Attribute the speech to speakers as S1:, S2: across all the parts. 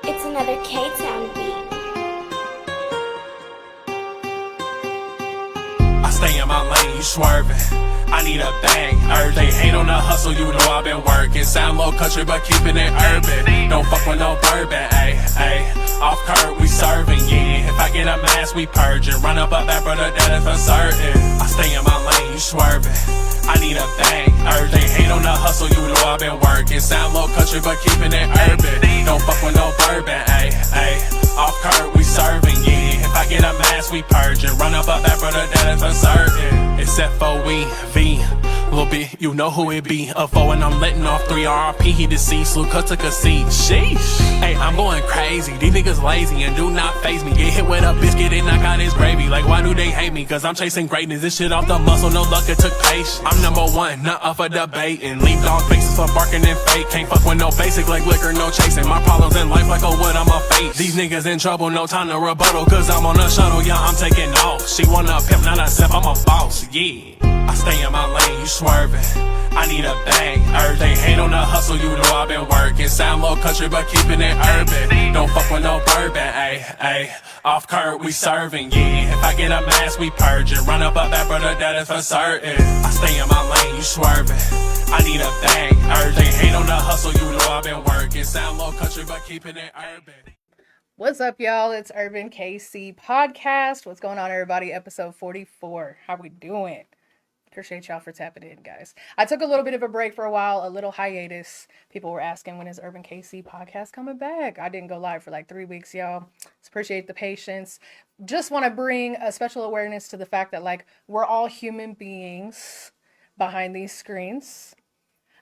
S1: It's another K-Town beat.
S2: I stay in my lane, you swerving. I need a bag, everything ain't on the hustle, you know I've been working. Sound low country, but keeping it urban. Don't fuck with no bourbon, ayy, ayy. Off curb, we serving, yeah. If I get a mask, we purging. Run up a bad brother, that is for certain. I stay in my lane, you swerving. I need a bag, everything ain't on the hustle, you know I've been working. Sound low country, but keeping it urban. Don't fuck with no bourbon, ayy, ayy. Off curb, we serving, yeah. If I get a mask, we purging. Run up a bad brother, that is for certain. Except for we, V. Little bit, you know who it be. A foe and I'm letting off 3 RP. He deceased, Luca took a seat. Sheesh. Hey, I'm going crazy. These niggas lazy and do not faze me. Get hit with a biscuit and knock out his gravy. Like, why do they hate me? Cause I'm chasing greatness. This shit off the muscle, no luck, it took patience. I'm number one, not up for debating. Leave dog faces for barking and fake. Can't fuck with no basic like liquor, no chasing. My problems in life like a wood, I'm a face. These niggas in trouble, no time to rebuttal. Cause I'm on a shuttle, yeah, I'm taking off. She wanna pimp, not a sip, I'm a boss, yeah. I stay in my lane, you swerving. I need a bag, everything ain't on the hustle, you know I've been working. Sound low country, but keeping it urban. Don't fuck with no bourbon, ayy, ayy. Off curb, we serving, yeah. If I get a mask, we purging. Run up a bad brother, that is for certain. I stay in my lane, you swerving. I need a bag, everything ain't on the hustle, you know I've been working. Sound low country, but keeping it urban.
S3: What's up, y'all? It's URBNKC Podcast. What's going on, everybody? Episode 44. How we doing? Appreciate y'all for tapping in, guys. I took a little bit of a break for a while, a little hiatus. People were asking, when is Urban KC Podcast coming back? I didn't go live for like 3 weeks, y'all. Just appreciate the patience. Just want to bring a special awareness to the fact that, like, we're all human beings behind these screens.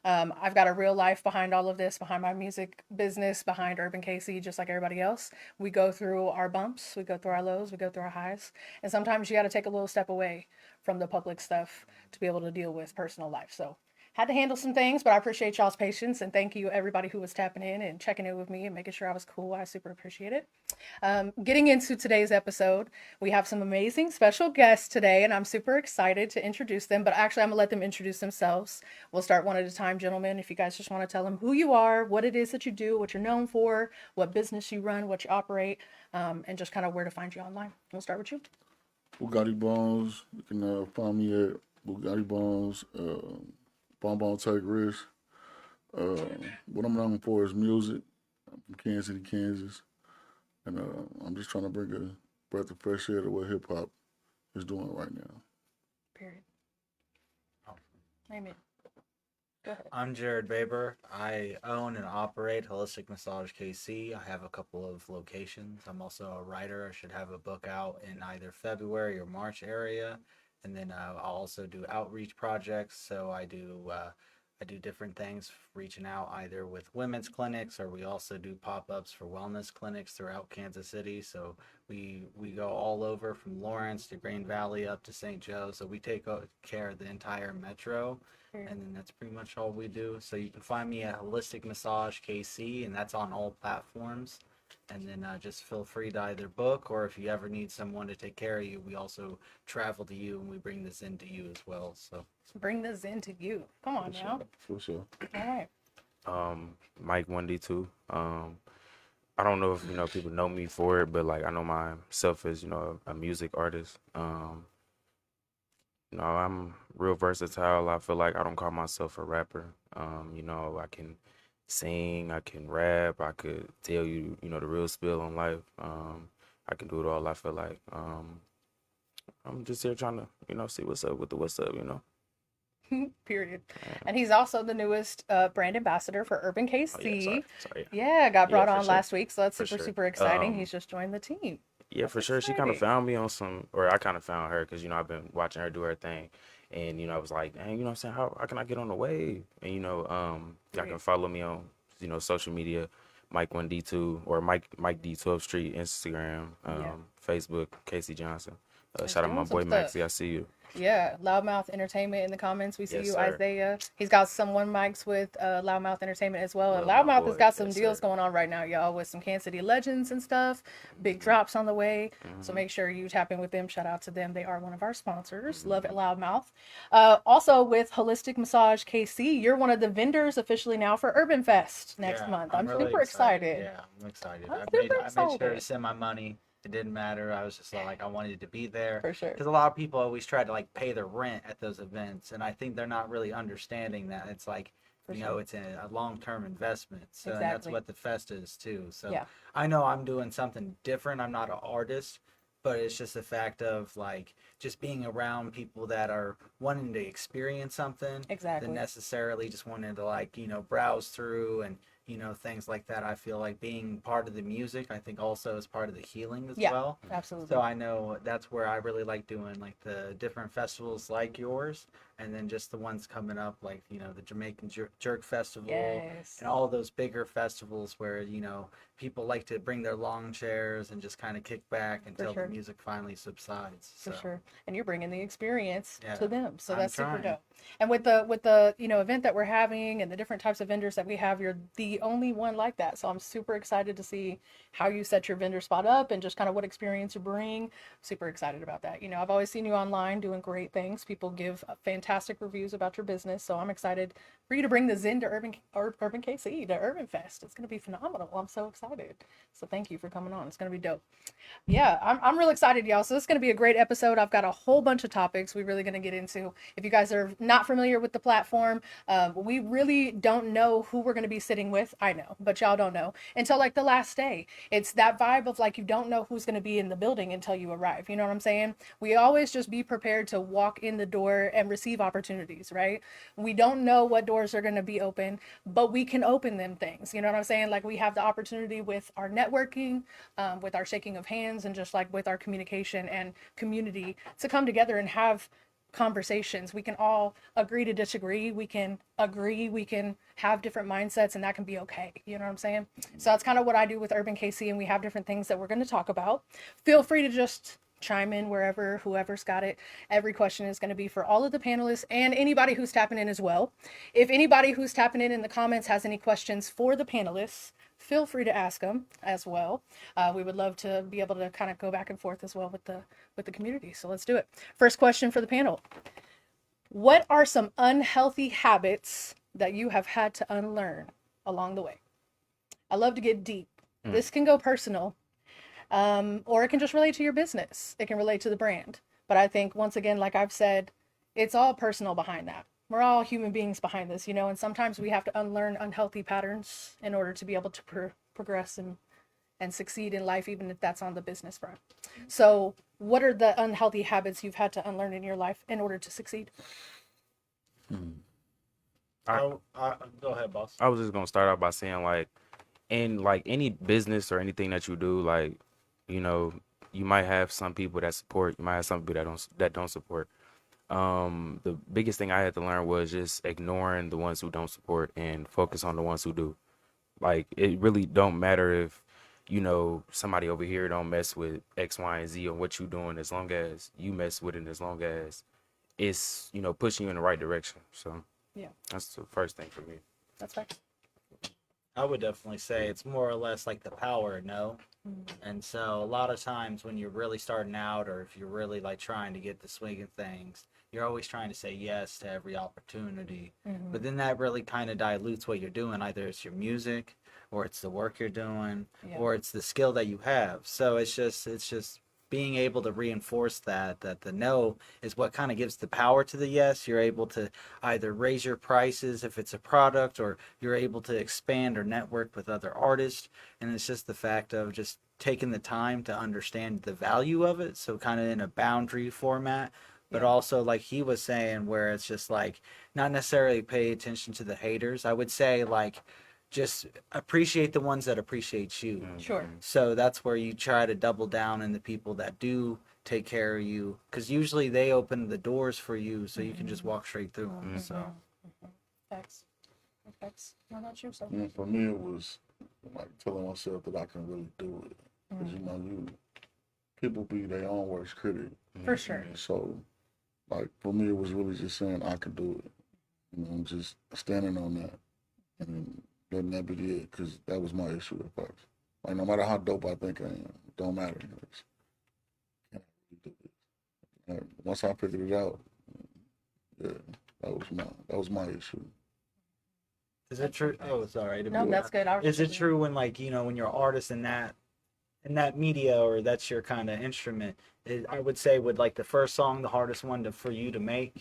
S3: I've got a real life behind all of this, behind my music business, behind Urban KC, just like everybody else. We go through our bumps, we go through our lows, we go through our highs. And sometimes you got to take a little step away from the public stuff to be able to deal with personal life. So had to handle some things, but I appreciate y'all's patience. And thank you, everybody who was tapping in and checking in with me and making sure I was cool. I super appreciate it. Getting into today's episode, we have some amazing special guests today, and I'm super excited to introduce them. But actually, I'm going to let them introduce themselves. We'll start one at a time, gentlemen. If you guys just want to tell them who you are, what it is that you do, what you're known for, what business you run, what you operate, and just kind of where to find you online. We'll start with you.
S4: Bugati Bonez. You can find me at Bugati Bonez. Bonbon Take Risks. What I'm known for is music. I'm from Kansas City, Kansas. And I'm just trying to bring a breath of fresh air to what hip hop is doing right now.
S3: Period. Name it. Go ahead.
S5: I'm Jared Baber. I own and operate Holistic Massage KC. I have a couple of locations. I'm also a writer. I should have a book out in either February or March area. And then I'll also do outreach projects. So I do different things, reaching out either with women's clinics, or we also do pop-ups for wellness clinics throughout Kansas City. So we go all over from Lawrence to Green Valley up to St. Joe. So we take care of the entire metro. And then that's pretty much all we do. So you can find me at Holistic Massage KC, and that's on all platforms. And then just feel free to either book, or if you ever need someone to take care of you, we also travel to you and we bring this into you as well. So
S3: bring this into you. Come on now.
S4: For sure.
S3: All right.
S6: Mike 1D2. I don't know if people know me for it, but like I know myself as a music artist. I'm real versatile. I feel like I don't call myself a rapper. I can sing, I can rap, I could tell you, the real spill on life. I can do it all. I feel like I'm just here trying to, see what's up with the what's up,
S3: Period. And he's also the newest brand ambassador for Urban KC.
S6: Oh, sorry.
S3: Yeah, got brought on
S6: sure.
S3: last week, so that's
S6: For
S3: super,
S6: sure.
S3: super exciting. He's just joined the team.
S6: Yeah, for sure. She kind of found me on I kind of found her because, I've been watching her do her thing. And, I was like, dang, what I'm saying? How can I get on the wave? And, y'all can follow me on, social media, Mike1D2 or Mike D12 Street, Instagram, Facebook, Casey Johnson. Shout out
S3: doing
S6: my
S3: some
S6: boy
S3: stuff.
S6: Maxie. I see you.
S3: Yeah, Loudmouth Entertainment in the comments. We see
S6: Yes,
S3: you,
S6: sir.
S3: Isaiah. He's got some one mics with Loudmouth Entertainment as well. And
S6: Love my
S3: Loudmouth has
S6: boy.
S3: got some
S6: Yes,
S3: deals
S6: sir.
S3: going on right now, y'all, with some Kansas City legends and stuff. Big drops on the way. So make sure you tap in with them. Shout out to them. They are one of our sponsors. Love it, Loudmouth. Also with Holistic Massage KC, you're one of the vendors officially now for Urban Fest next
S5: Yeah,
S3: month. I'm
S5: really
S3: super excited.
S5: Yeah, I'm excited.
S3: I'm
S5: I
S3: super
S5: made sure
S3: excited.
S5: to send my money. It didn't matter. I was just like, I wanted to be there.
S3: For sure.
S5: Because a lot of people always try to like pay their rent at those events, and I think they're not really understanding that it's like,
S3: For
S5: you
S3: sure.
S5: know, it's a long-term investment. So and that's
S3: Exactly.
S5: what the fest is too. So
S3: Yeah.
S5: I know I'm doing something different. I'm not an artist, but it's just the fact of like just being around people that are wanting to experience something
S3: Exactly.
S5: than necessarily just wanting to like, you know, browse through and, you know, things like that. I feel like being part of the music, I think also is part of the healing as
S3: Yeah.
S5: well.
S3: Absolutely.
S5: So I know that's where I really like doing like the different festivals like yours, and then just the ones coming up like, you know, the Jamaican Jerk Festival
S3: Yes.
S5: and all those bigger festivals where, you know, people like to bring their lawn chairs and just kind of kick back until
S3: sure.
S5: the music finally subsides.
S3: For
S5: So,
S3: sure. And you're bringing the experience
S5: Yeah,
S3: to them. So
S5: I'm
S3: that's super
S5: trying.
S3: dope. And with the, you know, event that we're having and the different types of vendors that we have, you're the only one like that. So I'm super excited to see how you set your vendor spot up and just kind of what experience you bring. Super excited about that. You know, I've always seen you online doing great things. People give fantastic reviews about your business. So I'm excited for you to bring the Zen to Urban KC, to Urban Fest. It's going to be phenomenal. I'm so excited. So thank you for coming on. It's going to be dope. Yeah, I'm real excited, y'all. So this is going to be a great episode. I've got a whole bunch of topics we're really going to get into. If you guys are not familiar with the platform, we really don't know who we're going to be sitting with. I know, but y'all don't know until like the last day. It's that vibe of like you don't know who's going to be in the building until you arrive. You know what I'm saying? We always just be prepared to walk in the door and receive opportunities, right? We don't know what doors are going to be open, but we can open them things. You know what I'm saying? Like we have the opportunity with our networking, with our shaking of hands, and just like with our communication and community to come together and have conversations. We can all agree to disagree. We can agree. We can have different mindsets, and that can be okay. You know what I'm saying? So that's kind of what I do with Urban KC, and we have different things that we're going to talk about. Feel free to just chime in wherever, whoever's got it. Every question is going to be for all of the panelists and anybody who's tapping in as well. If anybody who's tapping in the comments has any questions for the panelists, feel free to ask them as well. We would love to be able to kind of go back and forth as well with the community. So let's do it. First question for the panel. What are some unhealthy habits that you have had to unlearn along the way? I love to get deep. This can go personal, or it can just relate to your business. It can relate to the brand. But I think, once again, like I've said, it's all personal behind that. We're all human beings behind this, you know, and sometimes we have to unlearn unhealthy patterns in order to be able to progress and succeed in life, even if that's on the business front. So what are the unhealthy habits you've had to unlearn in your life in order to succeed?
S5: go ahead, boss.
S6: I was just gonna start out by saying, like, in like any business or anything that you do, like, you know, you might have some people that support, you might have some people that don't support. The biggest thing I had to learn was just ignoring the ones who don't support and focus on the ones who do. Like, it really don't matter if, you know, somebody over here don't mess with X, Y, and Z on what you doing, as long as you mess with it, as long as it's, you know, pushing you in the right direction. So
S3: Yeah,
S6: that's the first thing for me.
S3: that's right.
S5: I would definitely say it's more or less like the power of no. And so a lot of times when you're really starting out, or if you're really like trying to get the swing of things, you're always trying to say yes to every opportunity. But then that really kind of dilutes what you're doing. Either it's your music, or it's the work you're doing,
S3: Yeah.
S5: or it's the skill that you have. So it's just being able to reinforce that the no is what kind of gives the power to the yes. You're able to either raise your prices if it's a product, or you're able to expand or network with other artists. And it's just the fact of just taking the time to understand the value of it. So kind of in a boundary format, but also like he was saying, where it's just like not necessarily pay attention to the haters. I would say like just appreciate the ones that appreciate you.
S3: Sure.
S5: So that's where you try to double down in the people that do take care of you, because usually they open the doors for you, so you can just walk straight through them. So
S3: Facts. Facts. No, not you, so.
S4: And for me, it was like telling myself that I can really do it. Because, you know, people be their own worst critic.
S3: For sure.
S4: So, like, for me, it was really just saying I could do it. You know, just standing on that and letting that be it, because that was my issue at first. Like, no matter how dope I think I am, it don't matter. Can I really do this? And once I figured it out, yeah, that was my issue.
S5: Is it true? Oh, sorry.
S3: No, that's good.
S5: Is it true when, like, you know, when you're an artist in that media, or that's your kind of instrument, I would say, would like the first song the hardest one for you to make?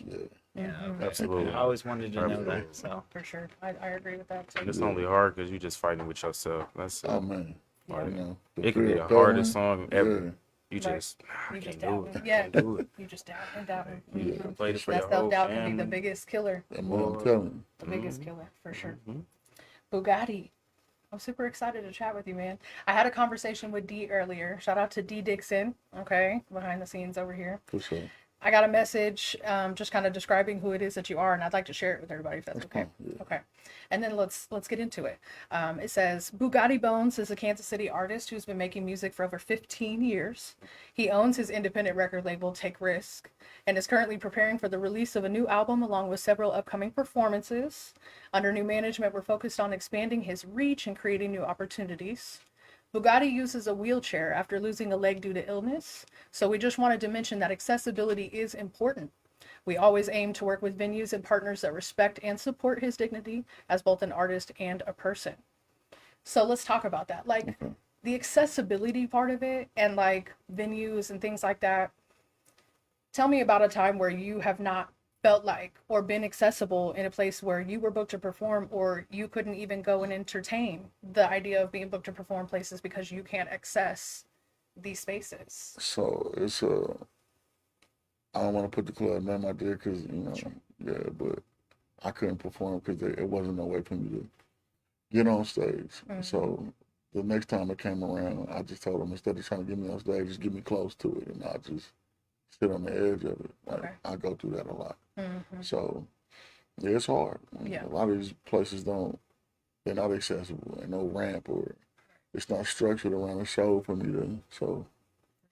S4: Yeah.
S5: Okay.
S6: Absolutely.
S5: I always wanted to know that. So
S3: For sure. I agree with that too.
S6: It's only hard because you just fighting with yourself. That's
S4: Oh, man.
S3: Yeah.
S4: You know,
S6: it could be the
S4: fear of
S6: hardest
S4: failing,
S6: song ever.
S4: yeah.
S6: You just I
S3: You just
S6: can't do
S3: doubt
S6: it.
S3: it. Yeah.
S6: Can't do it.
S3: You just doubt and doubt.
S4: Yeah.
S3: Mhm.
S6: Played it for
S3: That
S6: your whole
S3: self-doubt can be
S6: family.
S3: the biggest killer.
S4: That man, I'm telling you.
S3: The biggest killer, for sure.
S6: Mhm.
S3: Bugatti. I'm super excited to chat with you, man. I had a conversation with D earlier. Shout out to D Dixon, okay, behind the scenes over here.
S4: For sure.
S3: I got a message just kind of describing who it is that you are, and I'd like to share it with everybody if that's okay.
S4: fine, yeah.
S3: Okay. And then let's get into it. It says, Bugatti Bonez is a Kansas City artist who's been making music for over 15 years. He owns his independent record label, Take Risk, and is currently preparing for the release of a new album along with several upcoming performances. Under new management, we're focused on expanding his reach and creating new opportunities. Bugatti uses a wheelchair after losing a leg due to illness, so we just wanted to mention that accessibility is important. We always aim to work with venues and partners that respect and support his dignity as both an artist and a person. So let's talk about that. Like the accessibility part of it and like venues and things like that. Tell me about a time where you have not felt like or been accessible in a place where you were booked to perform, or you couldn't even go and entertain the idea of being booked to perform places because you can't access these spaces.
S4: So it's I don't want to put the club name out there because, you know, yeah, but I couldn't perform because it wasn't no way for me to get on stage. So the next time it came around, I just told them, instead of trying to get me on stage, just get me close to it, and I'll just sit on the edge of it. Like,
S3: Okay.
S4: I go through that a lot. So, yeah, it's hard.
S3: Yeah.
S4: A lot of these places they're not accessible. Ain't no ramp, or it's not structured around a show for me to, so,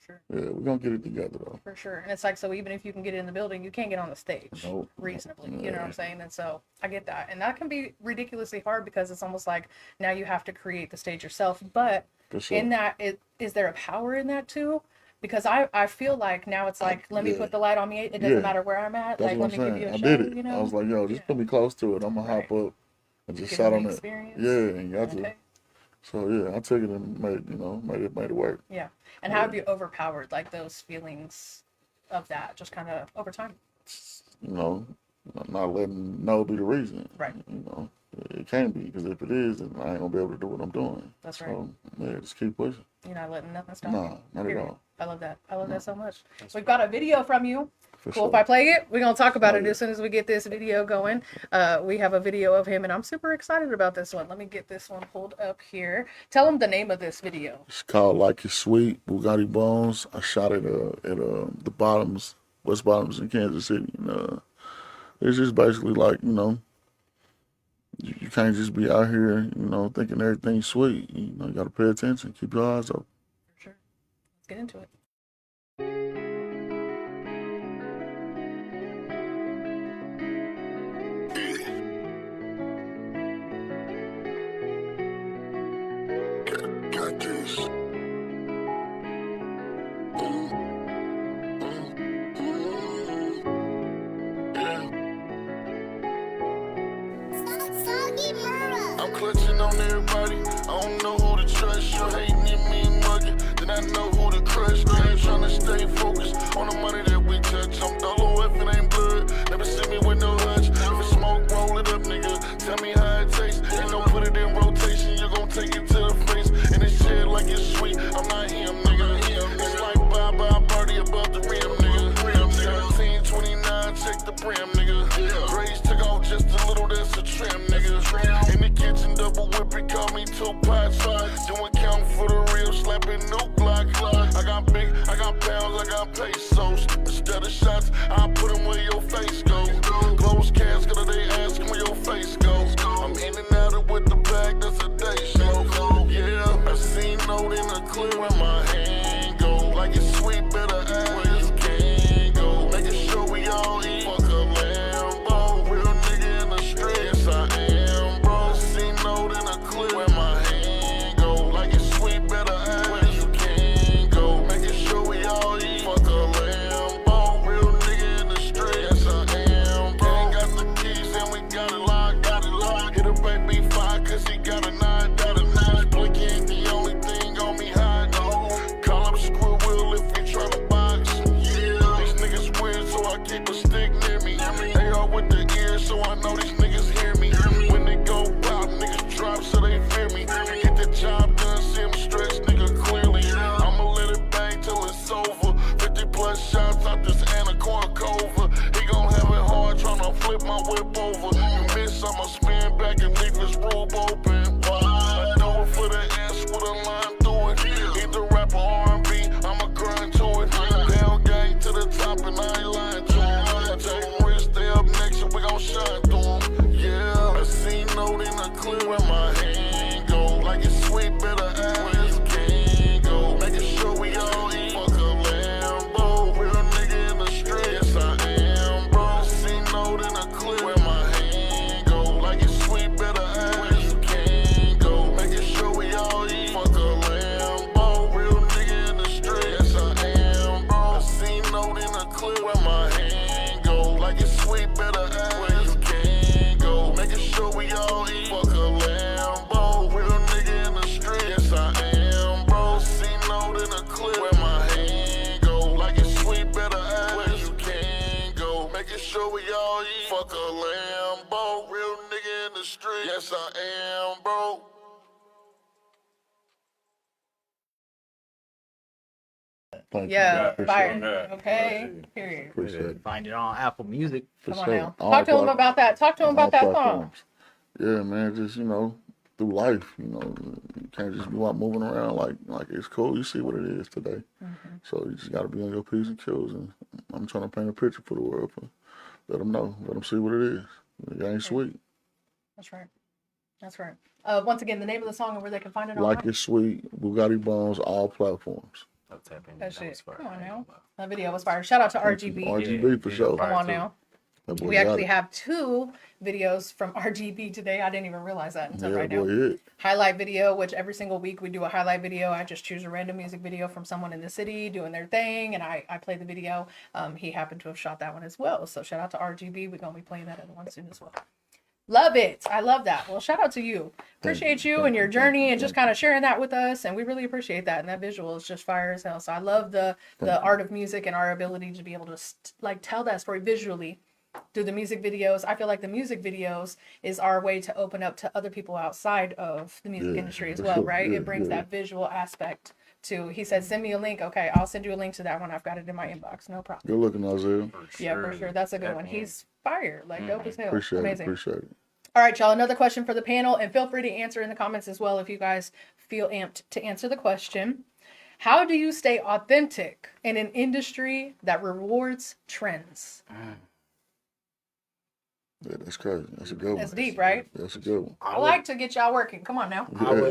S3: Sure.
S4: yeah, we're going to get it together, though.
S3: For sure. And it's like, so even if you can get in the building, you can't get on the stage
S4: Nope.
S3: reasonably. You know what I'm saying? And so I get that. And that can be ridiculously hard because it's almost like now you have to create the stage yourself. But
S4: For sure.
S3: in that, is there a power in that too? Because I feel like now it's like, let me
S4: yeah.
S3: put the light on me. It doesn't
S4: Yeah.
S3: matter where I'm at.
S4: That's
S3: Like,
S4: what
S3: let
S4: I'm
S3: me give
S4: saying.
S3: you a
S4: I
S3: show,
S4: did it.
S3: you know?
S4: I was like, yo, just put me close to it. I'm going to hop up and just
S3: Give
S4: sat
S3: them
S4: on
S3: the
S4: it.
S3: experience.
S4: Yeah, and got
S3: Okay.
S4: to. So, yeah, I took it and made it work.
S3: Yeah. And how have you overpowered like those feelings of that just kind of over time?
S4: You know, not letting no be the reason.
S3: Right.
S4: You know, it can't be, because if it is, then I ain't going to be able to do what I'm doing.
S3: That's right.
S4: So, yeah, just keep pushing.
S3: You're not letting nothing stop
S4: Nah,
S3: you.
S4: not at
S3: Period.
S4: all.
S3: I love that. I love that so much. We've got a video from you.
S4: For
S3: Cool.
S4: sure.
S3: If I play it, we're going to talk about
S4: Oh,
S3: it
S4: yeah.
S3: as soon as we get this video going. We have a video of him, and I'm super excited about this one. Let me get this one pulled up here. Tell him the name of this video.
S4: It's called Like It's Sweet, Bugatti Bonez. I shot it at the Bottoms, West Bottoms in Kansas City. And, it's just basically like, you know, you can't just be out here, you know, thinking everything's sweet. You know, you got to pay attention, keep your eyes open.
S3: For sure. Let's get into it.
S4: Got this. I'm clutching on everybody. I don't know who to trust. You hating in me and mugging. Then I know who to crush. I'm trying to stay focused on the money that we touch. I'm dolo if it ain't blood. Never see me with no hutch. If it's smoke, roll it up, nigga. Tell me how it tastes. Ain't no put it in rotation. You gon' take it to the face. And it's shit like it's sweet. I'm not him, nigga. It's like bye-bye party above the rim, nigga. 1729, check the brim, nigga. Grace took off just a little, that's a trim, nigga. In the kitchen, double whipping, call me two pots. Doing count for the real, slapping new Glock. I got pounds, I got pesos. Instead of shots, I put them where your face goes. Close casket, they asking where your face goes. I'm in and out of with the bag, that's a day show. Yeah, I seen note in the clear when my hand go. Like it's sweet. sure we all eat. Fuck a Lambo, real nigga in the street. Yes, I am, bro. Thank
S3: Yeah,
S4: you.
S3: fire. Okay, period.
S4: Appreciate it.
S5: Find it on Apple Music.
S4: For
S3: Come on
S4: sure.
S3: now.
S4: All
S3: Talk to him
S4: plat-
S3: about that. Talk to him
S4: all
S3: about that song.
S4: platforms. Yeah, man, just, through life, you can't just be out moving around like it's cool. You see what it is today.
S3: Mm-hmm.
S4: So you just got to be on your P's and Q's. And I'm trying to paint a picture for the world. Let them know. Let them see what it is. It ain't sweet.
S3: That's right. That's right. Once again, the name of the song and where they can find it
S4: Like
S3: online.
S4: It's Sweet, Bugatti Bonez, all platforms.
S6: I'll tap in.
S3: That
S6: That
S3: shit.
S6: was fire.
S3: Come on
S6: I ain't
S3: now.
S6: gonna lie.
S3: That video was fire. Shout out to
S4: Thank you.
S3: RGB.
S4: RGB for
S6: Yeah,
S4: sure.
S6: fire.
S3: Come on
S6: too.
S3: now.
S4: That boy
S3: We
S4: got
S3: actually
S4: it.
S3: have 2 videos from RGB today. I didn't even realize that until
S4: Yeah,
S3: right
S4: that
S3: now.
S4: boy hit.
S3: Highlight video, which every single week we do a highlight video. I just choose a random music video from someone in the city doing their thing, and I play the video. He happened to have shot that one as well. So shout out to RGB. We're going to be playing that other one soon as well. Love it. I love that. Well, shout out to you. Appreciate you and your journey and just kind of sharing that with us. And we really appreciate that. And that visual is just fire as hell. So I love the art of music and our ability to be able to tell that story visually through the music videos. I feel like the music videos is our way to open up to other people outside of the music industry as
S4: for
S3: well,
S4: sure.
S3: right?
S4: Yeah,
S3: It brings
S4: yeah.
S3: that visual aspect to, he said, send me a link. Okay, I'll send you a link to that one. I've got it in my inbox. No problem.
S4: Good looking, Isaiah.
S3: Yeah, for sure. That's a good
S6: Tap
S3: one.
S6: in.
S3: He's fire. Like, dope as hell.
S4: Appreciate
S3: Amazing.
S4: it. Appreciate it.
S3: All right, y'all. Another question for the panel, and feel free to answer in the comments as well if you guys feel amped to answer the question. How do you stay authentic in an industry that rewards trends?
S4: Yeah, that's crazy. That's a good one.
S3: That's deep, right?
S4: That's a good one.
S3: I like to get y'all working. Come on now.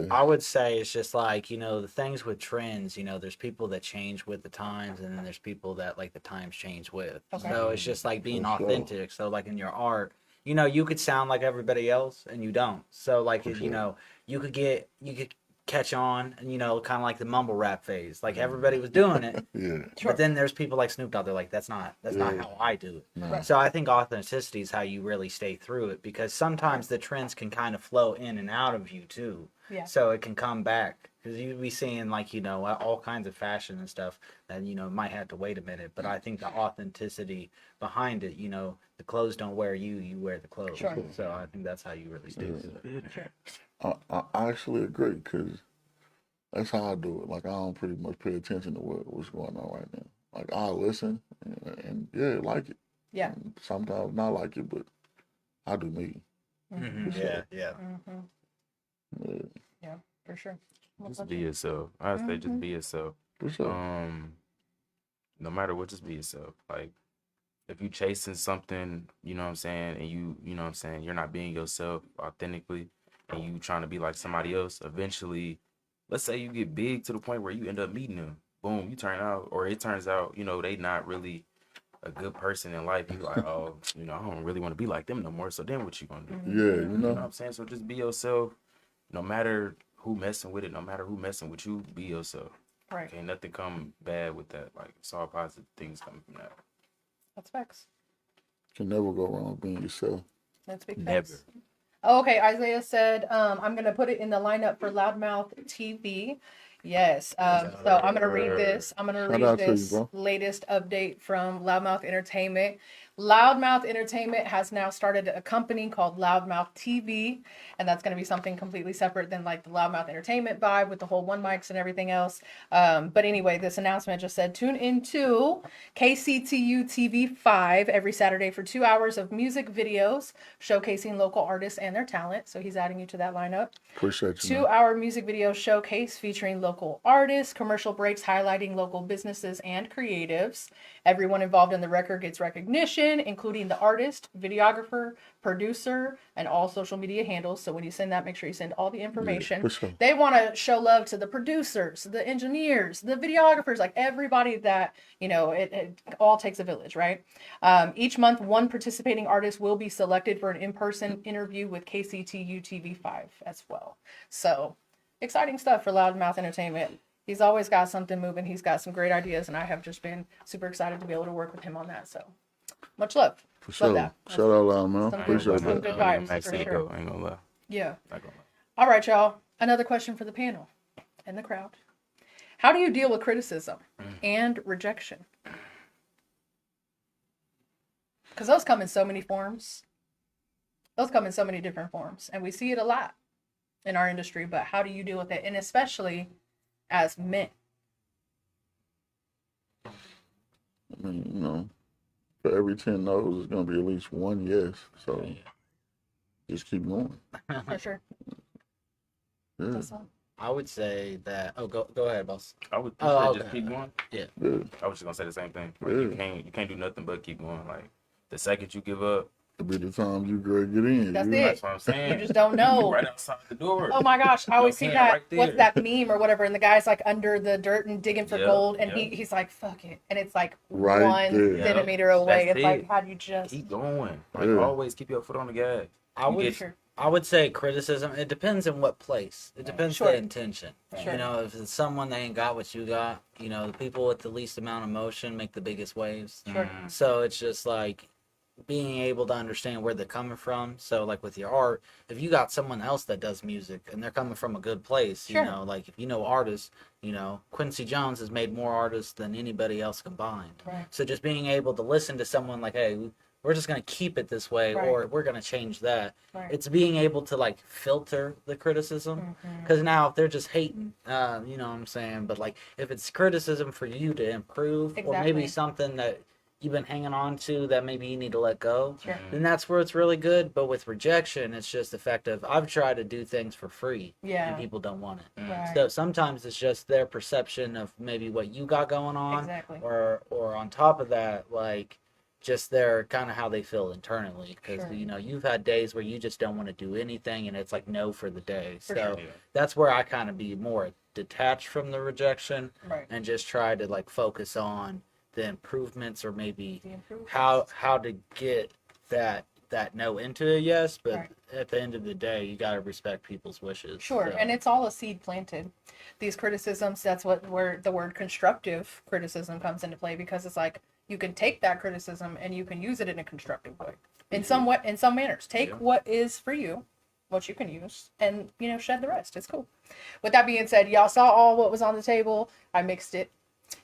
S5: I would say it's just like, the things with trends, there's people that change with the times, and then there's people that like the times change with.
S3: Okay.
S5: So it's just like being
S4: For sure.
S5: authentic. So like in your art, you could sound like everybody else and you don't. So like,
S4: For sure.
S5: you could catch on and, kind of like the mumble rap phase. Like everybody was doing it.
S4: Yeah.
S3: Sure.
S5: But then there's people like Snoop out there like that's not how I do it.
S4: No.
S5: So I think authenticity is how you really stay through it, because sometimes the trends can kind of flow in and out of you too.
S3: Yeah.
S5: So it can come back, because you'd be seeing like all kinds of fashion and stuff that might have to wait a minute. But I think the authenticity behind it, the clothes don't wear you, you wear the clothes.
S3: Sure.
S5: So I think that's how you really stay through it.
S4: I actually agree, because that's how I do it. Like, I don't pretty much pay attention to what's going on right now. Like, I'll listen and yeah, like it.
S3: Yeah.
S4: And sometimes not like it, but I do me.
S5: Mhm.
S4: For
S5: Yeah,
S4: sure.
S5: yeah.
S3: Mm-hmm.
S4: Yeah,
S3: For sure.
S6: Just be yourself. I say just be yourself.
S4: for sure.
S6: No matter what, just be yourself. Like, if you chasing something, you know what I'm saying, and you know what I'm saying, you're not being yourself authentically, and you trying to be like somebody else, eventually, let's say you get big to the point where you end up meeting them. Boom, it turns out, they not really a good person in life. You like, oh, I don't really want to be like them no more. So then what you gonna do?
S3: Mm-hmm.
S4: Yeah, you
S6: You know what
S4: know.
S6: I'm saying? So just be yourself. No matter who messing with it, no matter who messing with you, be yourself.
S3: Right.
S6: Can't nothing come bad with that. Like, it's all positive things coming from that.
S3: That's facts.
S4: Can never go wrong being yourself.
S3: That's big
S6: Never.
S3: facts. Oh, okay, Isaiah said, I'm going to put it in the lineup for Loudmouth TV. Yes. So I'm going to read this. I'm going to
S4: Shout
S3: read
S4: out to you,
S3: this
S4: bro.
S3: latest update from Loudmouth Entertainment. Loudmouth Entertainment has now started a company called Loudmouth TV, and that's going to be something completely separate than like the Loudmouth Entertainment vibe with the whole one mics and everything else. But anyway, this announcement just said, tune into KCTU TV 5 every Saturday for 2 hours of music videos showcasing local artists and their talent. So he's adding you to that lineup.
S4: Appreciate you, man.
S3: 2-hour music video showcase featuring local artists, commercial breaks highlighting local businesses and creatives. Everyone involved in the record gets recognition, including the artist, videographer, producer, and all social media handles. So when you send that, make sure you send all the information.
S4: for sure.
S3: They want to show love to the producers, the engineers, the videographers, like everybody that, it all takes a village, right? Each month, one participating artist will be selected for an in-person interview with KCTU TV5 as well. So exciting stuff for Loudmouth Entertainment. He's always got something moving. He's got some great ideas, and I have just been super excited to be able to work with him on that. So much love.
S4: For
S3: Love
S4: sure.
S3: that.
S4: Shout out loud, man.
S3: Some
S4: Appreciate
S3: good- some
S4: that.
S3: good
S6: I
S3: vibes,
S6: Max
S3: for
S6: ain't
S3: sure.
S6: go. I ain't gonna lie.
S3: Yeah.
S6: Not gonna lie.
S3: All right, y'all. Another question for the panel and the crowd. How do you deal with criticism and rejection? Because those come in so many forms. Those come in so many different forms. And we see it a lot in our industry. But how do you deal with it? And especially as men.
S4: I mean, you know, for every 10 no's, there's going to be at least one yes. So just keep going.
S3: For sure.
S4: Yeah.
S3: That's all.
S5: I would say that. Oh, go ahead, boss.
S6: I would
S5: Oh,
S6: just keep going.
S4: Yeah.
S6: I was just gonna say the same thing. Like,
S4: Yeah.
S6: you can't do nothing but keep going. Like the second you give up,
S4: It'll be the time you get in.
S3: That's
S4: you
S3: it.
S6: that's what I'm saying.
S3: You just don't know.
S6: Right outside the door.
S3: Oh my gosh, I always see
S6: Yeah,
S3: that.
S6: right
S3: What's
S6: there.
S3: that meme or whatever? And the guy's like under the dirt and digging for
S6: Yeah,
S3: gold, and
S6: yeah.
S3: he's like, "Fuck it," and it's like
S4: Right
S3: 1
S4: there.
S3: centimeter away.
S6: That's
S3: It's like,
S6: it.
S3: how do you just?
S6: Keep going. Like
S4: Yeah.
S6: always, keep your foot on the gas.
S5: I would say criticism. It depends in what place. It depends
S3: Sure.
S5: the intention.
S3: Sure.
S5: You know, if it's someone that ain't got what you got, you know, the people with the least amount of motion make the biggest waves.
S3: Sure.
S5: So it's just like being able to understand where they're coming from. So like with your art, if you got someone else that does music and they're coming from a good place,
S3: Sure.
S5: you know, like if you know artists, you know, Quincy Jones has made more artists than anybody else combined.
S3: Right.
S5: So just being able to listen to someone like, hey, we're just going to keep it this way,
S3: Right.
S5: or we're going to change that.
S3: Right.
S5: It's being able to like filter the criticism.
S3: Mhm.
S5: Because now if they're just hating, you know what I'm saying? But like if it's criticism for you to improve, or
S3: Exactly.
S5: maybe something that you've been hanging on to that maybe you need to let go,
S3: Sure.
S5: then that's where it's really good. But with rejection, it's just effective. I've tried to do things for free,
S3: Yeah.
S5: and people don't want it.
S3: Right.
S5: So sometimes it's just their perception of maybe what you got going on,
S3: Exactly.
S5: or on top of that, like just their kind of how they feel internally. Because
S3: Sure.
S5: you know you've had days where you just don't want to do anything, and it's like no for the day.
S3: For
S5: So
S3: sure.
S5: that's where I kind of be more detached from the rejection
S3: Right.
S5: and just try to like focus on the improvements, or maybe
S3: The improvements.
S5: how to get that no into a yes. But
S3: Right.
S5: at the end of the day, you got to respect people's wishes.
S3: Sure,
S5: So,
S3: and it's all a seed planted. These criticisms, that's where the word constructive criticism comes into play, because it's like you can take that criticism and you can use it in a constructive way. In some way, in some manners. Take
S6: Yeah.
S3: what is for you, what you can use, and shed the rest. It's cool. With that being said, y'all saw all what was on the table. I mixed it.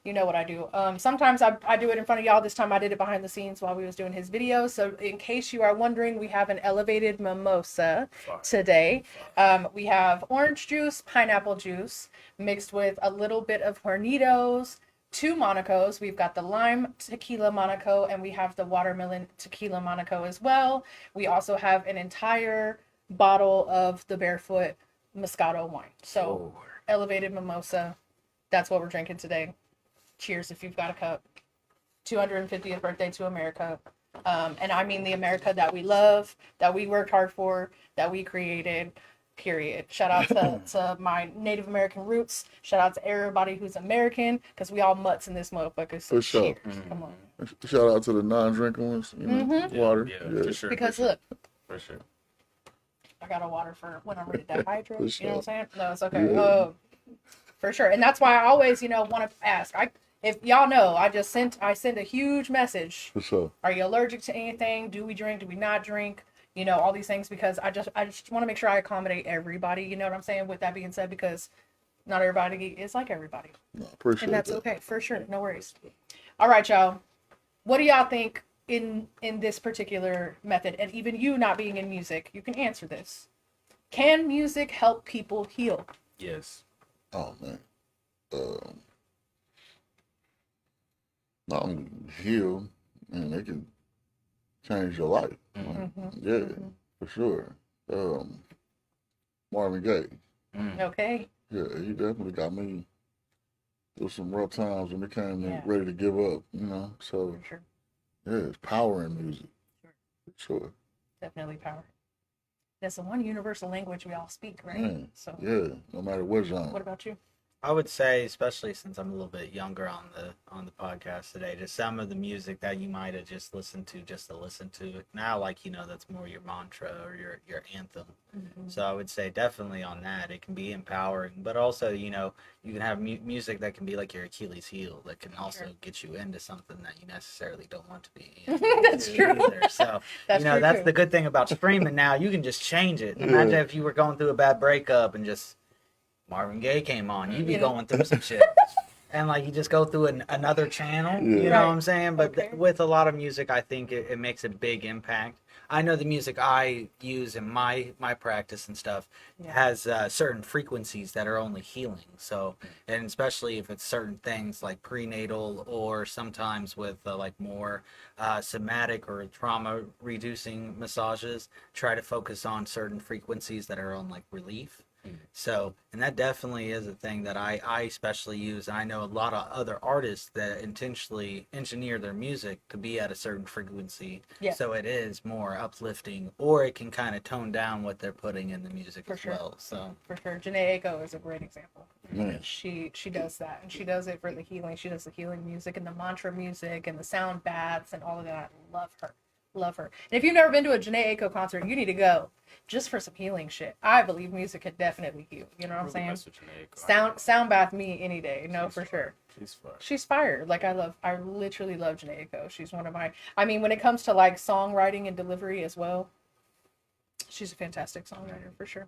S3: You know what I do. Sometimes I do it in front of y'all. This time I did it behind the scenes while we was doing his video. So in case you are wondering, we have an elevated mimosa today. We have orange juice, pineapple juice, mixed with a little bit of Hornitos, 2 Monacos. We've got the lime tequila Monaco, and we have the watermelon tequila Monaco as well. We also have an entire bottle of the Barefoot Moscato wine. So elevated mimosa. That's what we're drinking today. Cheers if you've got a cup. 250th birthday to America. And I mean the America that we love, that we worked hard for, that we created, period. Shout out to my Native American roots. Shout out to everybody who's American, because we all mutts in this motherfucker. So
S4: For sure.
S3: cheers. Come on.
S4: Shout out to the non-drinking ones. Water.
S6: Yeah, for sure.
S3: Because
S6: for sure,
S3: look,
S6: for sure.
S3: I got a water for when I'm ready to dehydrate.
S4: For
S3: You know what I'm
S4: sure.
S3: saying? No, it's okay.
S4: Yeah.
S3: For sure. And that's why I always, want to ask. If y'all know, I sent a huge message.
S4: For sure.
S3: Are you allergic to anything? Do we drink? Do we not drink? All these things, because I just want to make sure I accommodate everybody. You know what I'm saying? With that being said, because not everybody is like everybody.
S4: No, appreciate
S3: And that's
S4: that.
S3: okay, for sure. No worries. All right, y'all. What do y'all think in this particular method? And even you not being in music, you can answer this. Can music help people heal?
S6: Yes.
S4: Oh man. Not only heal, and they can change your life. Yeah, for sure. Marvin Gaye.
S3: Okay.
S4: Yeah, he definitely got me through some rough times when it came to
S3: Yeah.
S4: ready to give up, So
S3: For sure.
S4: yeah, it's power in music. For sure.
S3: Definitely power. That's the one universal language we all speak, right?
S4: Yeah.
S3: So
S4: Yeah, no matter what genre.
S3: what about you?
S5: I would say, especially since I'm a little bit younger on the podcast today, just some of the music that you might have just listened to just to listen to it. Now, like, that's more your mantra or your anthem. So I would say definitely on that, it can be empowering, but also, you can have music that can be like your Achilles heel, that can also get you into something that you necessarily don't want to be in.
S3: That's true.
S5: Either. So,
S3: That's true,
S5: that's
S3: too.
S5: the good thing about streaming now. You can just change it. Imagine if you were going through a bad breakup and just Marvin Gaye came on, you'd be going through some shit. and like you just go through another channel.
S4: Yeah.
S5: You know what I'm saying? But
S3: Okay.
S5: with a lot of music, I think it makes a big impact. I know the music I use in my practice and stuff
S3: Yeah.
S5: has certain frequencies that are only healing. So, and especially if it's certain things like prenatal or sometimes with like more somatic or trauma reducing massages, try to focus on certain frequencies that are on like relief. So, and that definitely is a thing that I especially use. And I know a lot of other artists that intentionally engineer their music to be at a certain frequency.
S3: Yeah.
S5: So it is more uplifting, or it can kind of tone down what they're putting in the music
S3: For
S5: as
S3: sure.
S5: well. So,
S3: For sure. Janae Aiko is a great example.
S4: Man.
S3: She does that, and she does it for the healing. She does the healing music and the mantra music and the sound baths and all of that. Love her. Love her. And if you've never been to a Janae Aiko concert, you need to go just for some healing shit. I believe music can definitely heal. You know what I'm saying? Sound bath me any day. No, for sure.
S6: She's fire.
S3: She's fire. Like I literally love Janae Aiko. She's one of my, I mean, when it comes to like songwriting and delivery as well, she's a fantastic songwriter for sure.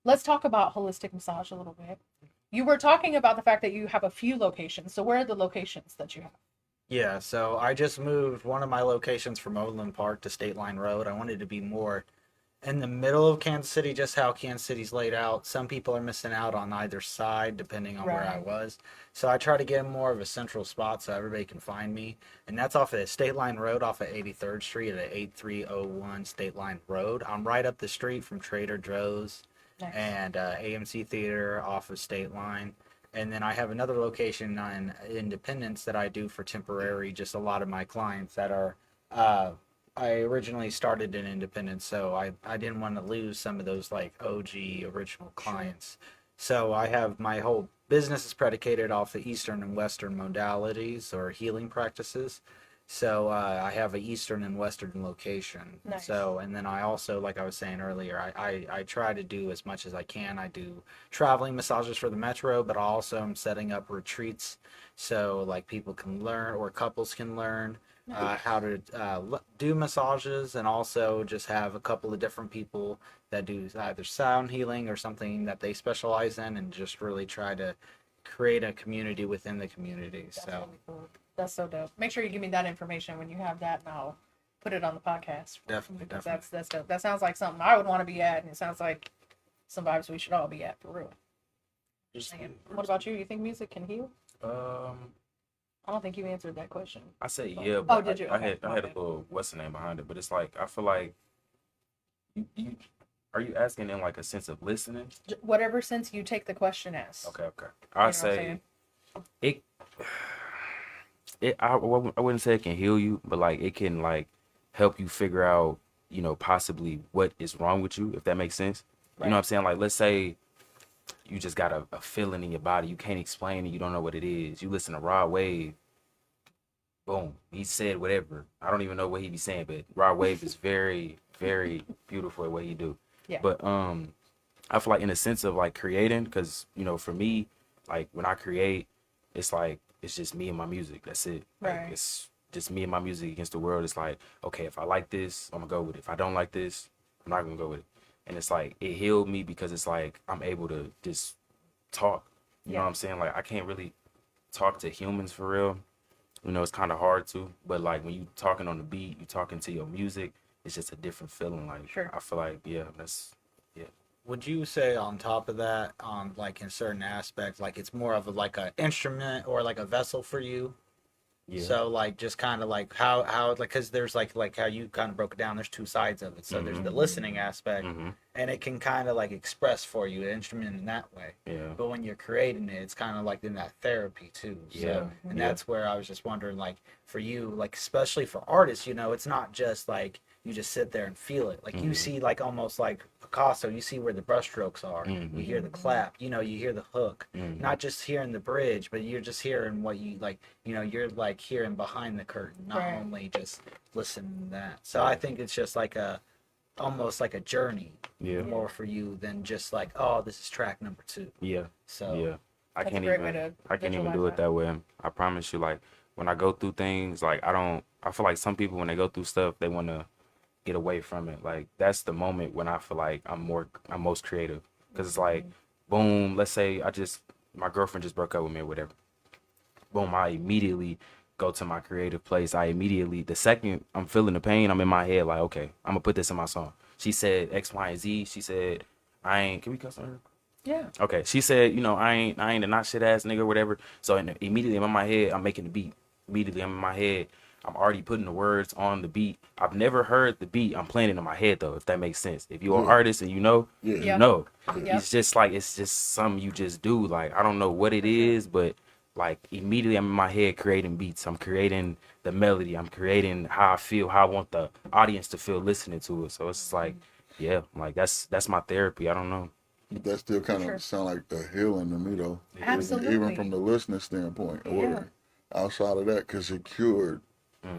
S3: Let's talk about holistic massage a little bit. You were talking about the fact that you have a few locations. So where are the locations that you have?
S5: yeah, so I just moved one of my locations from Overland Park to State Line Road. I wanted to be more in the middle of Kansas City, just how Kansas City's laid out. Some people are missing out on either side, depending on where I
S3: Right.
S5: was. So I try to get more of a central spot so everybody can find me. And that's off of State Line Road off of 83rd Street at 8301 State Line Road. I'm right up the street from Trader Joe's
S3: Nice.
S5: and AMC Theater off of State Line. And then I have another location in Independence that I do for temporary, just a lot of my clients that are, I originally started in Independence, so I didn't want to lose some of those like OG original clients. So I have my whole business is predicated off of Eastern and Western modalities or healing practices. So I have an Eastern and Western location.
S3: Nice.
S5: So, and then I also, like I was saying earlier, I try to do as much as I can. I do traveling massages for the Metro, but also I'm setting up retreats so like people can learn or couples can learn how to do massages, and also just have a couple of different people that do either sound healing or something that they specialize in, and just really try to create a community within the community.
S3: That's
S5: So.
S3: really cool. That's so dope. Make sure you give me that information when you have that, and I'll put it on the podcast.
S5: Definitely,
S3: Because
S5: definitely.
S3: that's dope. That sounds like something I would want to be at, and it sounds like some vibes we should all be at for real. Man. What about you? You think music can heal? I don't think you answered that question.
S6: I say yeah, but
S3: did you?
S6: I
S3: Okay,
S6: had
S3: my
S6: a
S3: bad.
S6: little what's the name behind it, but it's like I feel like you are you asking in like a sense of listening?
S3: Whatever sense you take the question as.
S6: Okay.
S3: You know
S6: I
S3: what I'm
S6: say
S3: saying?
S6: I wouldn't say it can heal you, but like it can like help you figure out, you know, possibly what is wrong with you, if that makes sense. You know what I'm saying? Like let's say you just got a feeling in your body, you can't explain it, you don't know what it is. You listen to Rod Wave, boom, he said whatever. I don't even know what he be saying, but Rod Wave is very, very beautiful at what he do.
S3: Yeah.
S6: But I feel like in a sense of like creating, because you know, for me, like when I create, it's like it's just me and my music. That's it. Like,
S3: Right.
S6: it's just me and my music against the world. It's like, okay, if I like this, I'm gonna go with it. If I don't like this, I'm not gonna go with it. And it's like it healed me because it's like I'm able to just talk. You know what I'm saying? Like I can't really talk to humans for real. You know, it's kind of hard to, but like when you talking on the beat, you talking to your music, it's just a different feeling. Like
S3: Sure.
S6: I feel like that's
S5: Would you say on top of that, like in certain aspects, like it's more of a, like a instrument or like a vessel for you?
S6: yeah.
S5: So like just kind of like how like because there's like how you kind of broke it down. There's two sides of it. So there's the listening aspect,
S6: Mhm.
S5: and it can kind of like express for you an instrument in that way.
S6: Yeah.
S5: But when you're creating it, it's kind of like in that therapy too.
S6: Yeah.
S5: So, and
S6: Yeah.
S5: that's where I was just wondering, like for you, like especially for artists, you know, it's not just like you just sit there and feel it. Like you see, like almost like Picasso, you see where the brushstrokes are. You hear the clap. You know, you hear the hook. Not just hearing the bridge, but you're just hearing what you like. You know, you're like hearing behind the curtain, not
S3: Right.
S5: only just listening to that. So I think it's just like almost like a journey
S6: Yeah.
S5: more for you than just like, oh, this is track number 2.
S6: Yeah.
S5: So
S6: Yeah. I
S3: That's a
S6: can't
S3: great
S6: even
S3: way to
S6: I can't even do
S3: visualize
S6: it that way. I promise you, like when I go through things, like I feel like some people when they go through stuff, they want to get away from it. Like that's the moment when I feel like I'm most creative, because it's like boom, let's say my girlfriend just broke up with me or whatever. boom, I immediately go to my creative place. I immediately, the second I'm feeling the pain, I'm in my head like, okay, I'm gonna put this in my song. She said X, Y, and Z. She said, I ain't, can we cuss on her?
S3: Yeah.
S6: Okay. She said, you know, I ain't a not shit ass nigga or whatever. So immediately I'm in my head, I'm making the beat. Immediately I'm in my head, I'm already putting the words on the beat. I've never heard the beat. I'm playing it in my head though, if that makes sense. If you're an artist and you know, you know. It's just like, it's just something you just do. Like, I don't know what it is, but like immediately I'm in my head creating beats. I'm creating the melody. I'm creating how I feel, how I want the audience to feel listening to it. So it's like, yeah, like that's my therapy. I don't know.
S4: But that still kind of sound like a healing to me, though.
S3: Absolutely.
S4: Even from the listening standpoint, or outside of that, because it cured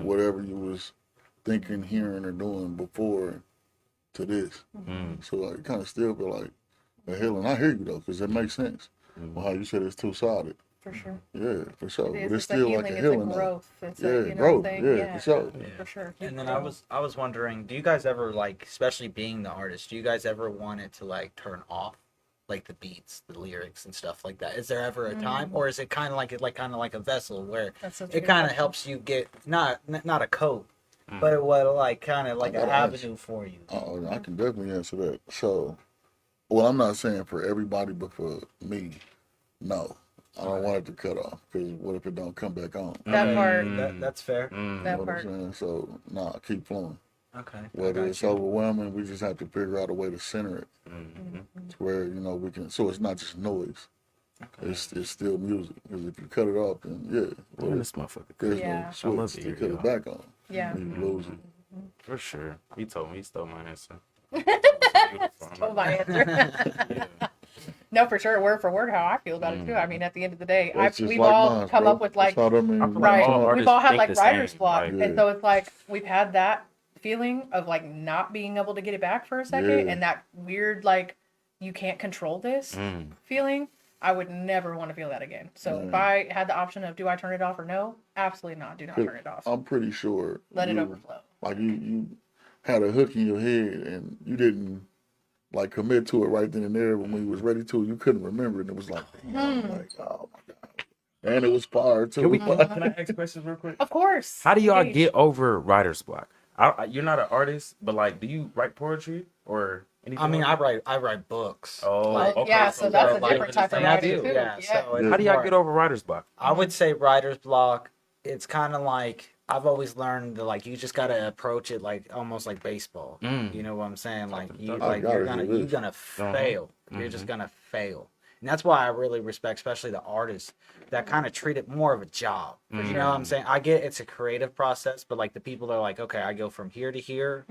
S4: whatever you was thinking, hearing, or doing before to this. So like, it kind of still feel like a healing. I hear you though, because it makes sense. Well, how you said it's two-sided.
S3: For sure.
S4: Yeah, for sure.
S3: It is.
S4: But it's
S3: It's a
S4: still
S3: healing.
S4: like a
S3: It's
S4: healing.
S3: a growth. It's
S4: Yeah,
S3: a, you know,
S4: growth.
S3: thing.
S4: Yeah, for sure.
S3: For sure.
S5: And then I was wondering, do you guys ever like, especially being the artist, do you guys ever want it to like turn off, like the beats, the lyrics, and stuff like that? Is there ever a time, or is it kind of like a vessel where
S3: That's such a
S5: it
S3: good
S5: kind of
S3: question.
S5: helps you get not a coat, but it would like kind of like an
S4: gotta
S5: avenue for you?
S4: Oh, I can definitely answer that. So, well, I'm not saying for everybody, but for me, no. I don't want it to cut off, because what if it don't come back on?
S3: That part.
S5: That's fair.
S4: You know
S3: That
S4: what
S3: part.
S4: I'm saying? So, nah, keep flowing.
S5: Okay.
S4: Whether it's overwhelming, we just have to figure out a way to center it to where, you know, we can, so it's not just noise. It's still music. Because if you cut it off, then well,
S6: Man, this motherfucker.
S4: there's
S3: Yeah.
S4: no
S6: I love
S4: switch
S6: to
S4: to
S6: hear
S4: cut
S6: y'all.
S4: it back on.
S3: Yeah.
S4: You lose it.
S6: For sure. He told me, he stole my answer.
S3: Stole my answer. No, for sure, word for word, how I feel about it too. I mean, at the end of the day,
S4: That's just
S3: we've
S4: like
S3: all
S4: mine,
S3: come
S4: bro.
S3: up with like,
S4: That's how that means.
S6: I feel like
S3: right,
S6: all artists
S3: we've all had
S6: think
S3: like
S6: the
S3: writer's
S6: same,
S3: block,
S6: like-
S3: and so it's like we've had that feeling of like not being able to get it back for a second,
S4: Yeah.
S3: and that weird like you can't control this feeling. I would never want to feel that again. So if I had the option of do I turn it off or no, absolutely not. Do not turn it off.
S4: I'm pretty sure.
S3: Let it
S4: you-
S3: overflow.
S4: Like you had a hook in your head and you didn't like commit to it right then and there. But when you was ready to, you couldn't remember it. And it was like, like, oh my god. And it was fire too.
S6: Can I ask questions real quick?
S3: Of course.
S6: How do y'all
S3: Engage.
S6: get over writer's block? You're not an artist, but like, do you write poetry or anything?
S5: I mean,
S6: like
S5: I write books.
S6: Oh,
S5: Like,
S6: okay.
S3: Yeah, so that's a
S5: like,
S3: different type of
S5: and I
S3: writing
S5: do,
S3: too.
S5: yeah. So it's
S6: how do y'all
S5: more-
S6: get over writer's block?
S5: I would say writer's block. It's kind of like I've always learned that like you just gotta approach it like almost like baseball. You know what I'm saying? Like you like
S4: gotta
S5: you're
S4: do this.
S5: gonna fail. You're just gonna fail. And that's why I really respect, especially the artists that kind of treat it more of a job. You know what I'm saying? I get it's a creative process, but like the people that are like, okay, I go from here to here,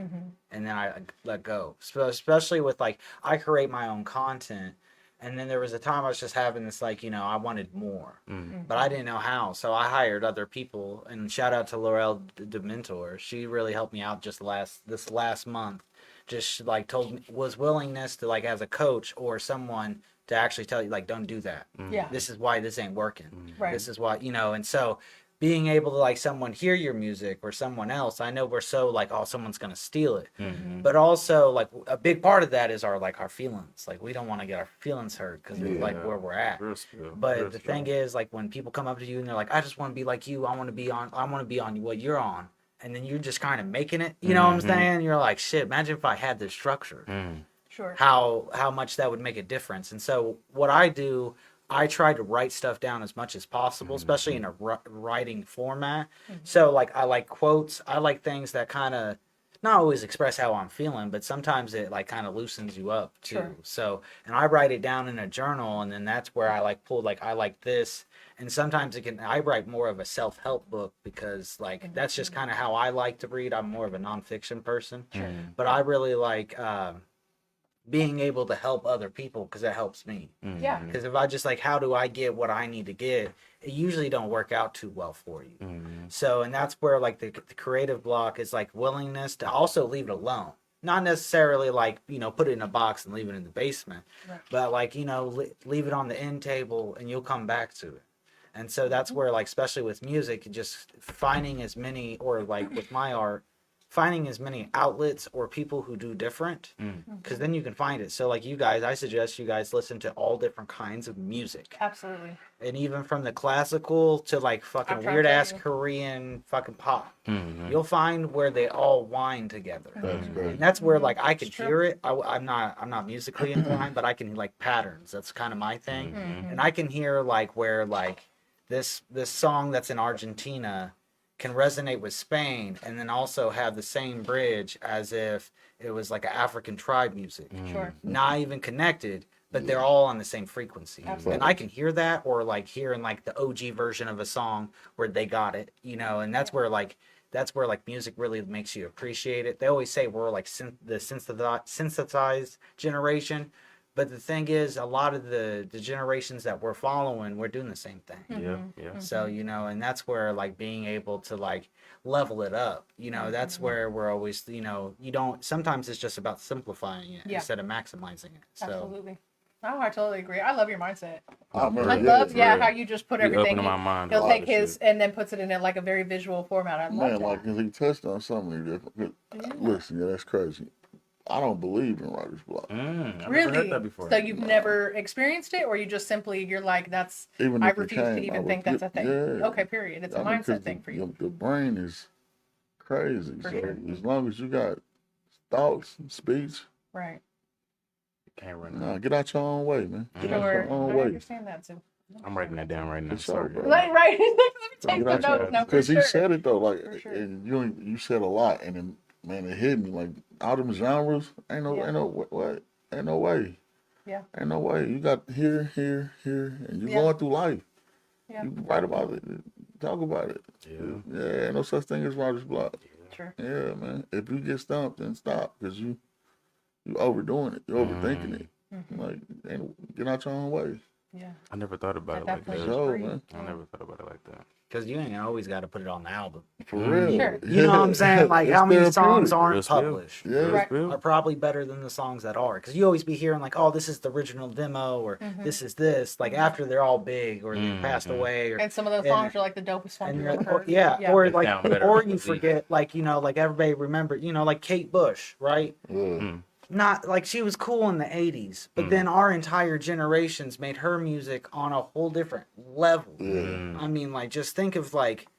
S5: and then I let go. So especially with like I create my own content. And then there was a time I was just having this, like, you know, I wanted more, but I didn't know how. So I hired other people, and shout out to Laurel Dementor. She really helped me out just this last month. Just like told me was willingness to like as a coach or someone to actually tell you like, don't do that.
S3: Yeah.
S5: This is why this ain't working.
S3: Right.
S5: This is why, you know, and so being able to like someone hear your music or someone else, I know we're so like, oh, someone's gonna steal it, but also like a big part of that is our feelings. Like we don't want to get our feelings hurt because of like where we're at.
S6: Real spill.
S5: But
S6: Real
S5: the
S6: spill.
S5: thing is, like when people come up to you and they're like, I just want to be like you. I want to be on what you're on, and then you're just kind of making it. You know what I'm saying? You're like, shit. Imagine if I had this structure.
S3: Sure.
S5: How much that would make a difference. And so what I do, I try to write stuff down as much as possible, especially in a writing format. So like I like quotes. I like things that kind of not always express how I'm feeling, but sometimes it like kind of loosens you up too.
S3: Sure.
S5: So, and I write it down in a journal, and then that's where I like pull like I like this. And sometimes I write more of a self-help book because like that's just kind of how I like to read. I'm more of a nonfiction person, but I really like being able to help other people because that helps me.
S3: Yeah.
S5: Because if I just like, how do I get what I need to get? It usually don't work out too well for you. So, and that's where like the creative block is like willingness to also leave it alone. Not necessarily like, you know, put it in a box and leave it in the basement, but like, you know, leave it on the end table and you'll come back to it. And so that's where like, especially with music, just finding as many, or like with my art, finding as many outlets or people who do different, because then you can find it. So like you guys, I suggest you guys listen to all different kinds of music,
S3: Absolutely.
S5: and even from the classical to like fucking
S3: I'm trying to
S5: weird ass
S3: tell you.
S5: Korean fucking pop.
S6: Mhm.
S5: You'll find where they all wind together.
S4: That's great.
S5: And that's where like I can
S3: It's true.
S5: hear it. I'm not musically inclined, but I can like patterns. That's kind of my thing. And I can hear like where like this song that's in Argentina can resonate with Spain, and then also have the same bridge as if it was like an African tribe music.
S3: Sure.
S5: Not even connected, but they're all on the same frequency.
S3: Absolutely.
S5: And I can hear that, or like hearing like the OG version of a song where they got it, and that's where like music really makes you appreciate it. They always say we're like the synthesized generation, but the thing is, a lot of the generations that we're following, we're doing the same thing.
S6: Yeah, yeah.
S5: So, and that's where like being able to like level it up, that's where we're always, sometimes it's just about simplifying it
S3: Yeah.
S5: instead of maximizing it. So,
S3: Absolutely. Oh, I totally agree. I love your mindset.
S4: I remember,
S3: I love,
S6: yeah.
S3: how you just put
S6: You
S3: everything.
S6: opening my mind to
S3: He'll
S6: a lot
S3: take
S6: of
S3: his
S6: shit.
S3: and then puts it in like a very visual format. I love
S4: Man,
S3: that.
S4: like he touched on something different. Listen, that's crazy. I don't believe in writer's block.
S6: I've never
S3: Really?
S6: heard that before.
S3: So you've never experienced it, or you just simply you're like that's.
S4: Even
S3: I
S4: if it
S3: refuse to
S4: came,
S3: even
S4: I would
S3: think that's a thing.
S4: yeah.
S3: Okay, period. It's a
S4: I mean, 'cause
S3: mindset thing for you.
S4: The brain is crazy.
S3: For
S4: So
S3: sure.
S4: as long as you got thoughts, speech,
S3: Right.
S6: Can't run.
S4: nah, get out your own way, man. Get out
S3: Sure.
S4: your own
S3: I
S4: way.
S3: understand that too.
S6: I'm writing that down right now.
S4: For sure,
S6: Sorry.
S4: bro.
S3: Right. Let me take
S4: Get
S3: the
S4: out your
S3: notes. No, for
S4: because he
S3: sure.
S4: said it though, like,
S3: For sure.
S4: and you said a lot, and then man, it hit me like all them genres. Ain't no what? Ain't no way.
S3: Yeah.
S4: Ain't no way. You got here, and you
S3: Yeah.
S4: going through life.
S3: Yeah.
S4: You write about it, talk about it.
S6: Yeah.
S4: Yeah, ain't no such thing as writer's block.
S3: Sure.
S4: Yeah, man. If you get stumped, then stop, because you overdoing it. You're overthinking it. Like, get out your own way.
S3: Yeah.
S6: I never thought about
S3: At
S6: it
S3: that
S6: like
S3: point,
S6: that.
S3: it's
S4: So,
S3: free.
S4: man.
S6: I never thought about it like that.
S5: because you ain't always got to put it on the album.
S4: For real.
S3: Sure.
S5: You know what I'm saying? Like,
S4: It's
S5: how many songs
S4: therapeutic.
S5: aren't
S6: Real spill.
S5: published?
S4: Yeah.
S3: Right.
S5: Are probably better than the songs that are, because you always be hearing like, oh, this is the original demo, or this is this, like after they're all big or they passed away, or
S3: And some of those
S5: And-
S3: songs are like the dopest ones
S5: and
S3: you've
S5: you're
S3: ever
S5: like,
S3: heard.
S5: or
S6: They
S5: like,
S6: sound better
S5: or
S6: than
S5: you
S6: the Z.
S5: forget, like like everybody remember, like Kate Bush, right?
S4: Yeah.
S5: Not like she was cool in the 80s, but then our entire generations made her music on a whole different level. I mean, like just think of like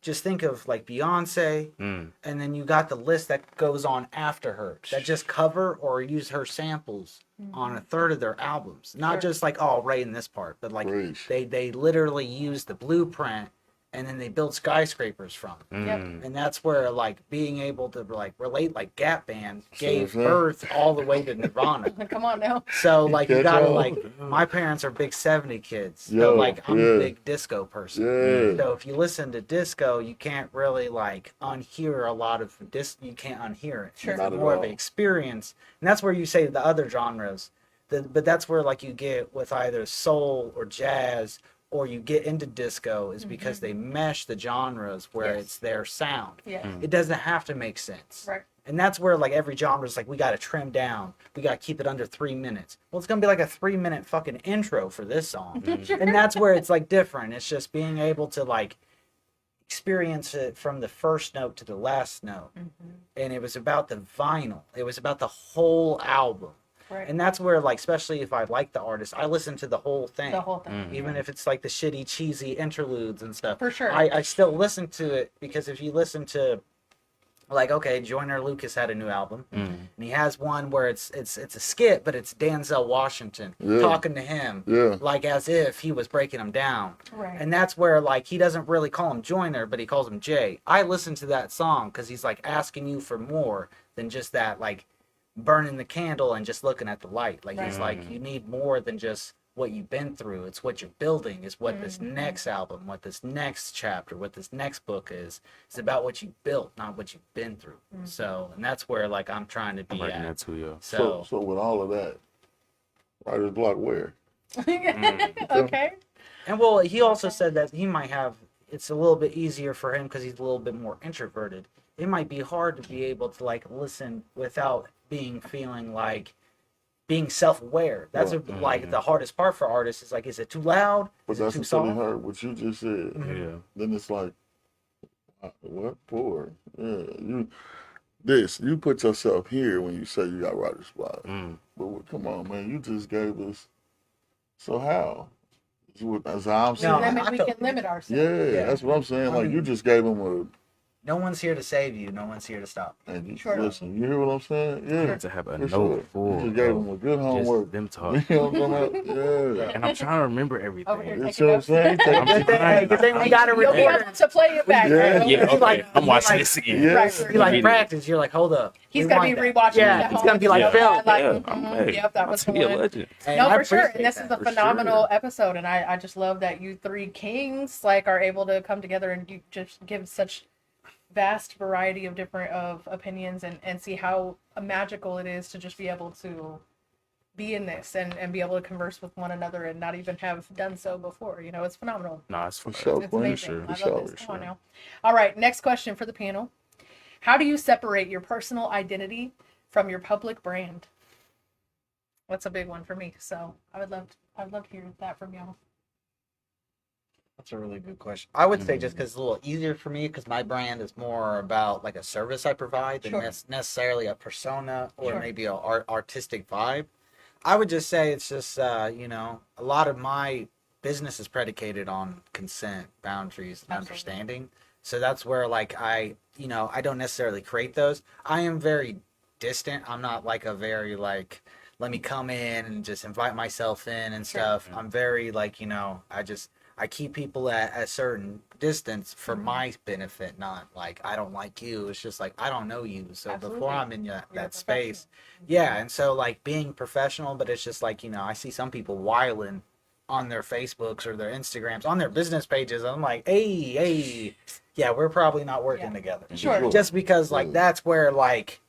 S5: Beyonce, and then you got the list that goes on after her that just cover or use her samples on a third of their albums. Not just like, oh, right in this part, but like
S4: Preach.
S5: they literally use the blueprint and then they build skyscrapers from it.
S3: Yep.
S5: And that's where like being able to like relate, like Gap Band gave
S4: Sure.
S5: birth all the way to Nirvana.
S3: Come on now.
S5: So like you
S4: Catch
S5: gotta
S4: on.
S5: like, my parents are big 70 kids, so
S4: Yo,
S5: like I'm
S4: yeah.
S5: a big disco person.
S4: Yeah.
S5: So if you listen to disco, you can't really like unhear a lot of you can't unhear it.
S3: Sure.
S5: It's
S4: Not at
S5: more of
S4: all.
S5: an experience, and that's where you say the other genres. But that's where like you get with either soul or jazz, or you get into disco, is because they mesh the genres where
S3: Yes.
S5: it's their sound.
S3: Yeah.
S5: It doesn't have to make sense.
S3: Right.
S5: And that's where like every genre is like, we got to trim down. We got to keep it under 3 minutes. Well, it's going to be like a 3-minute fucking intro for this song. And that's where it's like different. It's just being able to like experience it from the first note to the last note. And it was about the vinyl. It was about the whole album.
S3: Right.
S5: And that's where like, especially if I like the artist, I listen to the whole thing.
S3: The whole thing.
S5: Even if it's like the shitty, cheesy interludes and stuff.
S3: For sure.
S5: I still listen to it, because if you listen to, like, okay, Joyner Lucas had a new album, and he has one where it's a skit, but it's Denzel Washington talking to him, like as if he was breaking him down.
S3: Right.
S5: And that's where like he doesn't really call him Joyner, but he calls him Jay. I listen to that song because he's like asking you for more than just that, like burning the candle and just looking at the light. Like he's like, you need more than just what you've been through. It's what you're building, is what this next album, what this next chapter, what this next book is. It's about what you built, not what you've been through. So, and that's where like I'm trying to
S6: I'm
S5: be
S6: writing
S5: at.
S6: that too, yo.
S5: So,
S4: So with all of that, writer's block where?
S3: Okay.
S5: and well, he also said that he might have, it's a little bit easier for him because he's a little bit more introverted. It might be hard to be able to like listen without feeling like being self-aware. That's like the hardest part for artists, is like, is it too loud?
S4: But
S5: Is it
S4: that's
S5: too
S4: until he
S5: soft?
S4: heard what you just said.
S6: Yeah.
S4: Then it's like, what for? Yeah, this. You put yourself here when you say you got writer's block.
S6: Mm.
S4: But come on, man, you just gave us. So how? That's how I'm
S5: No,
S4: saying.
S3: We can limit ourselves.
S4: Yeah, that's what I'm saying.
S5: I
S4: Like,
S5: mean-
S4: you just gave them a.
S5: No one's here to save you. No one's here to stop.
S4: And you,
S3: Sure.
S4: listen, you hear what I'm saying? Yeah.
S6: To have a
S4: for
S6: note
S4: sure.
S6: full
S4: You just gave
S6: of
S4: them a good
S6: just
S4: homework.
S6: them
S4: You
S6: talk.
S4: know what I'm talking about? Yeah.
S6: And I'm trying to remember
S3: Over
S6: everything.
S3: here.
S4: You see what I'm saying?
S6: I'm
S5: Good thing, hey, good thing we got it
S3: You'll be
S5: recorded.
S3: able to play it back.
S4: Yeah.
S3: right?
S6: Yeah,
S3: Over
S6: okay.
S3: here.
S6: I'm watching
S5: like-
S6: this again.
S4: Yeah.
S3: Right.
S5: You like
S6: Yeah.
S5: practice. You're like, hold up.
S3: He's
S5: We
S3: gonna
S5: want
S3: be
S5: that.
S3: rewatching.
S5: Yeah,
S3: that
S5: it's gonna be like
S3: home.
S5: Phil.
S3: Like,
S6: Yeah,
S3: mhm, yep, that was the
S6: a
S3: one.
S6: legend.
S5: Hey,
S3: No,
S5: I
S3: for sure.
S5: appreciate
S3: And this
S5: that.
S3: is a
S6: For
S3: phenomenal
S6: sure.
S3: episode, and I just love that you three kings like are able to come together and you just give such vast variety of different opinions and see how magical it is to just be able to be in this and be able to converse with one another and not even have done so before. You know, it's phenomenal.
S6: No, it's for
S4: sure.
S3: It's
S4: For
S3: amazing.
S6: sure.
S3: I
S4: For
S3: love
S4: sure,
S3: this.
S4: for
S3: Come on
S4: sure.
S3: now. All right, next question for the panel. How do you separate your personal identity from your public brand? That's a big one for me. So I would love to hear that from y'all.
S5: That's a really good question. I would say just because it's a little easier for me because my brand is more about like a service I provide than
S3: Sure.
S5: necessarily a persona or
S3: Sure.
S5: maybe a artistic vibe. I would just say it's just a lot of my business is predicated on consent, boundaries, and
S3: Absolutely.
S5: understanding. So that's where like I don't necessarily create those. I am very distant. I'm not like a very like let me come in and just invite myself in and
S3: Sure.
S5: stuff. I'm very like I keep people at a certain distance for
S3: Mm-hmm.
S5: my benefit, not like I don't like you. It's just like I don't know you. So
S3: Absolutely.
S5: before I'm in
S3: You're a
S5: that space,
S3: professional.
S5: yeah. And so like being professional, but it's just like I see some people whiling on their Facebooks or their Instagrams, on their business pages. And I'm like, hey, yeah, we're probably not working
S3: Yeah.
S5: together.
S3: Sure.
S5: Just because like
S4: Yeah.
S5: that's where like.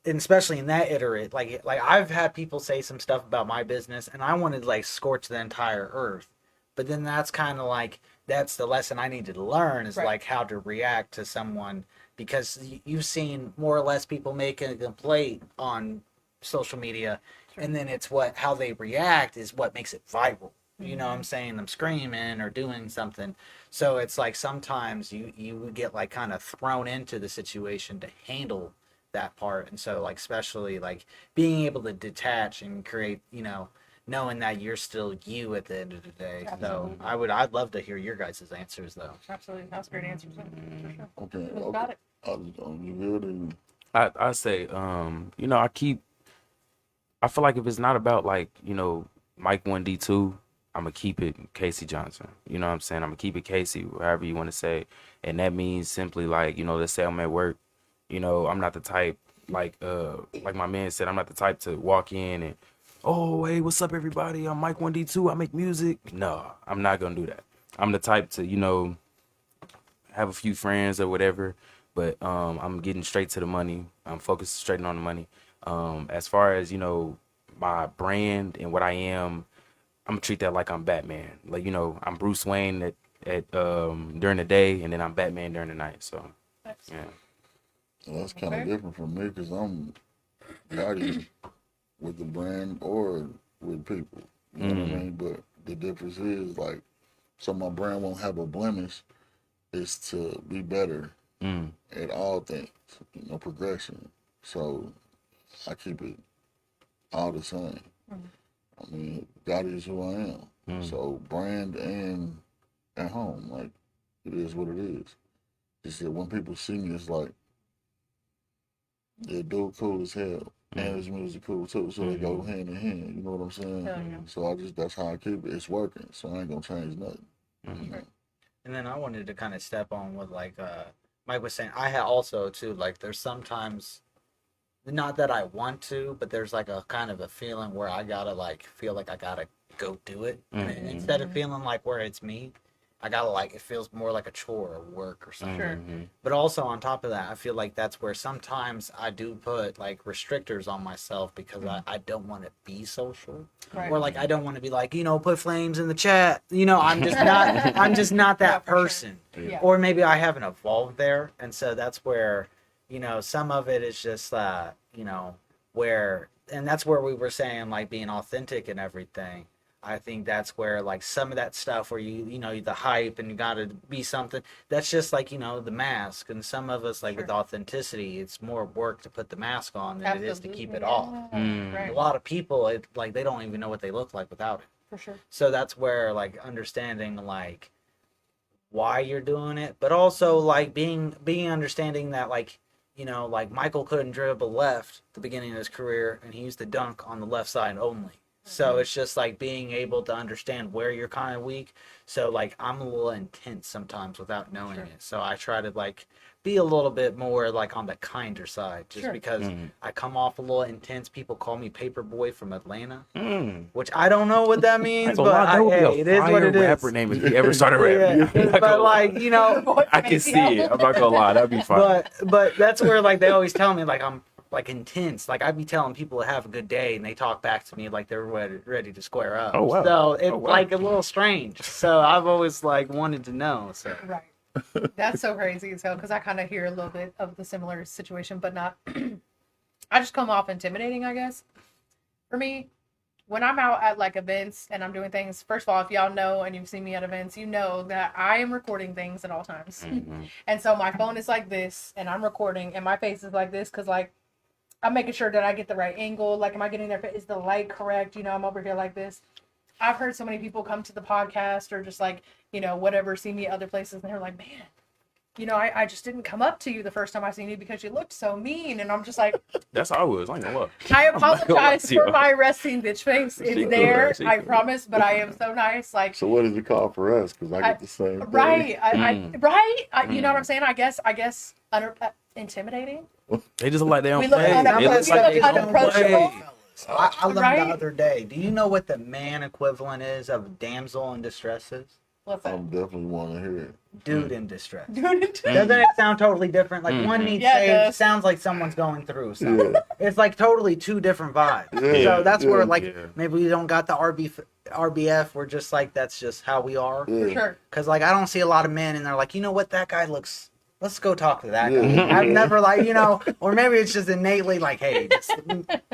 S5: And especially in that iterate, like I've had people say some stuff about my business, and I wanted to like scorch the entire earth. But then that's kind of like that's the lesson I needed to learn is
S3: Right.
S5: like how to react to someone because you've seen more or less people make a complaint on social media, and then it's how they react is what makes it viral. You know what I'm saying? Them screaming or doing something. So it's like sometimes you would get like kind of thrown into the situation to handle that part. And so like especially like being able to detach and create, knowing that you're still you at the end of the day.
S3: Absolutely.
S5: So I'd love to hear your guys' answers though.
S3: Absolutely. That's a great answer. For sure.
S4: Okay.
S3: Who's got it?
S4: You good? And
S6: I say, I feel like if it's not about like, Mike 1D2, I'm gonna keep it Casey Johnson. You know what I'm saying? I'm gonna keep it Casey, however you want to say. And that means simply like, let's say I'm at work, I'm not the type like my man said, I'm not the type to walk in and, oh, hey, what's up everybody? I'm Mike 1D2, I make music. No, I'm not gonna do that. I'm the type to, have a few friends or whatever, but I'm getting straight to the money. I'm focused straight on the money. As far as, my brand and what I am, I'm gonna treat that like I'm Batman. Like, I'm Bruce Wayne at during the day, and then I'm Batman during the night. So, yeah.
S4: well, that's kind of
S3: Okay.
S4: different from me because I'm guided with the brand or with people. You know what I mean? But the difference is like, so my brand won't have a blemish. Is to be better at all things, progression. So I keep it all the same. I mean, God is who I am. So brand and at home, like it is what it is. Just that when people see me, it's like, yeah, dude cool as hell. And his music cool too. So they go hand in hand. You know what I'm saying?
S3: Hell yeah.
S4: So that's how I keep it. It's working. So I ain't gonna change nothing.
S5: And then I wanted to kind of step on what like Mike was saying. I had also too like there's sometimes not that I want to, but there's like a kind of a feeling where I gotta like feel like I gotta go do it. And instead of feeling like where it's me, I gotta like it feels more like a chore or work or something.
S3: Sure.
S5: But also on top of that, I feel like that's where sometimes I do put like restrictors on myself because I don't want to be social.
S3: Right.
S5: Or like I don't want to be like, put flames in the chat. I'm just not
S3: Yeah,
S5: that
S3: for sure.
S5: person.
S3: Yeah.
S5: Or maybe I haven't evolved there. And so that's where, some of it is just where and that's where we were saying like being authentic and everything. I think that's where like some of that stuff where you know the hype and you got to be something, that's just like, you know, the mask. And some of us like with authenticity, it's more work to put the mask on than it is to keep it off.
S3: Right.
S5: A lot of people, it like they don't even know what they look like without it.
S3: For sure.
S5: So that's where like understanding like why you're doing it, but also like being understanding that like, you know, like Michael couldn't dribble left at the beginning of his career and he used to dunk on the left side only. So it's just like being able to understand where you're kind of weak. So like I'm a little intense sometimes without knowing it. So I try to like be a little bit more like on the kinder side, just because I come off a little intense. People call me Paperboy from Atlanta, which I don't know what that means, but it is what it is.
S6: Rapper name if you ever started rapping.
S5: But like, you know,
S6: I can see it. I'm not gonna lie, that'd be fun.
S5: But that's where like they always tell me like I'm like intense. Like I'd be telling people to have a good day and they talk back to me like they're ready to square up.
S6: Oh, wow.
S5: So it's like a little strange. So I've always like wanted to know. So
S3: Right. That's so crazy as hell because I kind of hear a little bit of the similar situation, but not. I just come off intimidating, I guess. For me, when I'm out at like events and I'm doing things, first of all, if y'all know and you've seen me at events, you know that I am recording things at all times. And so my phone is like this and I'm recording and my face is like this because like I'm making sure that I get the right angle. Like, am I getting there? Is the light correct? You know, I'm over here like this. I've heard so many people come to the podcast or just like, you know, whatever, see me at other places. And they're like, man, you know, I just didn't come up to you the first time I seen you because you looked so mean. And I'm just like,
S6: That's how I was. I ain't gonna lie.
S3: I apologize
S6: you.
S3: for my resting bitch face. It's there, I promise, but I am so nice. Like,
S4: So what is it called for us? Because I get the same thing.
S3: right. You know what I'm saying? I guess intimidating.
S6: They just look like they don't
S3: We look
S6: play.
S3: unapproachable.
S5: I learned
S3: Right?
S5: the other day. Do you know what the man equivalent is of damsel in distress is?
S3: What's that?
S4: I'm definitely want to hear it.
S5: Dude in distress.
S3: Dude,
S5: Doesn't it sound totally different? Like one needs
S3: Yeah, it
S5: saved,
S3: does.
S5: sounds like someone's going through something. Yeah. It's like totally two different vibes.
S4: Yeah,
S5: So that's where like
S6: yeah.
S5: maybe we don't got the RBF. We're just like that's just how we are.
S3: for sure.
S5: Cause like I don't see a lot of men and they're like, you know what, that guy looks. Let's go talk to that guy.
S4: Yeah.
S5: I've never like, you know, or maybe it's just innately like, hey, just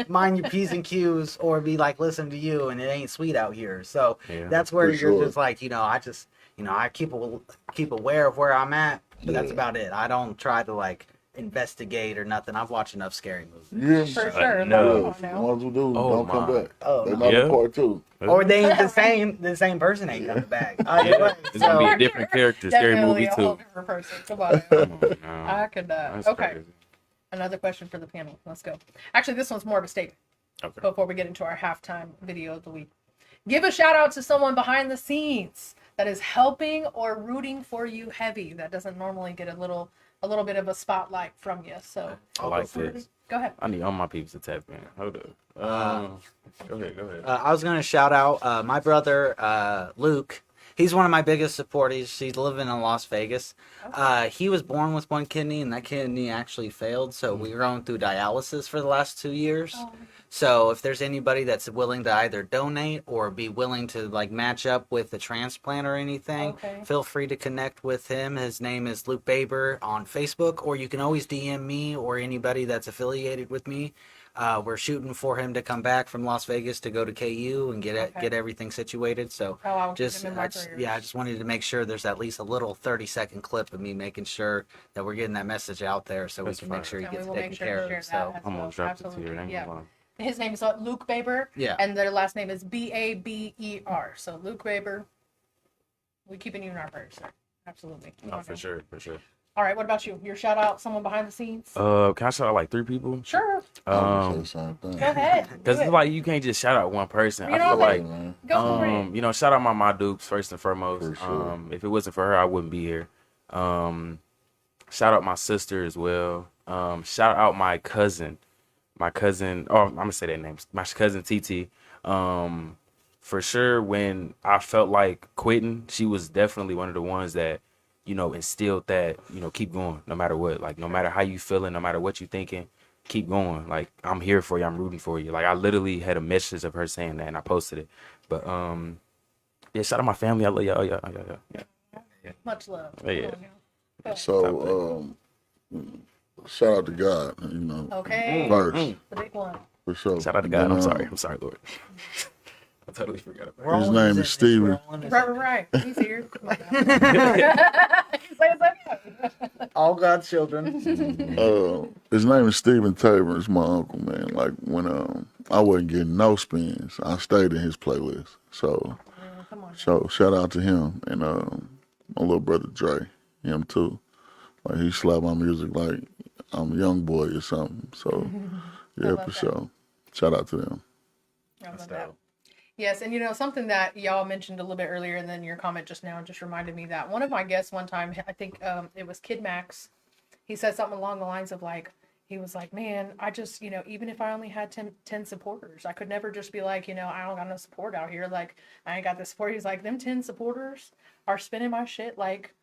S5: mind your P's and Q's, or be like, listen to you, and it ain't sweet out here. So that's where
S4: For
S5: you're
S4: sure.
S5: just like, you know, I just, you know, I keep aware of where I'm at, but that's about it. I don't try to like investigate or nothing. I've watched enough scary movies.
S4: Yeah.
S3: For sure.
S6: No.
S3: Come on now.
S4: Ones who do,
S6: Oh,
S4: don't come
S6: my.
S4: back.
S5: Oh,
S4: They
S5: no.
S4: not
S6: Yeah.
S4: a part two.
S5: Or they ain't the same person ain't coming back. Either way.
S6: It's gonna be
S5: So,
S6: a different character, scary
S3: Definitely
S6: movie
S3: a whole
S6: too.
S3: different person. Come on.
S6: No,
S3: I could.
S6: that's
S3: Okay.
S6: crazy.
S3: Another question for the panel. Let's go. Actually, this one's more of a statement.
S6: Okay.
S3: Before we get into our halftime video of the week, give a shout out to someone behind the scenes that is helping or rooting for you heavy. That doesn't normally get a little bit of a spotlight from you. So
S6: I like this.
S3: Go ahead.
S6: I need all my peeps to tap in. Hold up. Go ahead.
S5: I was gonna shout out my brother Luke. He's one of my biggest supporters. He's living in Las Vegas. He was born with one kidney, and that kidney actually failed. So we were going through dialysis for the last 2 years. So if there's anybody that's willing to either donate or be willing to like match up with the transplant or anything, feel free to connect with him. His name is Luke Baber on Facebook, or you can always DM me or anybody that's affiliated with me. We're shooting for him to come back from Las Vegas to go to KU and get everything situated. So
S3: I'll keep
S5: just
S3: him in my prayers.
S5: I just wanted to make sure there's at least a little 30-second clip of me making sure that we're getting that message out there, so
S6: That's
S5: we can make
S6: fine.
S5: sure he
S3: And we
S5: gets
S3: will
S5: taken
S3: make sure
S5: care
S3: to share
S5: of.
S3: that
S5: So
S3: as
S6: I'm
S3: well.
S6: gonna drop it to
S3: Absolutely.
S6: you. Ain't
S3: Yeah.
S6: gonna lie.
S3: His name is Luke Baber.
S5: Yeah.
S3: And their last name is Baber. So Luke Baber. We keeping you in our prayers, sir. Absolutely. Come
S6: Oh,
S3: on
S6: for
S3: now.
S6: sure, for sure.
S3: All right. What about you? Your shout out, someone behind the scenes?
S6: Can I shout out like 3 people?
S3: Sure.
S4: I would say the same thing.
S3: Go ahead.
S6: Because
S3: Do
S6: it's
S3: it.
S6: like you can't just shout out one person.
S3: You
S6: I
S3: know
S6: feel
S3: what?
S6: like
S4: Man.
S3: Go for it.
S6: you know, shout out my Dukes first and foremost.
S4: For sure.
S6: If it wasn't for her, I wouldn't be here. Shout out my sister as well. Shout out my cousin. Oh, I'm gonna say that name. My cousin TT. For sure, when I felt like quitting, she was definitely one of the ones that, you know, instilled that, you know, keep going no matter what. Like, no matter how you feeling, no matter what you thinking, keep going. Like, I'm here for you. I'm rooting for you. Like, I literally had a message of her saying that, and I posted it. But yeah, shout out my family. I love y'all. Yeah.
S3: Much love.
S6: Yeah.
S3: Come on now.
S4: So, shout out to God, you know,
S3: Okay.
S4: first,
S3: The big one.
S4: for sure.
S6: Shout out to God.
S4: Then,
S6: I'm sorry, Lord. I totally forgot about
S5: We're
S4: His
S5: all
S4: name
S5: in
S4: is Steven.
S5: We're all in this.
S3: Right. He's here. Come on now. He's like,
S5: All God's children.
S4: His name is Steven Tabor. It's my uncle, man. Like when I wasn't getting no spins, I stayed in his playlist. So,
S3: come on.
S4: so shout out to him and my little brother Dre, him too. Like he slapped my music like I'm a young boy or something. So yeah, for sure. Shout out to them.
S3: I love that. Yes, and something that y'all mentioned a little bit earlier, and then your comment just now just reminded me that one of my guests one time, I think it was Kid Max, he said something along the lines of like, he was like, man, I just, even if I only had 10 supporters, I could never just be like, I don't got no support out here. Like, I ain't got the support. He's like, them 10 supporters are spinning my shit like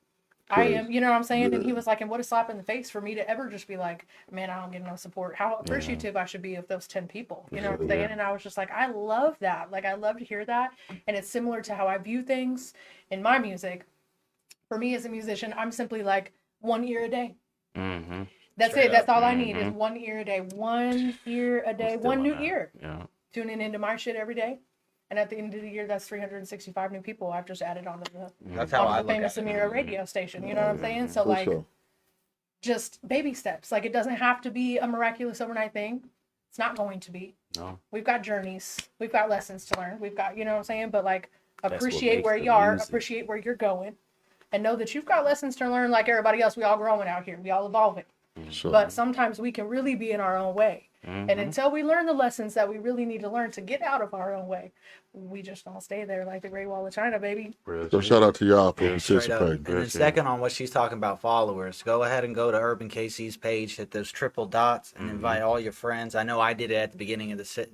S3: I am, you know what I'm saying? Yeah. And he was like, and what a slap in the face for me to ever just be like, man, I don't get no support. How appreciative I should be of those 10 people. You know what I'm saying? And I was just like, I love that. Like, I love to hear that. And it's similar to how I view things in my music. For me as a musician, I'm simply like 1 ear a day.
S6: Mm-hmm.
S3: That's Straight it. That's all I need is 1 ear a day. 1 ear a day. One new ear.
S6: Yeah.
S3: Tuning into my shit every day. And at the end of the year, that's 365 new people I've just added onto the Faymis Amira radio station. You know what I'm saying? So, like, just baby steps. Like, it doesn't have to be a miraculous overnight thing. It's not going to be.
S6: No.
S3: We've got journeys. We've got lessons to learn. We've got, you know what I'm saying? But, like, appreciate where you are. Appreciate where you're going. And know that you've got lessons to learn like everybody else. We all growing out here. We all evolving.
S4: Sure.
S3: But sometimes we can really be in our own way.
S6: Mm-hmm.
S3: And until we learn the lessons that we really need to learn to get out of our own way, we just don't stay there like the Great Wall of China, baby.
S4: So shout out to y'all for participating.
S5: And then second on what she's talking about followers, go ahead and go to URBNKC's page, hit those triple dots, and invite all your friends. I know I did it at the beginning of the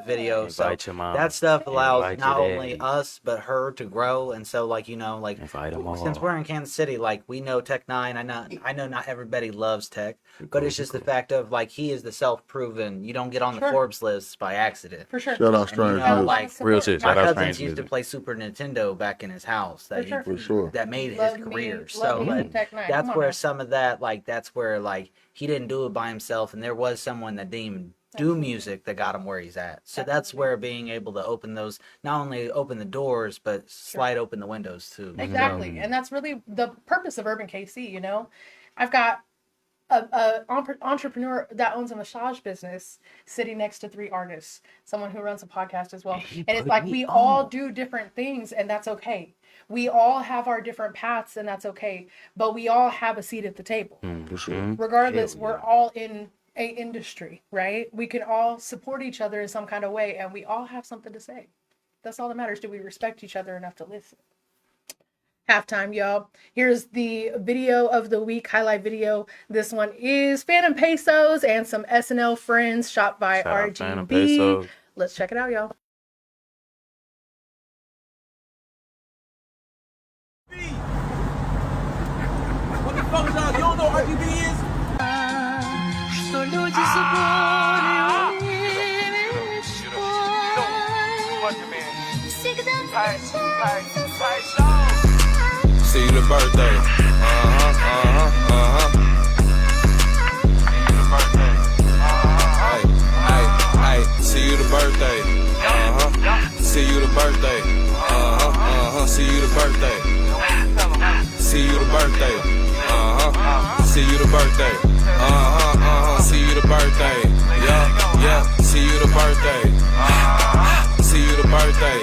S5: video.
S6: Invite
S5: so
S6: your mom.
S5: That stuff allows
S6: Invite
S5: not
S6: your
S5: only
S6: daddy.
S5: us, but her to grow. And so, like,
S6: invite them all.
S5: since we're in Kansas City, like, we know Tech 9. I know not everybody loves Tech, but it's just the fact of, like, he is the self-proven. You don't get on the Forbes list by accident.
S3: For sure.
S4: Shout out Strange Music.
S5: Like,
S6: real shit.
S5: my
S6: Shout out
S5: cousins
S6: Strange
S5: used
S6: Music.
S5: to play Super Nintendo back in his house. That
S4: For sure.
S5: that made his
S3: Love
S5: career.
S3: me
S5: So like,
S3: Tech 9.
S5: that's
S3: Come on
S5: where
S3: now.
S5: some of that, like, that's where, like, he didn't do it by himself, and there was someone that didn't even do music that got him where he's at. So that's where being able to open those, not only open the doors, but slide open the windows too.
S3: Exactly. And that's really the purpose of URBNKC, I've got a entrepreneur that owns a massage business sitting next to 3 artists, someone who runs a podcast as well. And it's like we all do different things, and that's okay. We all have our different paths, and that's okay. But we all have a seat at the table.
S4: For sure.
S3: Regardless, we're all in a industry, right? We can all support each other in some kind of way, and we all have something to say. That's all that matters. Do we respect each other enough to listen? Halftime, y'all. Here's the video of the week, highlight video. This one is Phantom Pesos and some SNL friends shot by
S6: Shout out Phantom
S3: RGB.
S6: Pesos.
S3: Let's check it out, y'all.
S2: What the fuck is y'all? You don't know what RGB is? See you the birthday. See you the birthday. See you the birthday. See you the birthday. See you the birthday. See you the birthday. See you the birthday. Yeah. See you the birthday. See you the birthday.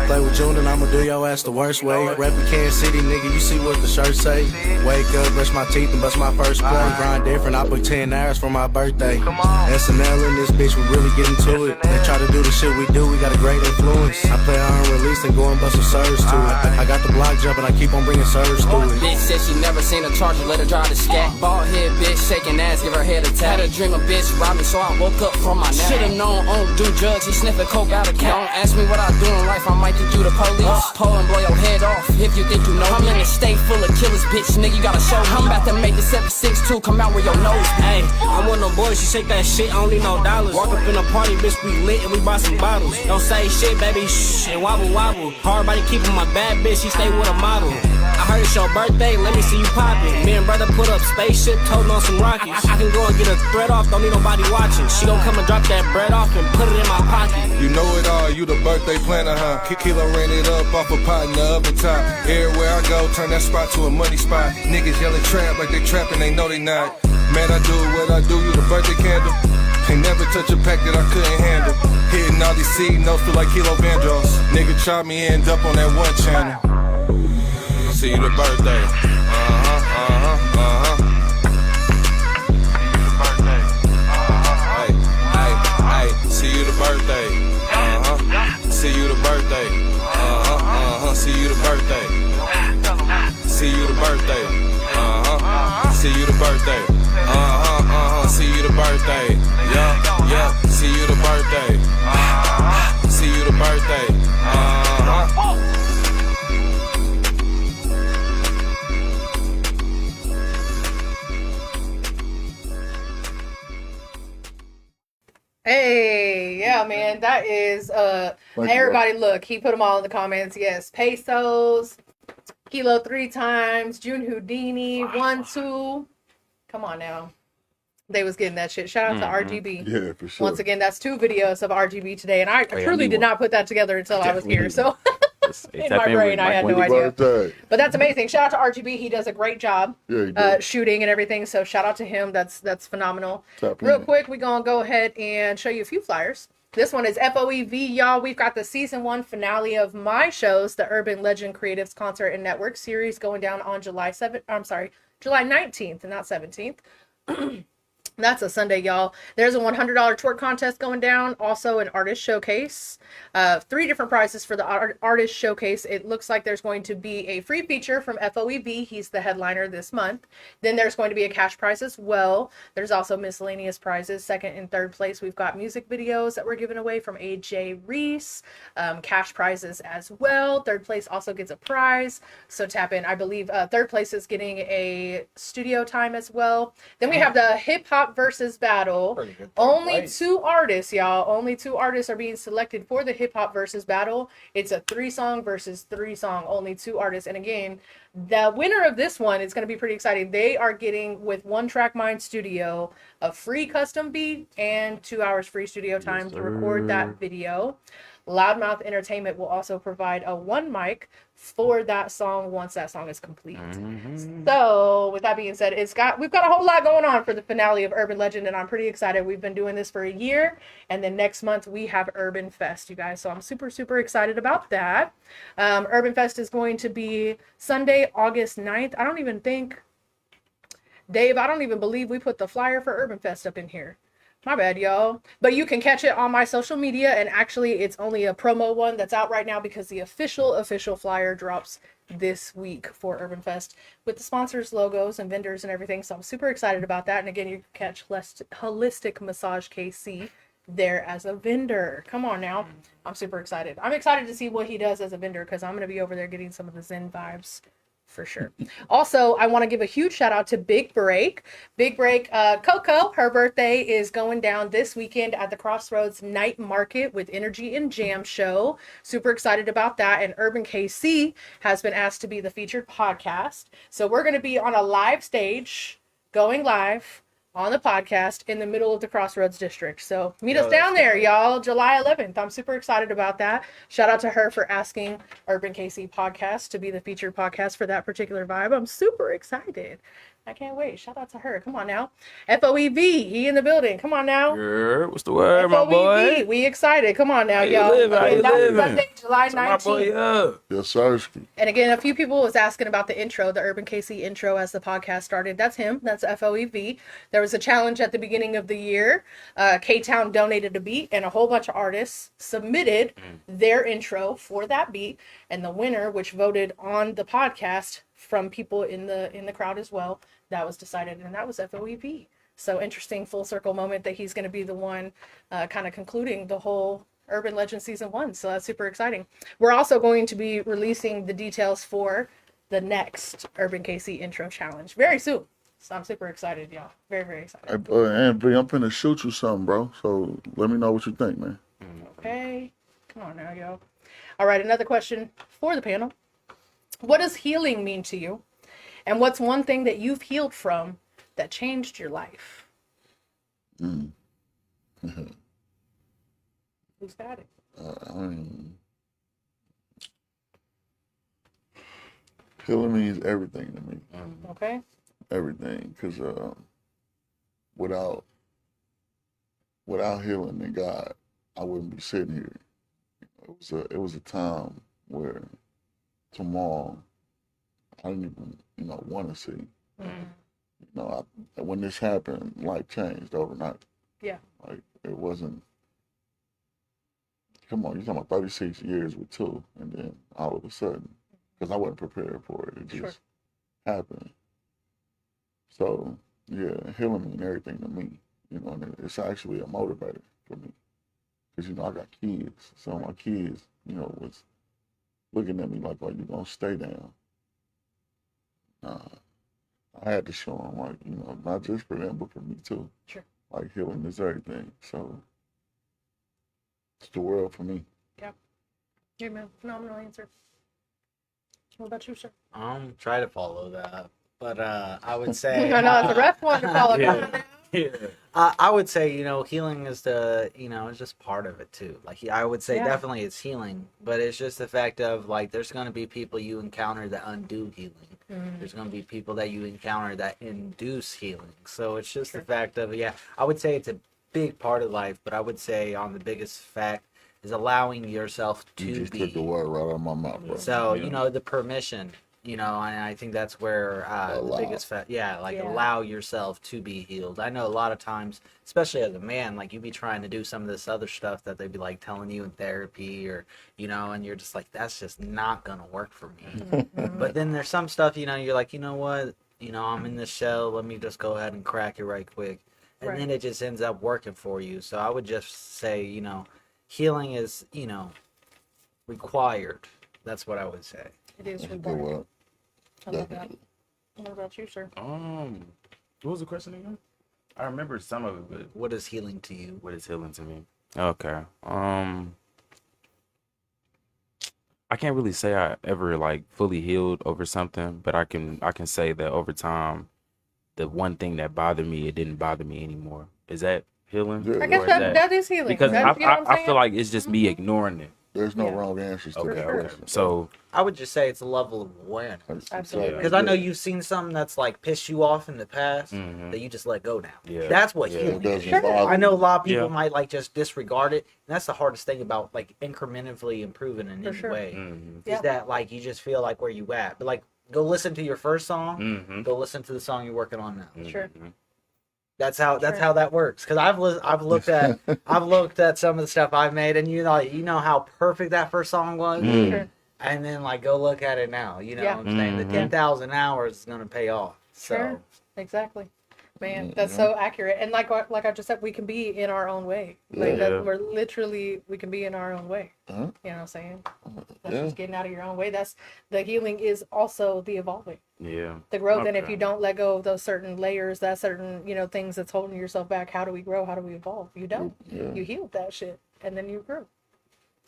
S7: Play with June and I'ma do your ass the worst way. Rapping Kansas City, nigga, you see what the shirt say. Wake up, brush my teeth and bust my first play. Grind different, I put 10 hours for my birthday. SNL in this bitch, we really get into it. They try to do the shit we do, we got a great influence. I play unreleased and go and bust some serves to it. I got the block jumping, I keep on bringing serves to it.
S8: Bitch said she never seen a charger, let her drive the scat. Bald head bitch, shaking ass, give her head a tap. Had a dream a bitch robbed me, so I woke up from my nap. Should've known, I don't do drugs, he sniffing coke out of cat. Don't ask me what I do in life, I might think you the police. Pull and blow your head off if you think you know. I'm in a state full of killers, bitch, nigga, you gotta show me. I'm about to make the 762 come out where your nose be.
S9: Hey, I'm one of them boys, you shake that shit, I don't need no dollars. Walk up in a party, bitch, we lit and we bought some bottles. Don't say shit, baby, shh, and wobble wobble. Hard body keeping my bad bitch, she stay with her model. I heard it's your birthday, let me see you poppin'. Me and brother put up spaceship, toting on some rockets. I can go and get a thread off, don't need nobody watching. She gon' come and drop that bread off and put it in my pocket.
S10: You know it all, you the birthday planner, huh? Kilo ran it up off a pot in the oven top. Everywhere I go, turn that spot to a money spot. Niggas yelling trap like they trapping, they know they not. Man, I do what I do, you the birthday candle. Ain't never touch a pack that I couldn't handle. Hitting all these C notes feel like Kilo Vandross. Nigga chop me, end up on that one channel. See you the birthday. See you the birthday. See you the birthday. See you the birthday. See you the birthday. See you the birthday. See you the birthday. Yeah. See you the birthday. See you the birthday.
S3: Hey, yeah, man, that is everybody look, he put them all in the comments. Yes, Pesos, Kilo 3 times, June Houdini, 1, 2. Come on now. They was getting that shit. Shout out to RGB.
S4: Yeah, for sure.
S3: Once again, that's 2 videos of RGB today, and I truly did not put that together until I was here. So in my brain, I had no idea. But that's amazing. Shout out to RGB. He does a great job shooting and everything. So shout out to him. That's phenomenal. Real quick, we're going to go ahead and show you a few flyers. This one is FOEV, y'all. We've got the season 1 finale of my shows, the Urban Legend Creatives Concert and Network series, going down on July 19th and not 17th. That's a Sunday, y'all. There's a $100 twerk contest going down. Also an artist showcase. 3 different prizes for the artist showcase. It looks like there's going to be a free feature from FOEV. He's the headliner this month. Then there's going to be a cash prize as well. There's also miscellaneous prizes. 2nd and 3rd place, we've got music videos that we're giving away from AJ Reese. Cash prizes as well. 3rd place also gets a prize. So tap in. I believe 3rd place is getting a studio time as well. Then we have the hip hop versus battle. Only 2 artists, y'all. Only 2 artists are being selected for the hip hop versus battle. It's a 3-song versus 3-song. Only 2 artists. And again, the winner of this one is going to be pretty exciting. They are getting, with One Track Mind Studio, a free custom beat and 2 hours free studio time to record that video. Loudmouth Entertainment will also provide a 1 mic for that song once that song is complete. So with that being said, we've got a whole lot going on for the finale of Urban Legend, and I'm pretty excited. We've been doing this for a year, and then next month we have Urban Fest, you guys. So I'm super excited about that. Urban Fest is going to be Sunday, August 9th. I don't even believe we put the flyer for Urban Fest up in here. My bad, y'all. But you can catch it on my social media, and actually it's only a promo one that's out right now because the official flyer drops this week for Urban Fest with the sponsors, logos, and vendors and everything. So I'm super excited about that. And again, you can catch Holistic Massage KC there as a vendor. Come on now. I'm super excited. I'm excited to see what he does as a vendor because I'm going to be over there getting some of the Zen vibes. For sure. Also, I want to give a huge shout out to Big Break. Big Break, Coco, her birthday is going down this weekend at the Crossroads Night Market with Energy and Jam Show. Super excited about that. And Urban KC has been asked to be the featured podcast. So we're going to be on a live stage, going live on the podcast in the middle of the Crossroads District. So meet us down there, y'all, July 11th. I'm super excited about that. Shout out to her for asking Urban KC Podcast to be the featured podcast for that particular vibe. I'm super excited. I can't wait. Shout out to her. Come on now. FOEV, he in the building. Come on now.
S6: What's the word, my boy?
S3: We excited. Come on now,
S6: y'all.
S3: That's Sunday, July 19th.
S4: Yes, sir.
S3: And again, a few people was asking about the intro, the Urban KC intro as the podcast started. That's him. That's FOEV. There was a challenge at the beginning of the year. K-Town donated a beat, and a whole bunch of artists submitted their intro for that beat. And the winner, which voted on the podcast from people in the crowd as well, that was decided, and that was FOEV. So interesting full circle moment that he's going to be the one kind of concluding the whole Urban Legend Season 1. So that's super exciting. We're also going to be releasing the details for the next Urban KC Intro Challenge very soon. So I'm super excited, y'all. Very excited.
S4: And B, I'm finna shoot you something, bro. So let me know what you think, man.
S3: Okay. Come on now, y'all. All right, another question for the panel. What does healing mean to you? And what's one thing that you've healed from that changed your life? Who's got it?
S4: Healing means everything to me.
S3: Okay.
S4: Everything, because without healing in God, I wouldn't be sitting here. It was a time where tomorrow I didn't even want to see. When this happened, life changed overnight.
S3: Yeah.
S4: Like it wasn't. Come on, you're talking about 36 years with two, and then all of a sudden, because I wasn't prepared for it, it just happened. So yeah, healing means everything to me. And it's actually a motivator for me, because I got kids, so my kids, was looking at me like, "Are you gonna stay down?" I had to show them, like, not just for them, but for me too.
S3: Sure.
S4: Like healing is everything. So it's the world for me.
S3: Yeah. Yeah, man. Phenomenal answer. What about you, sir?
S5: Try to follow that, but I would say
S3: I know it's a rough one to follow.
S5: I would say, healing is it's just part of it too. Like I would say definitely it's healing, but it's just the fact of like there's going to be people you encounter that undo healing. There's going to be people that you encounter that induce healing. So it's just the fact of I would say it's a big part of life, but I would say on the biggest fact is allowing yourself to
S4: You just
S5: be.
S4: took the word right out of my mouth, bro.
S5: So the permission. And I think that's where the biggest allow yourself to be healed. I know a lot of times, especially as a man, like you be trying to do some of this other stuff that they'd be like telling you in therapy or, and you're just like, that's just not going to work for me. But then there's some stuff, you're like, what, I'm in this shell. Let me just go ahead and crack it right quick. And then it just ends up working for you. So I would just say, healing is, required. That's what I would say.
S3: It is
S4: That's a good
S3: required.
S4: word.
S3: I love that. What about you, sir?
S6: What was the question again? I remember some of it, but
S5: What is healing to you?
S6: what is healing to me? Okay. I can't really say I ever like fully healed over something, but I can say that over time, the one thing that bothered me, it didn't bother me anymore. Is that healing?
S4: Yeah.
S3: I guess
S6: Or is
S3: that is healing.
S6: because
S3: That's,
S6: I feel like it's just me ignoring it.
S4: There's no
S3: Yeah.
S4: wrong answers to
S6: Okay,
S4: that
S6: okay.
S4: question.
S6: So
S5: I would just say it's a level of awareness.
S3: Absolutely.
S5: Because I know you've seen something that's like pissed you off in the past that you just let go now.
S6: Yeah.
S5: That's what
S6: Yeah.
S5: healing
S4: It doesn't
S5: is.
S4: bother
S5: I know a lot of
S6: Yeah.
S5: people might like just disregard it. And that's the hardest thing about like incrementally improving in any way.
S3: Yeah.
S5: Is that like you just feel like where you at. But like go listen to your first song. Go listen to the song you're working on now.
S3: Sure.
S5: That's how that works. Because I've looked at some of the stuff I've made, and you know how perfect that first song was,
S3: Sure.
S5: and then like go look at it now. You know what I'm saying? The 10,000 hours is gonna pay off. So
S3: Sure. Exactly. Man, that's so accurate. And like I just said, we can be in our own way. Like that, we can be in our own way. You know what I'm saying? That's just getting out of your own way. That's the healing is also the evolving.
S6: yeah.
S3: The growth. And if
S6: Okay.
S3: you don't let go of those certain layers, that certain, things that's holding yourself back, how do we grow? How do we evolve? You don't.
S4: Yeah.
S3: You healed that shit and then you grew.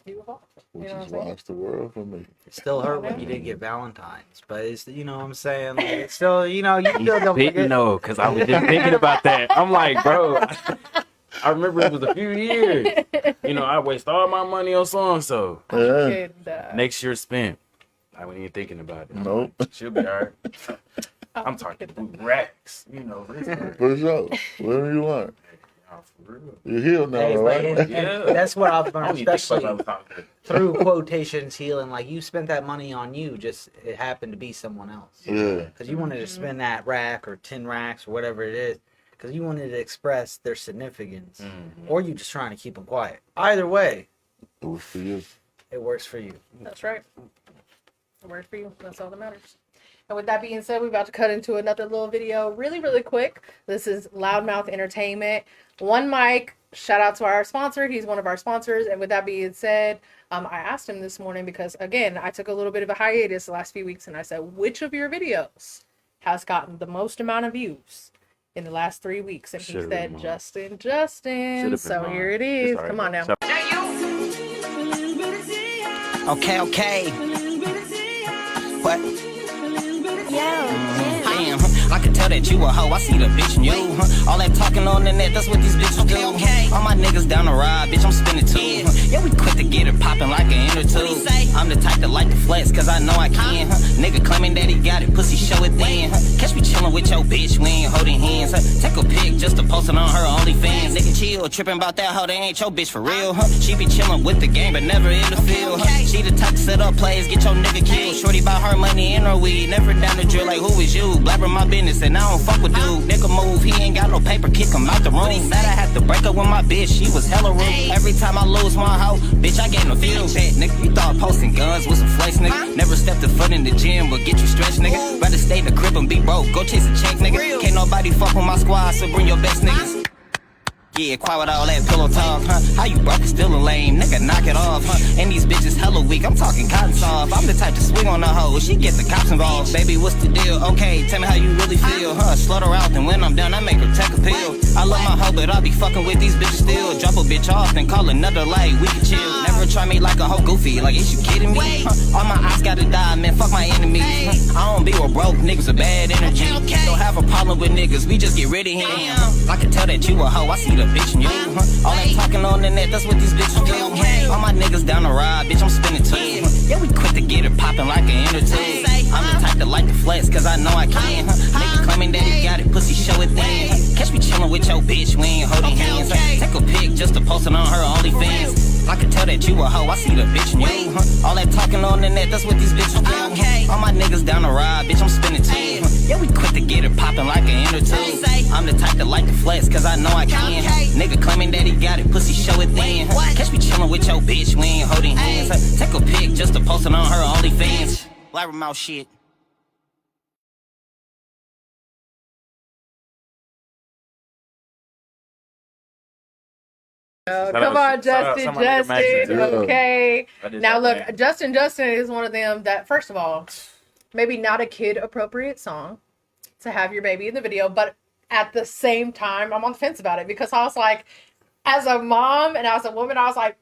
S3: You evolved.
S4: Which
S3: You know
S4: is
S3: what I'm
S4: why
S3: saying?
S4: it's the world for me.
S5: it still hurt when you didn't get Valentine's, but it's what I'm saying. Like, it's still you still don't
S6: Didn't
S5: forget.
S6: know because I was just thinking about that. I'm like, bro, I remember it was a few years. I waste all my money on so and so.
S4: Yeah.
S3: And,
S6: Next year spent. I wasn't even thinking about it.
S4: Nope.
S6: She'll be all right. I'm talking racks.
S4: For sure. Whatever you want.
S6: For real.
S4: You're healed now,
S5: Hey,
S4: right?
S5: and that's what I've
S6: I
S5: learned,
S6: don't even think
S5: especially
S6: about Valentine's Day.
S5: through quotations healing. Like you spent that money on you, just it happened to be someone else.
S4: Yeah.
S5: Because you wanted to spend that rack or 10 racks or whatever it is, because you wanted to express their significance, or you just trying to keep them quiet. Either way,
S4: It was for you.
S5: it works for you.
S3: That's right. It worked for you. That's all that matters. And with that being said, we're about to cut into another little video really, really quick. This is Loudmouth Entertainment. One mic. Shout out to our sponsor. He's one of our sponsors. And with that being said, I asked him this morning because, again, I took a little bit of a hiatus the last few weeks. And I said, which of your videos has gotten the most amount of views in the last 3 weeks? And he
S6: Should've
S3: said,
S6: been mine.
S3: Justin.
S6: Should've been
S3: So
S6: mine.
S3: here it is.
S6: It's all right.
S3: Come on now.
S9: Okay.
S8: What?
S1: Yo,
S8: Damn, I can tell that you a hoe. I see the bitch in you. All that talking on the net, that's what these bitches do. All my niggas down the ride, bitch, I'm spinning too. Yeah, we quick to get it poppin' like an inner tube. I'm the type that like to flex, cause I know I can. Nigga claiming that he got it, pussy show it then. Catch me chillin' with your bitch, we ain't holding hands. Take a pic just to post it on her OnlyFans. Nigga chill, trippin' about that hoe, they ain't your bitch for real. She be chillin' with the game, but never in the field. She the type to set up plays, get your nigga killed. Shorty bout her money and her weed, never down the drill like who is you? Blabber my business and I don't fuck with dude. Nigga move, he ain't got no paper, kick him out the room. That I had to break up with my bitch, she was hella rude. Every time I lose my hoe, bitch, I get no feel back, nigga. You thought posting guns with some flex, nigga. Never stepped a foot in the gym, but get you stretched, nigga. Rather stay in the crib and be broke, go chase a check, nigga. Can't nobody fuck with my squad, so bring your best niggas. Yeah, quiet with all that pillow talk, huh? How you broke is still a lame, nigga, knock it off, huh? And these bitches hella weak, I'm talking cotton soft. I'm the type to swing on the hoe, she get the cops involved. Baby, what's the deal? Okay, tell me how you really feel, huh? Slut her out, and when I'm done, I make her take a pill. I love my hoe, but I be fucking with these bitches still. Drop a bitch off and call another like we can chill. Never try me like a hoe goofy, like is you kidding me? Huh? All my eyes gotta die, man, fuck my enemies. Huh? I don't be with broke niggas with bad energy. Don't have a problem with niggas, we just get rid of him. I can tell that you a hoe, I see the bitch in you. All that talking on the net, that's what these bitches do. All my niggas down the ride, bitch, I'm spinning too. Yeah, we quick to get it poppin' like an inner tube. I'm the type that like to flex, cause I know I can. Nigga claiming that he got it, pussy show it then. Catch me chillin' with your bitch, we ain't holding hands. Take a pic just to post it on her OnlyFans. I can tell that you a hoe, I see the bitch in you. All that talking on the net, that's what these bitches do. All my niggas down the ride, bitch, I'm spinning too. Yeah, we quick to get it poppin' like an inner tube. I'm the type that like to flex, cause I know I can. Nigga claiming that he got it, pussy show it then. Catch me chillin' with your bitch, we ain't holding hands. Take a pic just to post it on her OnlyFans. Blabbermouth shit.
S3: Oh, come on, Justin. Okay.
S6: Yeah.
S3: Now look, Justin is one of them that, first of all, maybe not a kid appropriate song to have your baby in the video, but at the same time, I'm on the fence about it because I was like, as a mom and as a woman, I was like,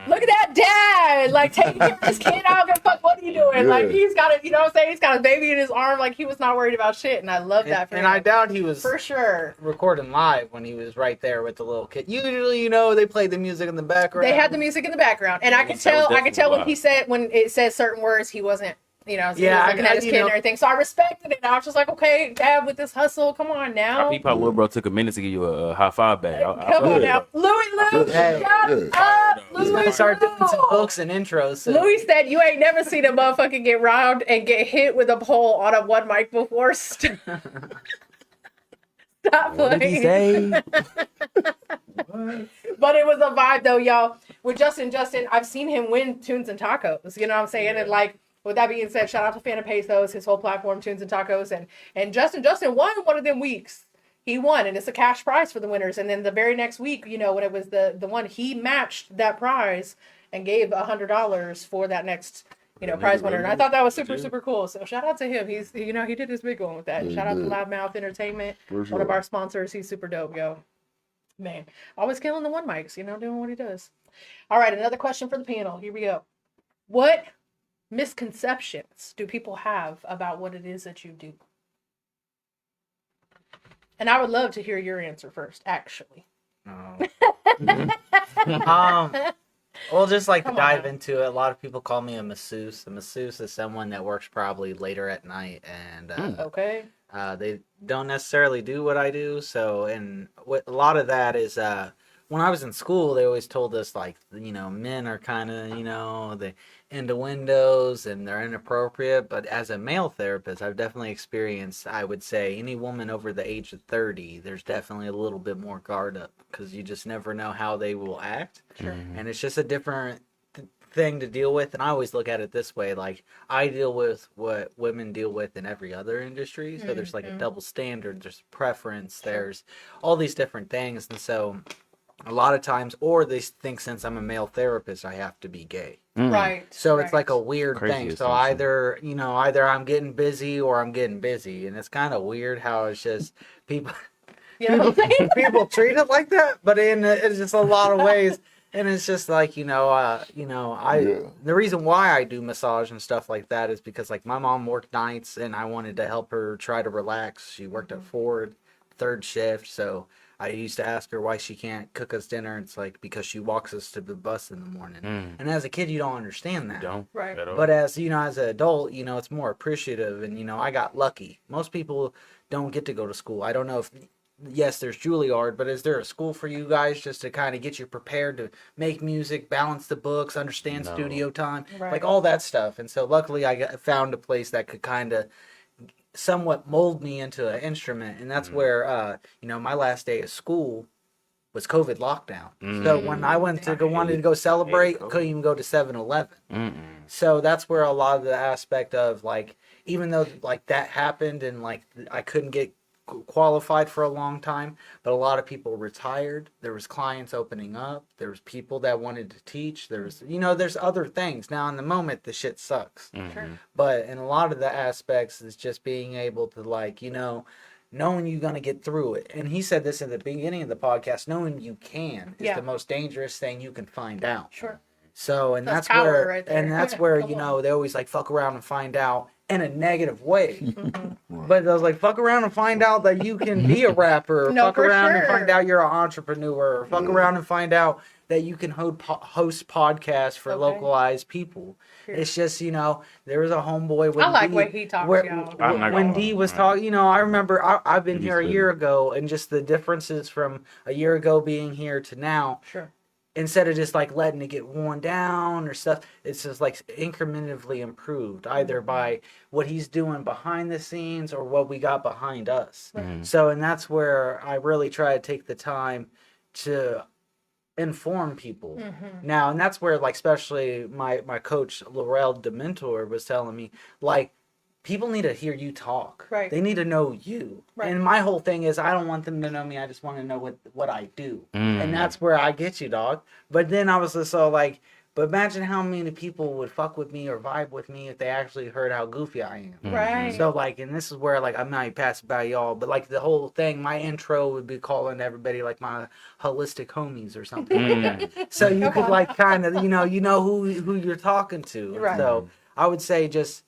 S3: look at that dad, like taking this kid out, give a fuck, what are you doing?
S4: Yeah.
S3: Like he's got a, you know what I'm saying? He's got a baby in his arm, like he was not worried about shit, and I love that for him.
S5: And I doubt he was
S3: for sure
S5: recording live when he was right there with the little kid. Usually, you know, they play the music in the background.
S3: They had the music in the background, and I could tell when it said certain words, he wasn't. You know, so he was looking at his kid and everything. So I respected it. I was just like, okay, dad, with this hustle, come on now.
S6: He probably, little bro, took a minute to give you a high five back.
S3: Come on now. Louis, shut up.
S5: Louis started doing some hooks and intros. So.
S3: Louis said, you ain't never seen a motherfucker get robbed and get hit with a pole on a one mic before. Stop playing.
S6: What did he say?
S3: But it was a vibe, though, y'all. With Justin, I've seen him win Tunes and Tacos. You know what I'm saying? And like, with that being said, shout out to Fan of Pesos, his whole platform, Tunes and Tacos, and Justin won one of them weeks. He won, and it's a cash prize for the winners. And then the very next week, you know, when it was the one, he matched that prize and gave $100 for that next, you know, prize winner. And I thought that was super cool. So shout out to him. He's, you know, he did his big one with that. Shout out to Loudmouth Entertainment, one of our sponsors. He's super dope, yo. Man, always killing the one mics, you know, doing what he does. All right, another question for the panel. Here we go. What misconceptions do people have about what it is that you do? And I would love to hear your answer first, actually.
S5: Well, just like to dive into it, a lot of people call me a masseuse. A masseuse is someone that works probably later at night, and
S3: okay.
S5: They don't necessarily do what I do. So, and what a lot of that is, when I was in school, they always told us, like, you know, men are kind of, you know, they into windows and they're inappropriate. But as a male therapist, I've definitely experienced, I would say, any woman over the age of 30, there's definitely a little bit more guard up because you just never know how they will act.
S3: Sure.
S5: And it's just a different thing to deal with. And I always look at it this way, like, I deal with what women deal with in every other industry. So there's like a double standard, there's preference, there's all these different things. And so a lot of times, or they think since I'm a male therapist, I have to be gay.
S3: Right.
S5: So it's like a weird thing. So either I'm getting busy or I'm getting busy. And it's kind of weird how it's just people, people treat it like that. But it's just a lot of ways. And it's just like, the reason why I do massage and stuff like that is because like my mom worked nights and I wanted to help her try to relax. She worked at Ford, third shift. So I used to ask her why she can't cook us dinner. It's like, because she walks us to the bus in the morning. And as a kid, you don't understand that.
S6: You don't.
S3: Right.
S5: But as, as an adult, it's more appreciative. And, I got lucky. Most people don't get to go to school. I don't know if... Yes, there's Juilliard, but is there a school for you guys just to kind of get you prepared to make music, balance the books, understand studio time, like all that stuff? And so luckily I found a place that could kind of somewhat mold me into an instrument. And that's where, my last day of school was COVID lockdown. So when I wanted to go celebrate, couldn't even go to 7-Eleven. So that's where a lot of the aspect of like, even though like that happened and like I couldn't get qualified for a long time, but a lot of people retired. There was clients opening up. There was people that wanted to teach. There was, there's other things. Now in the moment, the shit sucks. But in a lot of the aspects is just being able to like, knowing you're going to get through it. And he said this in the beginning of the podcast, knowing you can is the most dangerous thing you can find out. So, and that's where,
S3: right there.
S5: And that's where, they always like fuck around and find out in a negative way. But I was like, fuck around and find out that you can be a rapper. Or fuck around and find out you're an entrepreneur. Or fuck around and find out that you can host podcasts for localized people. It's just, there was a homeboy. When
S3: I like what he talks about.
S5: When D was talking, I remember I've been here a year ago, and just the differences from a year ago being here to now. Instead of just like letting it get worn down or stuff, it's just like incrementally improved either by what he's doing behind the scenes or what we got behind us. So, and that's where I really try to take the time to inform people now. And that's where like, especially my coach, Laurel Dementor, was telling me like, people need to hear you talk. They need to know you. And my whole thing is I don't want them to know me. I just want to know what I do. And that's where I get you, dog. But then I was just so like, but imagine how many people would fuck with me or vibe with me if they actually heard how goofy I am. So like, and this is where like I might pass by y'all, but like the whole thing, my intro would be calling everybody like my holistic homies or something. So you could like kind of, you know who you're talking to. So I would say just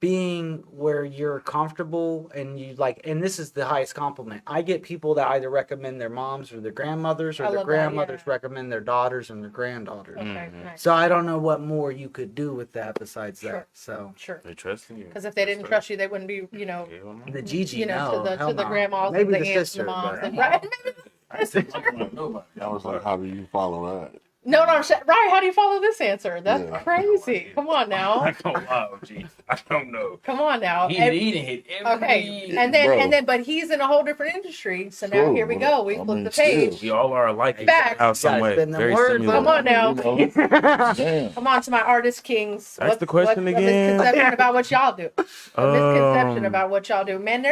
S5: being where you're comfortable and you like, and this is the highest compliment. I get people that either recommend their moms or their grandmothers, or their grandmothers recommend their daughters and their granddaughters. So I don't know what more you could do with that besides that. So
S6: they trusting you.
S3: Because if they didn't trust you, they wouldn't be,
S5: the Gigi,
S3: to the grandmas,
S5: maybe
S3: and the aunts,
S5: sister,
S3: the moms,
S5: but...
S3: right?
S4: I was like, how do you follow that?
S3: No, right. How do you follow this answer? That's crazy. Come on now.
S6: I don't know.
S3: Come on now.
S6: He didn't hit every...
S3: Okay, and then, but he's in a whole different industry. So now here we go. We flip the page.
S6: We all are alike.
S3: Back.
S6: How some way. Very similar.
S3: Come on now. Come on to my artist kings.
S6: That's the question again.
S3: Misconception about what y'all do. Misconception about what y'all do. Man,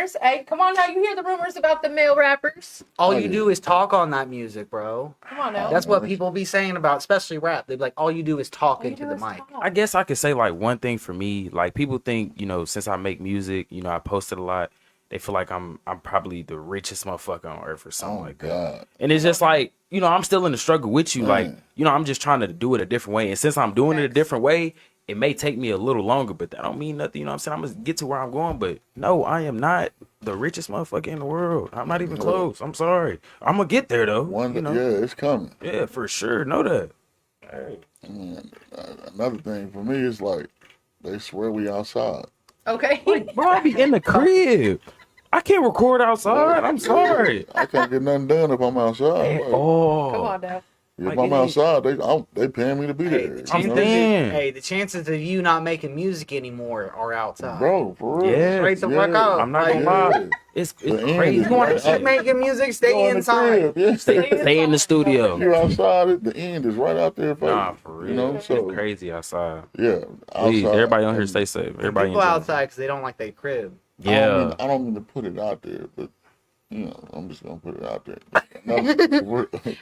S3: come on now. You hear the rumors about the male rappers.
S5: All you do is talk on that music, bro.
S3: Come on now.
S5: That's what people be saying about, especially rap. They'd be like, all you do is talk into the mic.
S6: I guess I could say like one thing for me, like people think, since I make music, I posted a lot, they feel like I'm probably the richest motherfucker on earth or something that. And it's just like, I'm still in the struggle with you. Like, I'm just trying to do it a different way. And since I'm doing it a different way, it may take me a little longer, but that don't mean nothing. You know what I'm saying? I'm going to get to where I'm going, but no, I am not the richest motherfucker in the world. I'm not even close. I'm sorry. I'm going to get there though.
S4: Yeah, it's coming.
S6: Yeah, for sure. Know that.
S4: Another thing for me is like, they swear we outside.
S3: Okay.
S6: Like, bro, I be in the crib. I can't record outside. I'm sorry.
S4: I can't get nothing done if I'm outside.
S3: Come on now.
S4: If I'm outside, they paying me to be there.
S5: The chances of you not making music anymore are outside.
S4: Bro, for real.
S6: Yeah.
S5: Straight the fuck up.
S6: I'm not gonna lie. It's crazy.
S5: You want to keep making music? Stay inside.
S6: Stay in the studio.
S4: You're outside, the end is right out there.
S6: Nah, for real.
S4: So
S6: it's crazy outside.
S4: Yeah.
S6: Please, everybody on here stay safe. Everybody
S5: people outside because they don't like their crib.
S6: Yeah.
S4: I don't mean to put it out there, but I'm just gonna put it out there. I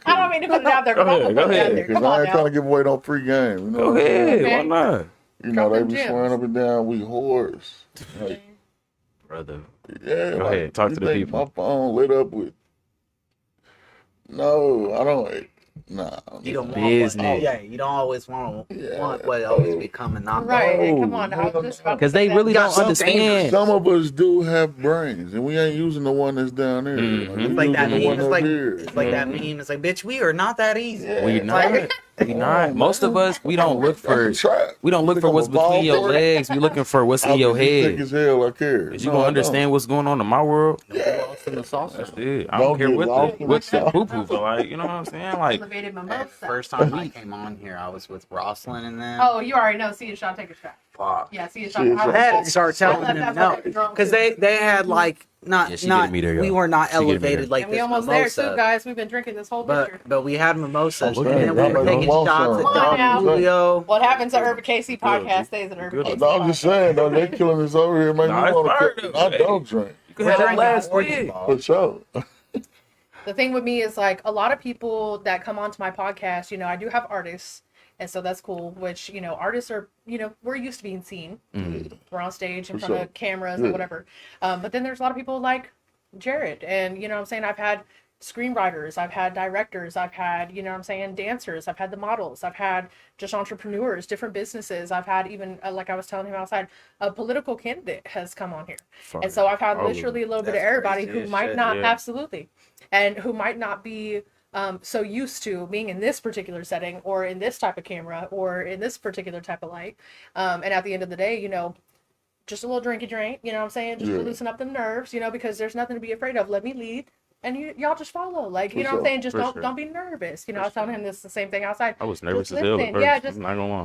S4: don't mean to
S3: put it out there.
S6: Go ahead.
S4: Because I ain't trying to give away no free game.
S6: Go ahead. Why not?
S4: They be swearing up and down we whores. Like,
S6: brother.
S4: Yeah.
S6: Go ahead. Talk to the people.
S4: My phone lit up with. No, I don't. Nah.
S5: You don't want
S6: Business.
S5: you don't always want what always become a knock.
S3: Right. Hey, come
S4: No,
S3: on. I was just about to
S6: Because
S3: say
S6: they
S3: that.
S6: really don't
S5: so
S6: understand.
S4: Some of us do have brains, and we ain't using the one that's down there.
S6: Mhm.
S4: we
S5: It's like that
S4: using the
S5: meme.
S4: one
S5: It's
S4: up
S5: like
S4: here.
S5: it's like that meme. It's like, bitch, we are not that easy.
S6: We not. We not. Most of us, we don't look for.
S4: That's a trap.
S6: We don't look
S4: Think
S6: for
S4: I'm
S6: what's
S4: a ball
S6: between your
S4: player?
S6: legs. We looking for what's in your
S4: Thick
S6: head.
S4: as hell, I care.
S6: Is you
S4: No,
S6: gonna
S4: I
S6: understand what's going on in my world?
S5: Lost in the sauce.
S6: That's it. I
S4: Don't
S6: don't care
S4: get
S6: what
S4: lost
S6: the
S4: in
S6: what
S4: the
S6: the poo poos are like. You know what I'm saying? Like,
S3: Elevated
S5: That
S3: mimosa.
S5: first time I came on here, I was with Rosslyn and them.
S3: Oh, you already know. See a shot, take a shot.
S5: Fuck.
S3: Yeah, see a
S4: See
S3: shot.
S4: a
S3: I
S4: shot.
S5: I had to
S3: was-
S5: start telling
S3: I
S5: them
S3: left
S5: no,
S3: that fucking drunk,
S5: because
S3: too.
S5: they had like
S6: Yeah, she getting me there,
S5: we
S6: y'all.
S5: were not
S6: She getting me
S5: elevated
S6: there.
S5: like
S3: And we
S5: this
S3: almost there
S5: mimosa.
S3: too, guys. We've been drinking this whole picture.
S5: But we had mimosas,
S4: Okay,
S5: and then we
S4: y'all
S5: were
S4: make
S5: taking
S4: mimosa.
S5: shots
S3: Come on
S5: at
S3: now.
S5: Don Julio.
S3: What happens at Urban KC
S6: Good,
S3: Podcast
S6: G.
S3: stays at Urban
S6: Good.
S3: KC
S4: No, I'm just
S3: Podcast.
S4: saying, though, they killing us over here, make
S6: Nah,
S4: me
S6: it's
S4: want
S6: fire,
S4: to.
S6: though.
S4: I
S6: Hey.
S4: don't drink,
S6: You could have that last week.
S4: for sure.
S3: The thing with me is like a lot of people that come onto my podcast, you know, I do have artists, and so that's cool, which, you know, artists are, you know, we're used to being seen. We're on stage in
S4: For
S3: front
S4: sure.
S3: of cameras
S4: Yeah.
S3: and whatever. But then there's a lot of people like Jared, and, you know what I'm saying, I've had screenwriters, I've had directors, I've had, you know what I'm saying, dancers, I've had the models, I've had just entrepreneurs, different businesses, I've had even, like I was telling him outside, a political candidate has come on here. And so I've had
S6: All of
S3: literally a little bit of
S5: That's
S3: everybody
S5: crazy
S3: who
S5: as
S3: might
S5: shit,
S3: not,
S6: yeah.
S3: absolutely, and who might not be so used to being in this particular setting or in this type of camera or in this particular type of light. And at the end of the day, you know, just a little drinky drink, you know what I'm saying? Just to
S4: Yeah.
S3: loosen up them nerves, you know, because there's nothing to be afraid of. Let me lead. And y'all just follow. Like, you
S4: For
S3: know what I'm
S4: sure.
S3: saying? Just
S6: For
S3: don't
S6: sure.
S3: don't be nervous. You know, I was telling him this the same thing outside.
S6: I was nervous
S3: Just
S6: as hell at
S3: listen.
S6: first.
S3: Yeah, just
S6: I'm not gonna lie.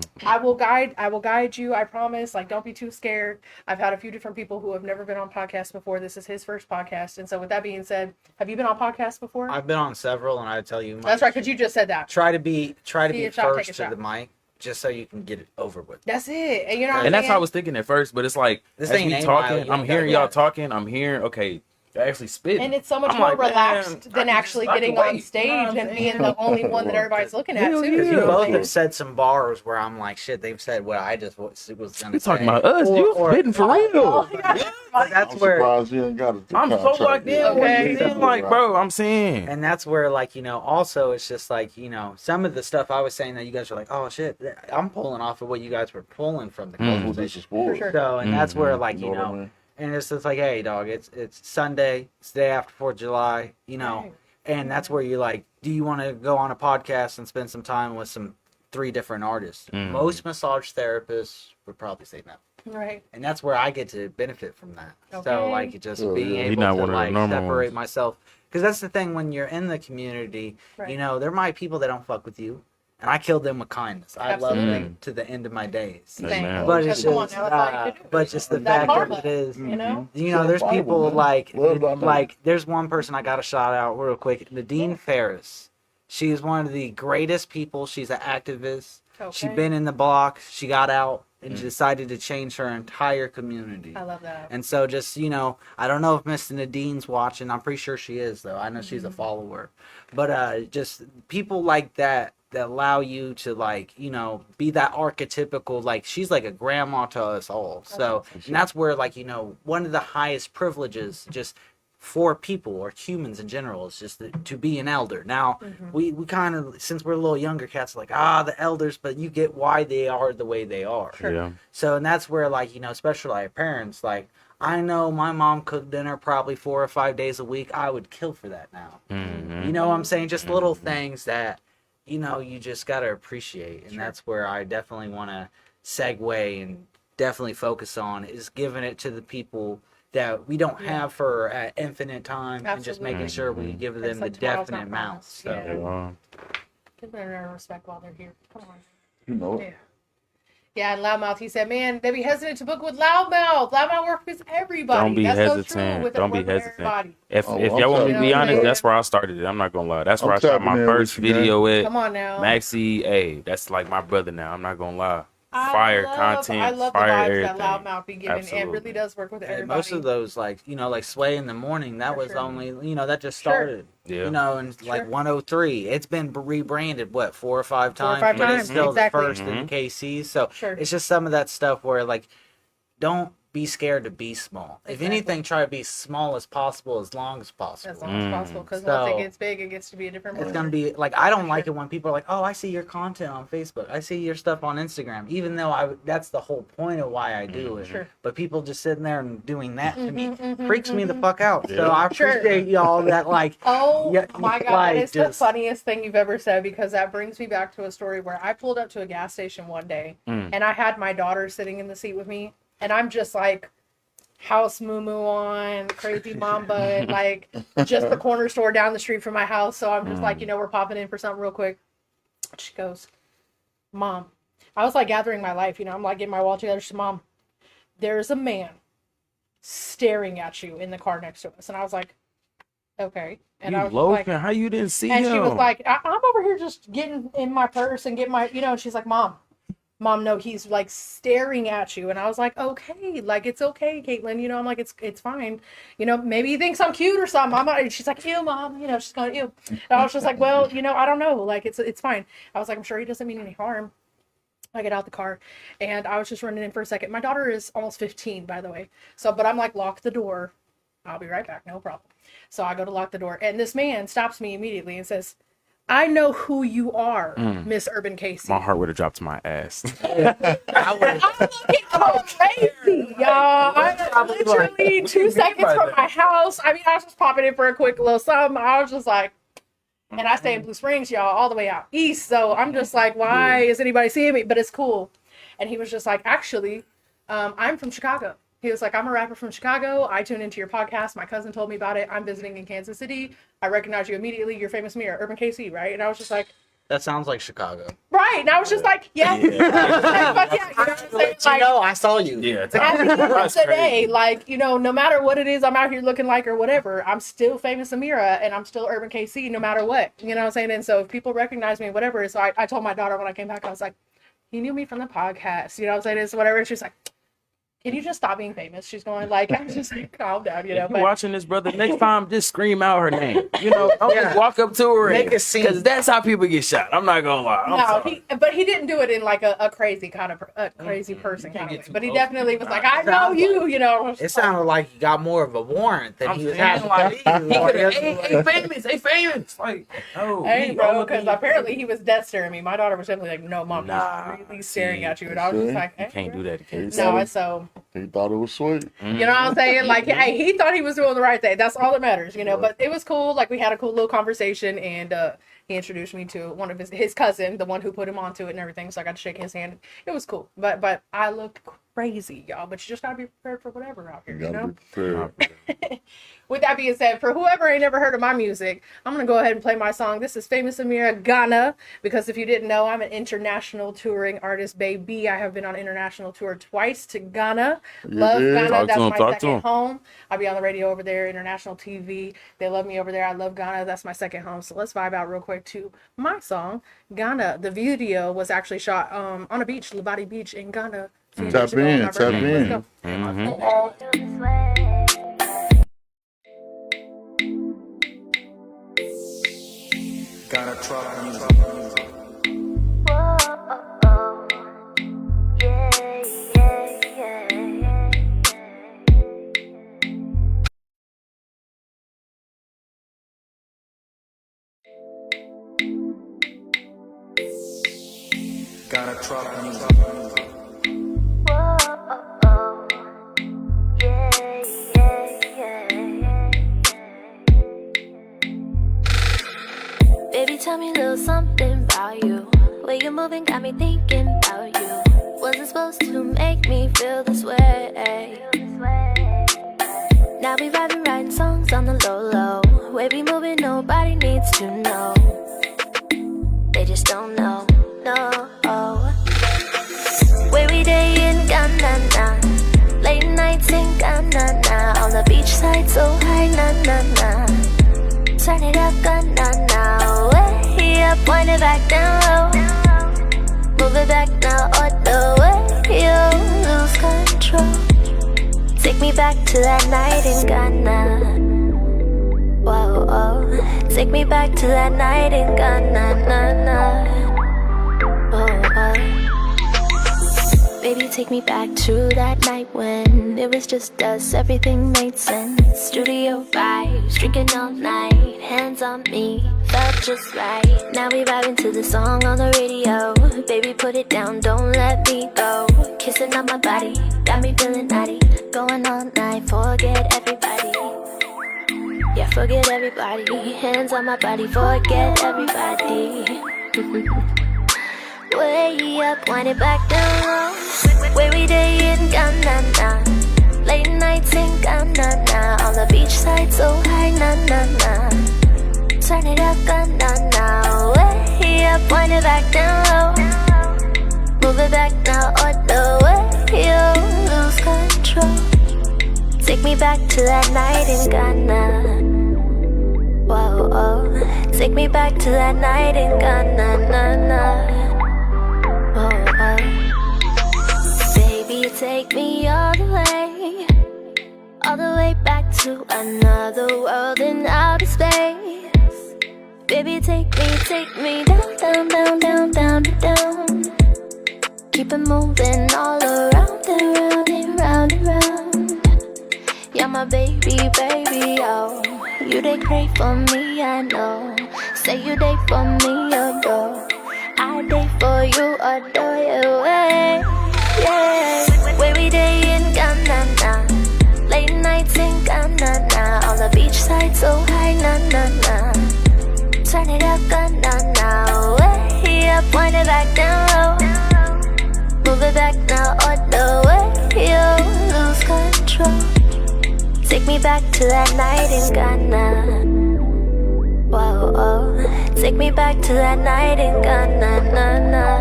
S3: I will guide you, I promise. Like, don't be too scared. I've had a few different people who have never been on podcasts before. This is his first podcast. And so with that being said, have you been on podcasts before?
S5: I've been on several, and I tell you,
S3: That's right, because you just said that.
S5: try to be
S3: See a shot, take
S5: first
S3: a
S5: to
S3: shot.
S5: the mic, just so you can get it over with.
S3: That's it. And you know what I'm
S6: And that's how I
S3: saying?
S6: was thinking at first, but it's like
S5: This
S6: as
S5: ain't
S6: we
S5: A-Mile,
S6: talking,
S5: you
S6: I'm
S5: don't
S6: hearing
S5: gotta-
S6: y'all talking. I'm hearing, okay, you're actually spitting.
S3: And it's so much
S6: I'm
S3: more
S6: like, man,
S3: relaxed
S6: I
S3: than
S6: can
S3: actually
S6: just- I can
S3: getting on
S6: wait.
S3: stage
S6: You know what I'm
S3: and being
S6: saying?
S3: the only one that everybody's looking at
S6: Hell
S3: too.
S6: yeah.
S5: Because you
S3: know what I'm
S5: both
S3: saying?
S5: have said some bars where I'm like, shit, they've said what I just was going to say.
S6: You talking about us? You spitting for real?
S5: That's
S4: I'm
S5: where,
S4: surprised you ain't got it.
S6: I'm so locked in.
S3: Okay.
S6: Okay. Like, bro, I'm saying.
S5: and that's where, like, you know, also it's just like, you know, some of the stuff I was saying that you guys are like, oh shit, I'm pulling off of what you guys were pulling from the
S4: This is
S5: conversation.
S4: sport.
S3: sure.
S5: So, and that's where, like,
S4: You
S5: you
S4: know what I
S5: know,
S4: mean?
S5: and it's just like, hey, dog, it's Sunday, it's the day after 4th of July, you know,
S3: Right.
S5: and that's where you're like, do you want to go on a podcast and spend some time with some 3 different artists? Most massage therapists would probably say no.
S3: Right.
S5: And that's where I get to benefit from that. So
S3: Okay.
S5: like just
S4: Oh,
S5: being
S4: yeah.
S6: You're
S5: able
S6: not
S5: to
S6: one of the
S5: like
S6: normal
S5: separate
S6: ones.
S5: myself, because that's the thing when you're in the community,
S3: Right.
S5: you know, there might be people that don't fuck with you, and I kill them with kindness. I love
S3: Absolutely.
S5: them to the end of my days.
S3: Same.
S6: Amen.
S5: But
S3: Because
S5: it's
S3: come on
S5: just,
S3: now, that's all you can do.
S5: but just the
S3: That
S5: fact
S3: karma,
S5: that it is,
S3: you know?
S5: you know, there's
S4: Bible,
S5: people
S4: man.
S5: like,
S4: Love thy neighbor.
S5: like there's one person I got to shout out real quick, Nadine Ferris. She is one of the greatest people. She's an activist. She's
S3: Okay.
S5: been in the block. She got out and decided to change her entire community.
S3: I love that.
S5: And so just, you know, I don't know if Miss Nadine's watching. I'm pretty sure she is, though. I know she's a follower. But just people like that allow you to, like, you know, be that archetypical, like, she's like a grandma to us all. So, and that's where, like, you know, one of the highest privileges just for people or humans in general is just to be an elder. Now, we kind of, since we're a little younger cats, like, the elders, but you get why they are the way they are.
S6: Yeah.
S5: So, and that's where, like, you know, especially our parents, like, I know my mom cooked dinner probably 4 or 5 days a week. I would kill for that now.
S6: Mhm.
S5: You know what I'm saying? Just little things that, you know, you just got to appreciate. And that's where I definitely want to segue and definitely focus on is giving it to the people that we don't have for infinite time and just making sure we give them
S3: It's
S5: the
S3: like tomorrow's
S5: definite
S3: not
S5: amount.
S3: promised.
S5: So.
S3: Yeah.
S6: Yeah.
S3: Give them their respect while they're here. Come on.
S4: You know,
S3: Yeah. Yeah, and Loudmouth, he said, man, they be hesitant to book with Loudmouth. Loudmouth works with everybody.
S6: Don't be
S3: That's so
S6: hesitant.
S3: true. With
S6: Don't be
S3: work with
S6: hesitant.
S3: everybody.
S6: If
S4: Oh,
S6: if
S4: I'm
S6: y'all want me to
S4: tapping
S6: be
S3: in.
S6: honest, that's where I started it. I'm not gonna lie. That's where
S4: I'm
S6: I shot
S4: tapping
S6: my
S4: in
S6: first
S4: with you, man.
S6: video at.
S3: Come on now.
S6: Maxie, hey, that's like my brother now. I'm not gonna lie. Fire content,
S3: I love
S6: fire
S3: the vibes
S6: everything.
S3: that Loudmouth be giving.
S6: Absolutely.
S3: It really does work with
S5: And
S3: everybody.
S5: most of those, like, you know, like Sway in the Morning, that
S3: For
S5: was
S3: sure.
S5: only, you know, that just
S3: Sure.
S5: started.
S6: Yeah.
S5: You know, and like 103, it's been rebranded, what, 4 or 5
S3: 4 or
S5: times?
S3: 5
S5: but
S3: times,
S5: it's still
S3: exactly.
S5: the first in KC. So
S3: Sure.
S5: it's just some of that stuff where, like, don't be scared to be small. If
S3: Exactly.
S5: anything, try to be small as possible, as long as possible.
S3: As long as possible, because
S5: So-
S3: once it gets big, it gets to be a different.
S5: It's
S3: world.
S5: gonna be like, I don't like it when people are like, "Oh, I see your content on Facebook. I see your stuff on Instagram." Even though that's the whole point of why I do it.
S3: Sure.
S5: But people just sitting there and doing that to me freaks me the fuck out. So I
S3: Sure.
S5: appreciate y'all that like.
S3: Oh
S5: Yeah,
S3: my God,
S5: like,
S3: that is the
S5: just-
S3: funniest thing you've ever said, because that brings me back to a story where I pulled up to a gas station one day and I had my daughter sitting in the seat with me, and I'm just like house moo on, crazy mamba, and like just the corner store down the street from my house. So I'm just like, we're popping in for something real quick. She goes, Mom, I was like gathering my life, I'm like getting my wall together. She said, Mom, there's a man staring at you in the car next to us. And I was like, okay. And I was like,
S6: How you didn't see
S3: and
S6: him?
S3: she was like, I'm over here just getting in my purse and getting my, and she's like, Mom, no, he's like staring at you. And I was like, okay, like, it's okay, Caitlin. I'm like, it's fine. Maybe he thinks I'm cute or something. I'm not, she's like, ew, Mom, she's going, ew. And I was just like, well, I don't know. Like, it's fine. I was like, I'm sure he doesn't mean any harm. I get out the car and I was just running in for a second. My daughter is almost 15, by the way. So, but I'm like, lock the door. I'll be right back. No problem. So I go to lock the door and this man stops me immediately and says, I know who you are, Miss URBNKC.
S6: My heart would have dropped to my ass.
S5: I would.
S3: I'm looking crazy, y'all. I'm literally 2 seconds from my house. I mean, I was just popping in for a quick little something. I was just like, and I stay in Blue Springs, y'all, all the way out east. So I'm just like, why is anybody seeing me? But it's cool. And he was just like, actually, I'm from Chicago. He was like, I'm a rapper from Chicago. I tuned into your podcast. My cousin told me about it. I'm visiting in Kansas City. I recognize you immediately. You're Faymis Amira, URBNKC, right? And I was just like,
S5: That sounds like Chicago.
S3: right. And I was just like, yeah. Fuck yeah. You know what I'm saying? Like,
S5: I saw you.
S6: Yeah,
S3: at the end of the day, like, no matter what it is I'm out here looking like or whatever, I'm still Faymis Amira and I'm still URBNKC no matter what. You know what I'm saying? And so if people recognize me, whatever. So I told my daughter when I came back, I was like, he knew me from the podcast. You know what I'm saying? It's whatever. And she's like, can you just stop being famous? She's going like, I'm just like, calm down,
S6: If
S3: But
S6: you watching this, brother, next time just scream out her name. Don't just walk up to her
S5: Make a scene.
S6: because that's how people get shot. I'm not gonna lie. I'm
S3: no,
S6: sorry.
S3: but he didn't do it in like a crazy kind of crazy person kind of way. But he definitely was like, I know you,
S5: It sounded like he got more of a warrant than he was having.
S6: Hey, famous. Like, oh,
S3: Hey, bro, because apparently he was death staring me. My daughter was definitely like, no, Mom,
S6: Nah,
S3: he's really staring
S6: see,
S3: at you. And I was just like,
S6: you
S3: hey,
S6: can't
S3: bro.
S6: do that to kids.
S3: No, and so,
S4: He thought it was sweet.
S3: you know what I'm saying? Like, hey, he thought he was doing the right thing. That's all that matters, But it was cool. Like, we had a cool little conversation, and he introduced me to one of his cousin, the one who put him onto it and everything. So I got to shake his hand. It was cool. But I looked crazy, y'all. But you just got to be prepared for whatever out here,
S4: You gotta be prepared.
S3: With that being said, for whoever ain't never heard of my music, I'm going to go ahead and play my song. This is Faymis Amira, Ghana, because if you didn't know, I'm an international touring artist, baby. I have been on international tour twice to Ghana. Love
S4: Yeah.
S3: Ghana.
S6: Talk to
S3: That's
S6: him,
S3: my
S6: talk to
S3: second
S6: him.
S3: home. I'll be on the radio over there, international TV. They love me over there. I love Ghana. That's my second home. So let's vibe out real quick to my song, Ghana. The video was actually shot on a beach, Bugati Beach in Ghana. a few
S4: Tap
S3: years ago.
S4: in,
S3: My
S4: tap
S3: birthday. Let's
S4: in.
S3: go.
S7: Got a truck music. Got a truck music.
S1: Baby, tell me a little something about you. Way you moving got me thinking about you. Wasn't supposed to make me feel this way. Now we vibing, writing songs on the low. Way we moving, nobody needs to know. They just don't know, no. Way we day in Ghana, late nights in Ghana, on the beach side so high, na. Turn it up, Ghana now. Way up, point it back down low. Move it back now, all the way. You lose control. Take me back to that night in Ghana. Whoa, oh. Take me back to that night in Ghana, na. Oh. Baby, take me back to that night when it was just us, everything made sense. Studio vibes, drinking all night, hands on me, felt just right. Now we vibing to the song on the radio. Baby, put it down, don't let me go. Kissing on my body, got me feeling naughty. Going all night, forget everybody. Yeah, forget everybody. Hands on my body, forget everybody. Way up, wind it back down low. Where we day in Ghana, late nights in Ghana. On the beach side, so high, na na na. Turn it up, Ghana. Way up, wind it back down low. Move it back now, or the way you lose control. Take me back to that night in Ghana. Whoa, oh. Take me back to that night in Ghana, na na. Oh, oh. Baby, take me all the way back to another world in outer space. Baby, take me down, down, down, down, down, down. Keep it moving all around and round and round and round. Yeah, my baby, baby, oh. You dey crave for me, I know. Say you dey for me, adore. I day for you, adore you, yeah. Where we day in Ghana, late nights in Ghana. On the beach side, so high, na na na. Turn it up, Ghana, way up, wind it back down low. Move it back now, or the way you lose control. Take me back to that night in Ghana. Whoa, oh. Take me back to that night in Ghana, na na.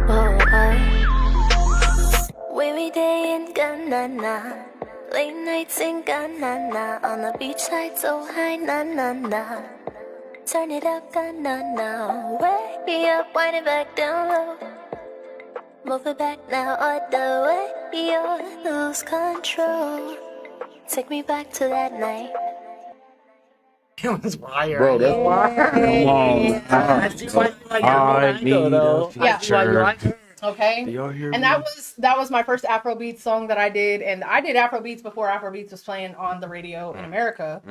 S1: Whoa, oh. Where we day in Ghana, late nights in Ghana. On the beach side, so high, na na na. Turn it up, Ghana, way up, wind it back down low. Move it back now, or the way you lose control. Take me back to that night.
S5: It was fire.
S4: Bro, that's
S6: Come on. I need a
S3: Yeah.
S6: feature.
S3: Okay.
S6: Do y'all hear
S3: And
S6: me?
S3: that was my first Afrobeats song that I did, and I did Afrobeats before Afrobeats was playing on the radio in America.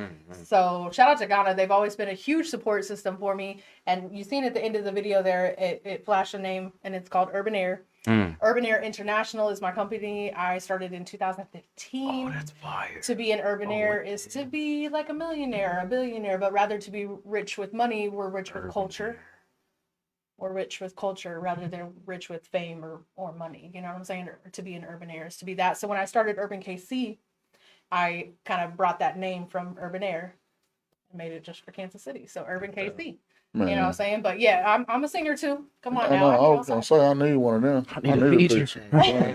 S3: So shout out to Ghana. They've always been a huge support system for me. And you seen at the end of the video there, it flashed a name, and it's called Urban Air. Urban Air International is my company. I started in 2015.
S6: Oh, that's fire.
S3: To be an urban air is to be like a millionaire, a billionaire, but rather to be rich with money. We're rich with culture. We're rich with culture rather than rich with fame or money. You know what I'm saying? Or to be an urban air is to be that. So when I started URBNKC, I kind of brought that name from Urban Air and made it just for Kansas City. So URBNKC.
S4: Man.
S3: You know what I'm saying? But yeah, I'm a singer too. Come on
S4: I
S3: now.
S4: know, I was gonna say I need one of them.
S6: I need a feature.
S4: Hey,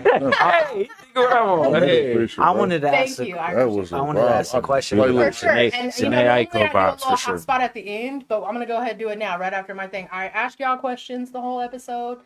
S5: I wanted to ask.
S3: Thank you.
S5: I wanted to ask a question.
S3: For sure.
S6: Janae-
S3: And
S6: Janae
S3: normally I
S6: Aiko
S3: do a
S6: vibes,
S3: little
S6: for sure.
S3: hot spot at the end, but I'm gonna go ahead and do it now, right after my thing. I asked y'all questions the whole episode.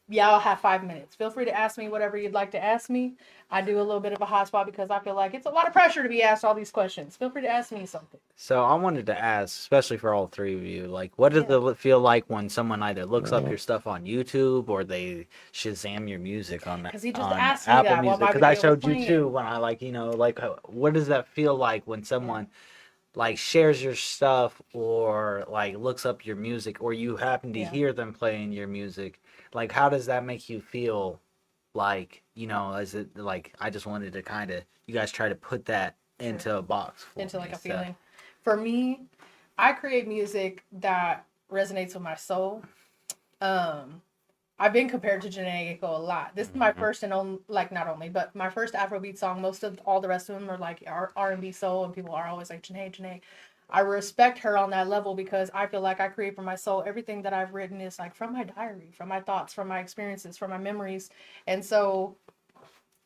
S3: Y'all have 5 minutes. Feel free to ask me whatever you'd like to ask me. I do a little bit of a hot spot because I feel like it's a lot of pressure to be asked all these questions. Feel free to ask me something.
S5: So I wanted to ask, especially for all three of you, like, what does it feel like when someone either looks up your stuff on YouTube or they Shazam your music on that?
S3: 'Cause he just
S5: on
S3: asked me
S5: Apple
S3: that while
S5: Music?
S3: my
S5: Because I
S3: video was
S5: showed you
S3: playing.
S5: too when I what does that feel like when someone like shares your stuff or like looks up your music or you happen to hear them playing your music? Like, how does that make you feel? Like, is it like, I just wanted to kind of, you guys try to put that into a box for
S3: Into
S5: me,
S3: like a
S5: so.
S3: feeling. For me, I create music that resonates with my soul. I've been compared to Janae Aiko a lot. This is my first and only, like, not only, but my first Afrobeat song. Most of all the rest of them are like R&B soul, and people are always like, Janae. I respect her on that level because I feel like I create from my soul. Everything that I've written is like from my diary, from my thoughts, from my experiences, from my memories. And so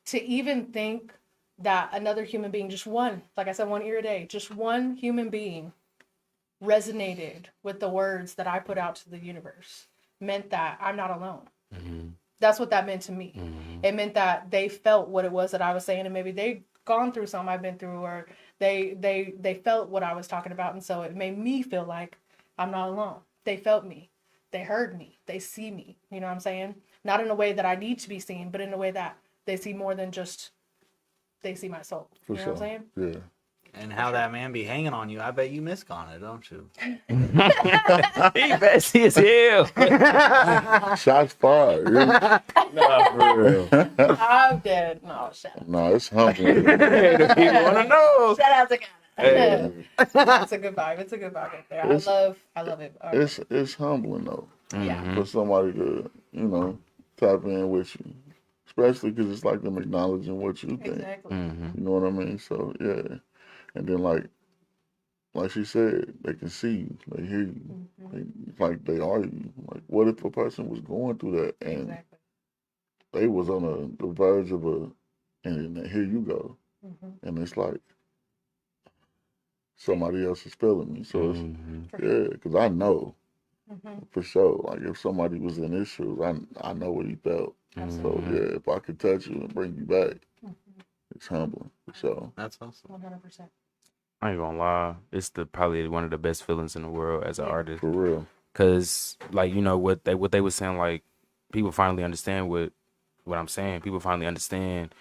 S3: to even think that another human being, just one, like I said, one ear a day, just one human being resonated with the words that I put out to the universe meant that I'm not alone. That's what that meant to me. It meant that they felt what it was that I was saying, and maybe they've gone through something I've been through, or they felt what I was talking about, and so it made me feel like I'm not alone. They felt me. They heard me. They see me. You know what I'm saying? not in a way that I need to be seen, but in a way that they see more than just they see my soul.
S4: For
S3: You know
S4: sure.
S3: what I'm saying?
S4: Yeah.
S5: And how that man be hanging on you, I bet you miss on it, don't you?
S6: He messy as hell.
S4: Shots fired. Yeah.
S6: Nah, for real.
S3: I'm dead. No, shout out.
S4: No, it's humbling.
S6: People want to know.
S3: Shout out to Ghana.
S6: Hey.
S3: It's a good vibe. It's a good vibe up there.
S4: It's-
S3: I love it.
S4: It's humbling though
S3: Yeah.
S4: for somebody to tap in with you, especially because it's like them acknowledging what you think.
S3: Exactly.
S6: Mm-hmm.
S4: You know what I mean? So yeah, and then like she said, they can see you, they hear you, like they are you. Like, what if a person was going through that and
S3: Exactly.
S4: they was on the verge of and then here you go, and it's like somebody else is feeling me. So it's yeah, because I know for sure. Like if somebody was in his shoes, I know what he felt. So yeah, if I could touch you and bring you back, it's humbling for sure.
S5: That's awesome.
S3: 100%.
S6: I ain't gonna lie, it's probably one of the best feelings in the world as an artist.
S4: For real.
S6: Cause like what they were saying, like people finally understand what I'm saying. People finally understand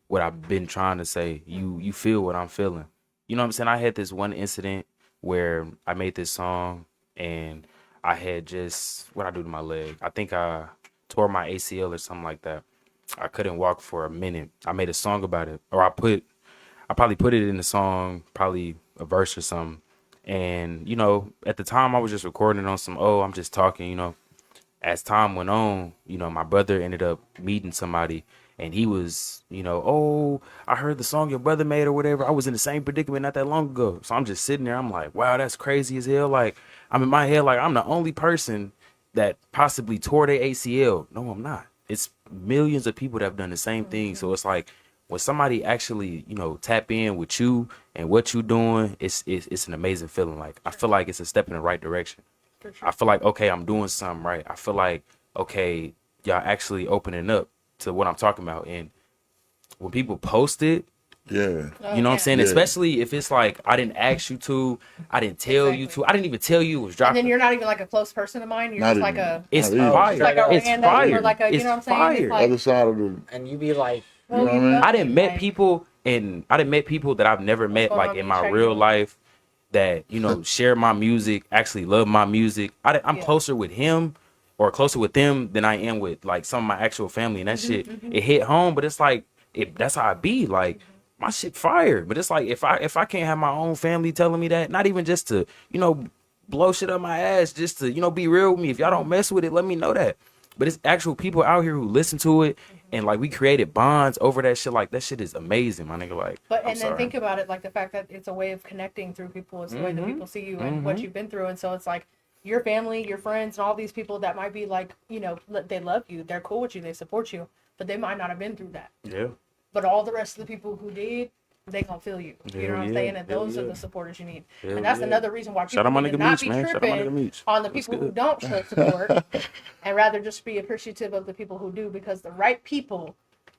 S6: what I've been trying to say. You feel what I'm feeling. You know what I'm saying? I had this one incident where I made this song and I had just what I do to my leg. I think I tore my ACL or something like that. I couldn't walk for a minute. I made a song about it, or I probably put it in the song, probably a verse or something. And, at the time I was just recording on some, I'm just talking, As time went on, my brother ended up meeting somebody and he was, I heard the song your brother made or whatever. I was in the same predicament not that long ago. So I'm just sitting there. I'm like, wow, that's crazy as hell. Like, I'm in my head, like I'm the only person that possibly tore their ACL. No, I'm not. It's millions of people that have done the same thing. So it's like, when somebody actually, tap in with you and what you doing, it's an amazing feeling. Like, I feel like it's a step in the right direction.
S3: For sure.
S6: I feel like, okay, I'm doing something right. I feel like, okay, y'all actually opening up to what I'm talking about. And when people post it,
S4: Yeah.
S6: you know what I'm saying?
S4: Yeah.
S6: Especially if it's like, I didn't ask you to, I didn't tell you to, I didn't even tell you it was
S3: And
S6: dropping.
S3: then you're not even like a close person of mine. You're
S4: Not
S3: just like
S4: even.
S3: a
S6: It's
S4: Not even.
S6: fire.
S3: just like a
S6: It's
S3: random
S6: fire.
S3: or like a, you
S6: It's
S3: know what I'm saying?
S6: fire.
S3: It's like,
S4: Other side of the
S5: And you be like,
S3: well,
S4: You know what I mean?
S6: I didn't met
S3: like,
S6: people that I've never met
S3: going
S6: like
S3: on,
S6: in
S3: me
S6: my
S3: check
S6: real
S3: you.
S6: life that share my music, actually love my music. I'm
S3: Yeah.
S6: closer with him or closer with them than I am with like some of my actual family, and that shit it hit home. But it's like that's how I be. Like my shit fire, but it's like if I can't have my own family telling me that, not even just to blow shit up my ass, just to be real with me. If y'all don't mess with it, let me know that. But it's actual people out here who listen to it, and like we created bonds over that shit. Like that shit is amazing, my nigga. Like,
S3: But
S6: I'm
S3: and then
S6: sorry.
S3: think about it, like the fact that it's a way of connecting through people. It's the way that people see you and what you've been through, and so it's like your family, your friends, and all these people that might be like, they love you, they're cool with you, they support you, but they might not have been through that.
S6: Yeah.
S3: But all the rest of the people who did, they gonna feel you. You know
S6: Hell
S3: what I'm
S6: yeah,
S3: saying? And
S6: hell
S3: those are
S6: yeah.
S3: the supporters you need.
S6: Hell
S3: And that's
S6: yeah.
S3: another reason why
S6: Shout
S3: people
S6: out my
S3: need to
S6: nigga
S3: not
S6: Meech,
S3: be
S6: man. Shout out my nigga
S3: tripping
S6: Meech.
S3: on the
S6: That's
S3: people who
S6: good.
S3: don't show support, and rather just be appreciative of the people who do, because the right people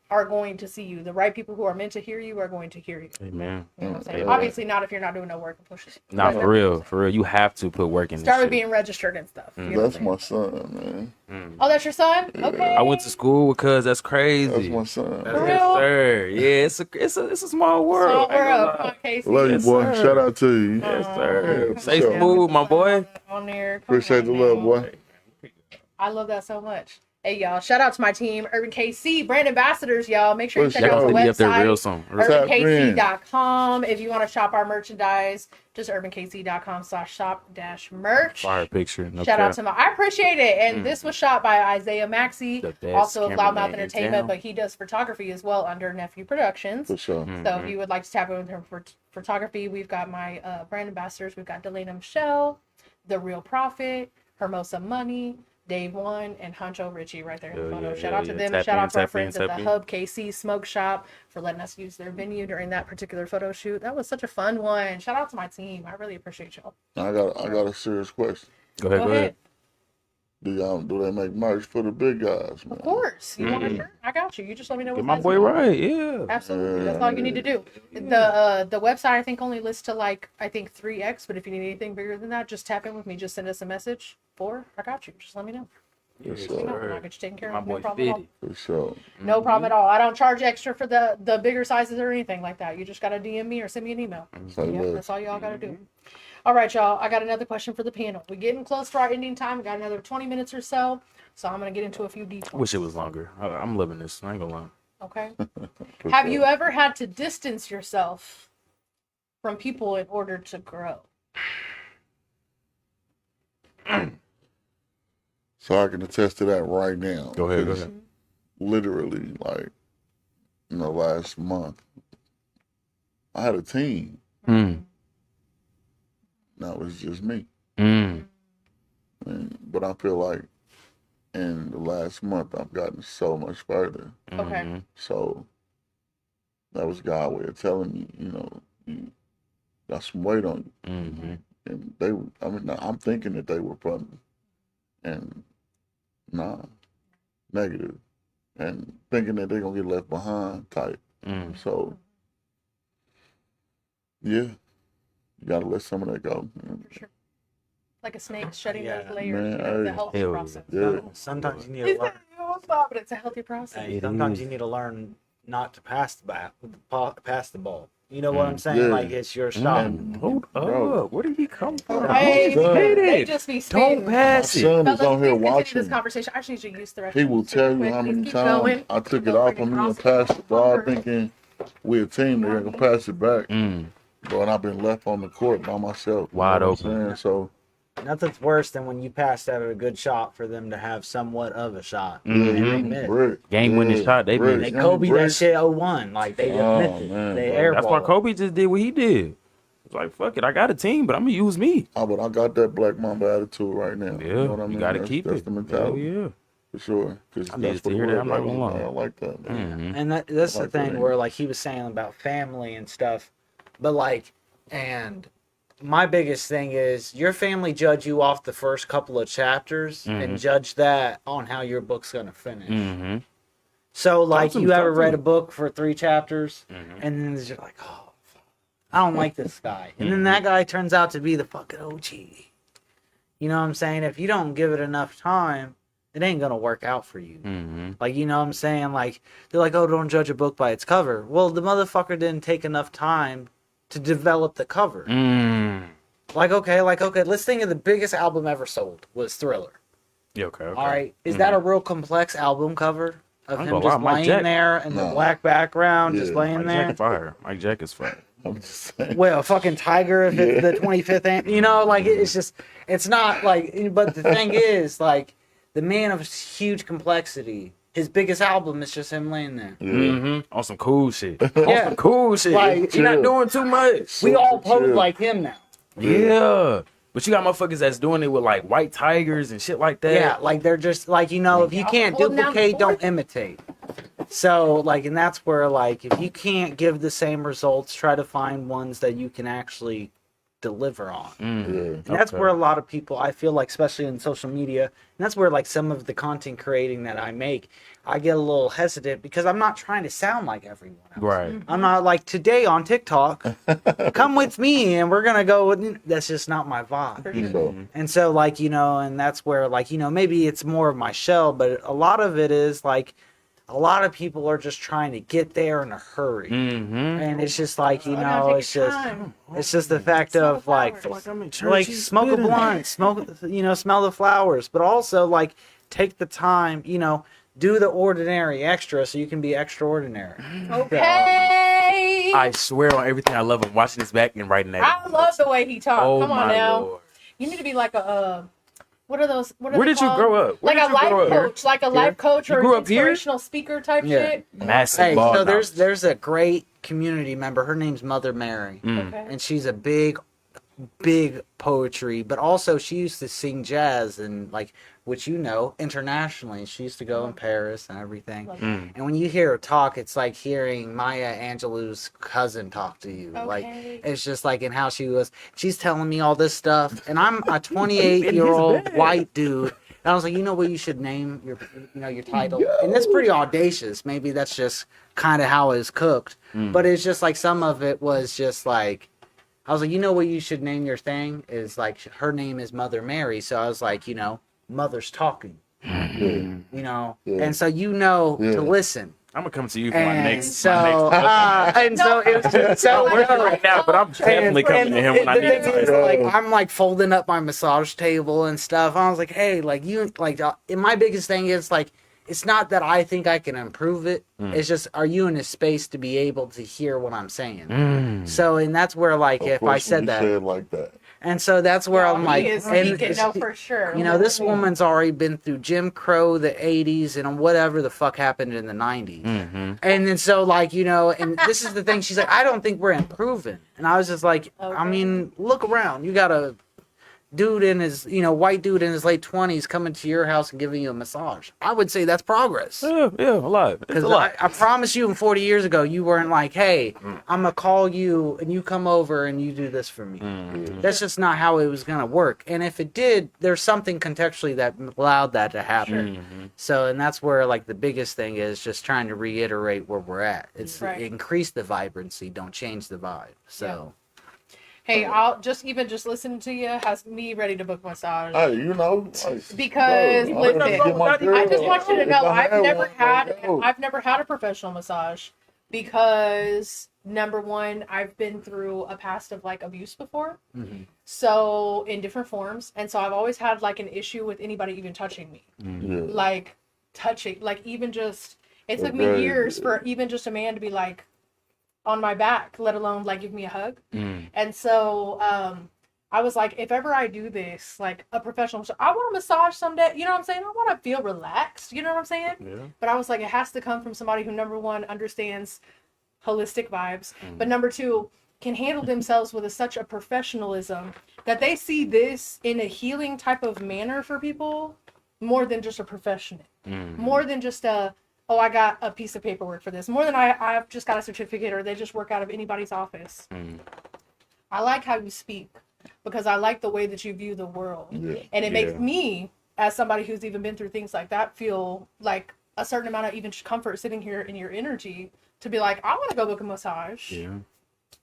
S3: are going to see you. The right people who are meant to hear you are going to hear you.
S6: Amen.
S3: You know what I'm saying?
S6: Yeah.
S3: Obviously not if you're not doing no work and pushing.
S6: Nah,
S3: But
S6: for real. You have to put work in
S3: start
S6: this
S3: with
S6: shit.
S3: being registered and stuff. You know
S4: That's
S3: what I'm
S4: my son, man.
S3: saying? Oh, that's your son? Okay.
S6: I went to school with cuz. That's crazy.
S4: That's my son.
S3: For
S6: Yes,
S3: real?
S6: sir. Yeah, it's a small world.
S3: Small
S6: I ain't gonna
S3: world.
S6: lie.
S3: Come on, Casey.
S4: Love you,
S6: Yes,
S4: boy.
S6: sir.
S4: Shout out to you.
S6: Yes, sir.
S4: for
S6: Stay
S4: sure.
S6: smooth, my boy.
S3: On there. Come
S4: Appreciate
S3: on,
S4: the love,
S3: man.
S4: boy.
S3: I love that so much. Hey, y'all. Shout out to my team, KC, brand ambassadors, y'all. Make sure you check
S4: For
S3: out the
S4: sure.
S6: Be up there real
S3: website,
S6: soon.
S4: Tap in.
S3: urbankc.com. If you want to shop our merchandise, just urbankc.com/shop-merch.
S6: Fire picture. No
S3: Shout out
S6: cap.
S3: to I appreciate it. And this was shot by Isaiah Maxey,
S6: The best
S3: also of
S6: cameraman
S3: Loudmouth
S6: in
S3: Entertainment,
S6: town.
S3: but he does photography as well under Nephew Productions.
S4: For sure.
S3: So if you would like to tap in with him for photography, we've got my brand ambassadors. We've got Delana Michelle, The Real Prophet, Hermosa Money, Dave One, and Huncho Richie right there in the
S6: Hell
S3: photo.
S6: yeah,
S3: Shout
S6: hell
S3: out to
S6: yeah.
S3: them.
S6: Tap
S3: Shout
S6: in,
S3: out to our
S6: tap in,
S3: friends at
S6: tap
S3: the
S6: in.
S3: Hub KC Smoke Shop for letting us use their venue during that particular photo shoot. That was such a fun one. Shout out to my team. I really appreciate y'all.
S4: I got a serious question.
S6: Go ahead.
S4: Do they make merch for the big guys, man?
S3: Of course. You want a shirt? I got you. You just let me know
S6: Get
S3: what
S6: my
S3: size
S6: boy
S3: you want.
S6: right. Yeah.
S3: Absolutely. That's all you need to do. The website I think only lists to like 3X, but if you need anything bigger than that, just tap in with me. Just send us a message. I got you. Just let me know.
S4: For
S3: You
S4: sure.
S3: know, I get you taken care
S6: My
S3: of. No
S6: boy
S3: problem at all.
S6: Fitty.
S4: For sure.
S3: No problem at all. I don't charge extra for the bigger sizes or anything like that. You just gotta DM me or send me an email.
S4: Say
S3: Yeah,
S4: less.
S3: that's all y'all gotta do. All right, y'all. I got another question for the panel. We're getting close to our ending time. We got another 20 minutes or so. So I'm gonna get into a few details.
S6: Wish it was longer. I'm loving this. I ain't gonna lie.
S3: Okay.
S4: For
S3: Have
S4: sure.
S3: you ever had to distance yourself from people in order to grow?
S4: So I can attest to that right now.
S6: Go ahead.
S4: 'Cause literally, like, in the last month, I had a team.
S6: Mm.
S4: Now it's just me.
S6: Mm.
S4: But I feel like in the last month, I've gotten so much further.
S3: Okay.
S4: So that was God's way of telling me, you got some weight on you.
S6: Mm-hmm.
S4: And I'm thinking that they were for me. And nah, negative. And thinking that they're going to get left behind type.
S6: Mm.
S4: So, yeah, you got to let some of that go.
S3: For sure. Like a snake shedding
S5: Yeah.
S3: those layers.
S4: Man,
S3: You know, it's a
S4: hey.
S3: healthy
S6: Hell yeah.
S3: process.
S4: Yeah.
S5: Sometimes you need
S3: It's
S5: to learn.
S3: stop, but it's a healthy process.
S5: Hey,
S6: It
S5: sometimes
S6: is.
S5: you need to learn not to pass the ball. You know what I'm saying?
S4: Yeah.
S5: Like it's your shot.
S6: Hold
S4: Bro.
S6: up. Where did he come from?
S3: Hey,
S4: Son.
S3: they just be spitting.
S6: Don't pass
S4: My
S6: it.
S4: son is
S3: Fellas,
S4: on here
S3: please continue
S4: watching.
S3: this conversation. I just need you to use the restroom.
S4: He will
S3: super
S4: tell you
S3: quick.
S4: how
S3: Please
S4: many
S3: keep
S4: times
S3: going.
S4: I took it
S3: Don't
S4: off
S3: freaking
S4: of me and
S3: cross
S4: passed the ball thinking we're a team, they're going to pass it back.
S6: Mm.
S4: Bro, and I've been left on the court by myself. You
S6: Wide
S4: know what I'm
S6: open.
S4: saying? So,
S5: Nothing's worse than when you passed out a good shot for them to have somewhat of a shot.
S6: Mhm.
S5: And they missed.
S4: brick.
S6: Game-winning shot, they
S4: brick.
S6: missed.
S5: They Kobe
S4: Brick.
S5: that shit 0-1. Like they just
S4: Oh,
S5: missed it.
S4: man,
S5: They
S4: bro.
S5: airballed.
S6: That's why Kobe just did what he did. It's like, fuck it. I got a team, but I'm going to use me.
S4: But I got that Black Mamba attitude right now.
S6: Yeah.
S4: You know what I mean?
S6: You got to
S4: That's-
S6: keep
S4: that's
S6: it.
S4: the
S6: Hell
S4: mentality.
S6: yeah.
S4: For sure. Because
S6: I
S4: that's
S6: needed to
S4: what
S6: hear
S4: it
S6: that. I'm not
S4: was.
S6: gonna lie.
S4: I like that, man.
S6: Mhm.
S5: And that's
S4: I
S5: the
S4: like
S5: thing
S4: that.
S5: where like he was saying about family and stuff, but like, and my biggest thing is your family judge you off the first couple of chapters and judge that on how your book's gonna finish.
S6: Mm-hmm.
S5: So like
S6: to
S5: you
S6: me,
S5: ever
S6: talk to
S5: read
S6: me.
S5: a book for 3 chapters and then you're like, oh, I don't like this guy, and then that guy turns out to be the fucking OG. You know what I'm saying? If you don't give it enough time, it ain't gonna work out for you.
S6: Mm-hmm.
S5: Like, you know what I'm saying? Like, they're like, oh, don't judge a book by its cover. Well, the motherfucker didn't take enough time to develop the cover.
S6: Mm.
S5: Like, okay, let's think of the biggest album ever sold was Thriller.
S6: Yeah, okay.
S5: All right. Is that a real complex album cover of
S6: I ain't
S5: him
S6: gonna
S5: just
S6: lie, Mike
S5: laying
S6: Jack-
S5: there in the
S4: No.
S5: black background, just
S4: Yeah.
S5: laying
S6: Mike
S5: there?
S6: Jack fire. Mike Jack is fire.
S4: I'm just saying.
S5: Well, fucking Tiger, if it's the 25th anthem, you know, like, it's just, it's not like, but the thing is, like, the man of huge complexity, his biggest album is just him laying there.
S4: Yeah.
S6: Mm-hmm. On some cool shit. On
S5: Yeah.
S6: some cool shit.
S5: Like,
S6: You're not
S4: chill.
S6: doing too much.
S5: We all pose
S4: chill.
S5: like him now.
S6: Yeah. But you got motherfuckers that's doing it with like white tigers and shit like that.
S5: Yeah, like they're just like, you know, if you can't
S3: Holding down the
S5: duplicate, don't
S3: fort.
S5: imitate. So like, and that's where like, if you can't give the same results, try to find ones that you can actually deliver on.
S4: Yeah.
S5: And that's
S6: Okay.
S5: where a lot of people, I feel like, especially in social media, and that's where like some of the content creating that I make, I get a little hesitant because I'm not trying to sound like everyone else.
S6: Right.
S5: I'm not like today on TikTok, come with me and we're gonna go with, that's just not my vibe.
S3: For
S4: For
S3: sure.
S4: sure.
S5: And so, like, you know, and that's where, like, you know, maybe it's more of my shell, but a lot of it is, like, a lot of people are just trying to get there in a hurry.
S6: Mm-hmm.
S5: And it's just like, you
S3: Oh, now
S5: know,
S3: take
S5: it's
S3: your
S5: just,
S3: time.
S5: it's just the fact
S3: Smell
S5: of,
S3: the
S5: like,
S3: flowers.
S6: I'm in
S5: like, smoke a blunt, smoke, you know, smell the flowers, but also, like, take the time, you know, do the ordinary extra so you can be extraordinary.
S3: Okay.
S6: I swear on everything I love. I'm watching this back and writing that.
S3: I love the way he talks.
S6: Oh
S3: Come on
S6: my
S3: now.
S6: Lord.
S3: You need to be like a what are those? What are
S6: Where
S3: they
S6: did you
S3: called?
S6: grow up? Where
S3: Like
S6: did
S3: a
S6: you grow
S3: life
S6: up?
S3: coach, like a life coach
S6: You
S3: or
S6: grew
S3: an
S6: up here?
S3: inspirational speaker type
S5: Yeah.
S3: shit.
S6: Massive
S5: Hey,
S6: ball
S5: so
S6: knowledge.
S5: there's a great community member. Her name's Mother Mary.
S3: Okay.
S5: And she's a big poetry, but also she used to sing jazz and like, which you know, internationally. She used to go in Paris and everything.
S3: Love
S6: Mm.
S5: And when you hear her talk, it's like hearing Maya Angelou's cousin talk to you. Like,
S3: Okay.
S5: it's just like in how she's telling me all this stuff, and I'm a 28-year-old white dude. And I was like, you know what, you should name your, you know, your title. And it's pretty audacious. Maybe that's just kind of how it's cooked. But it's just like some of it was just like, I was like, you know what you should name your thing is like, her name is Mother Mary. So I was like, you know, mother's talking. You know, and so to listen.
S6: I'm gonna come to you for my next.
S5: So,
S6: I'm working right now, but I'm definitely coming to him when I need advice.
S5: Like, I'm like folding up my massage table and stuff. I was like, hey, like and my biggest thing is like, it's not that I think I can improve it. It's just, are you in a space to be able to hear what I'm saying? So, and that's where like, if I said that,
S4: like that.
S5: and so that's where I'm like,
S3: for sure.
S5: You know, this woman's already been through Jim Crow, the 80s, and whatever the fuck happened in the 90s. And then so, like, you know, and this is the thing. She's like, I don't think we're improving. And I was just like, I mean, look around. You got a dude in his, white dude in his late 20s coming to your house and giving you a massage. I would say that's progress.
S6: Yeah, a lot.
S5: Because I promise you, 40 years ago, you weren't like, hey, I'm going to call you and you come over and you do this for me. That's just not how it was going to work. And if it did, there's something contextually that allowed that to happen. So, and that's where, like, the biggest thing is just trying to reiterate where we're at. It's increase the vibrancy, don't change the vibe. So...
S3: Hey, I'll just listening to you has me ready to book massage.
S4: Hey,
S3: because listen, I just want you to know I've never had a professional massage because number one, I've been through a past of like abuse before, so in different forms, and so I've always had like an issue with anybody even touching me, like touching, like even just it took me years for even just a man to be like on my back, let alone like give me a hug. And so I was like, if ever I do this, like a professional, I want a massage someday, you know what I'm saying? I want to feel relaxed, you know what I'm saying? But I was like, it has to come from somebody who, number one, understands holistic vibes, but number two, can handle themselves with such a professionalism that they see this in a healing type of manner for people more than just a professional, more than just oh, I got a piece of paperwork for this. More than I've just got a certificate or they just work out of anybody's office. I like how you speak because I like the way that you view the world. And it makes me, as somebody who's even been through things like that, feel like a certain amount of even comfort sitting here in your energy to be like, I want to go book a massage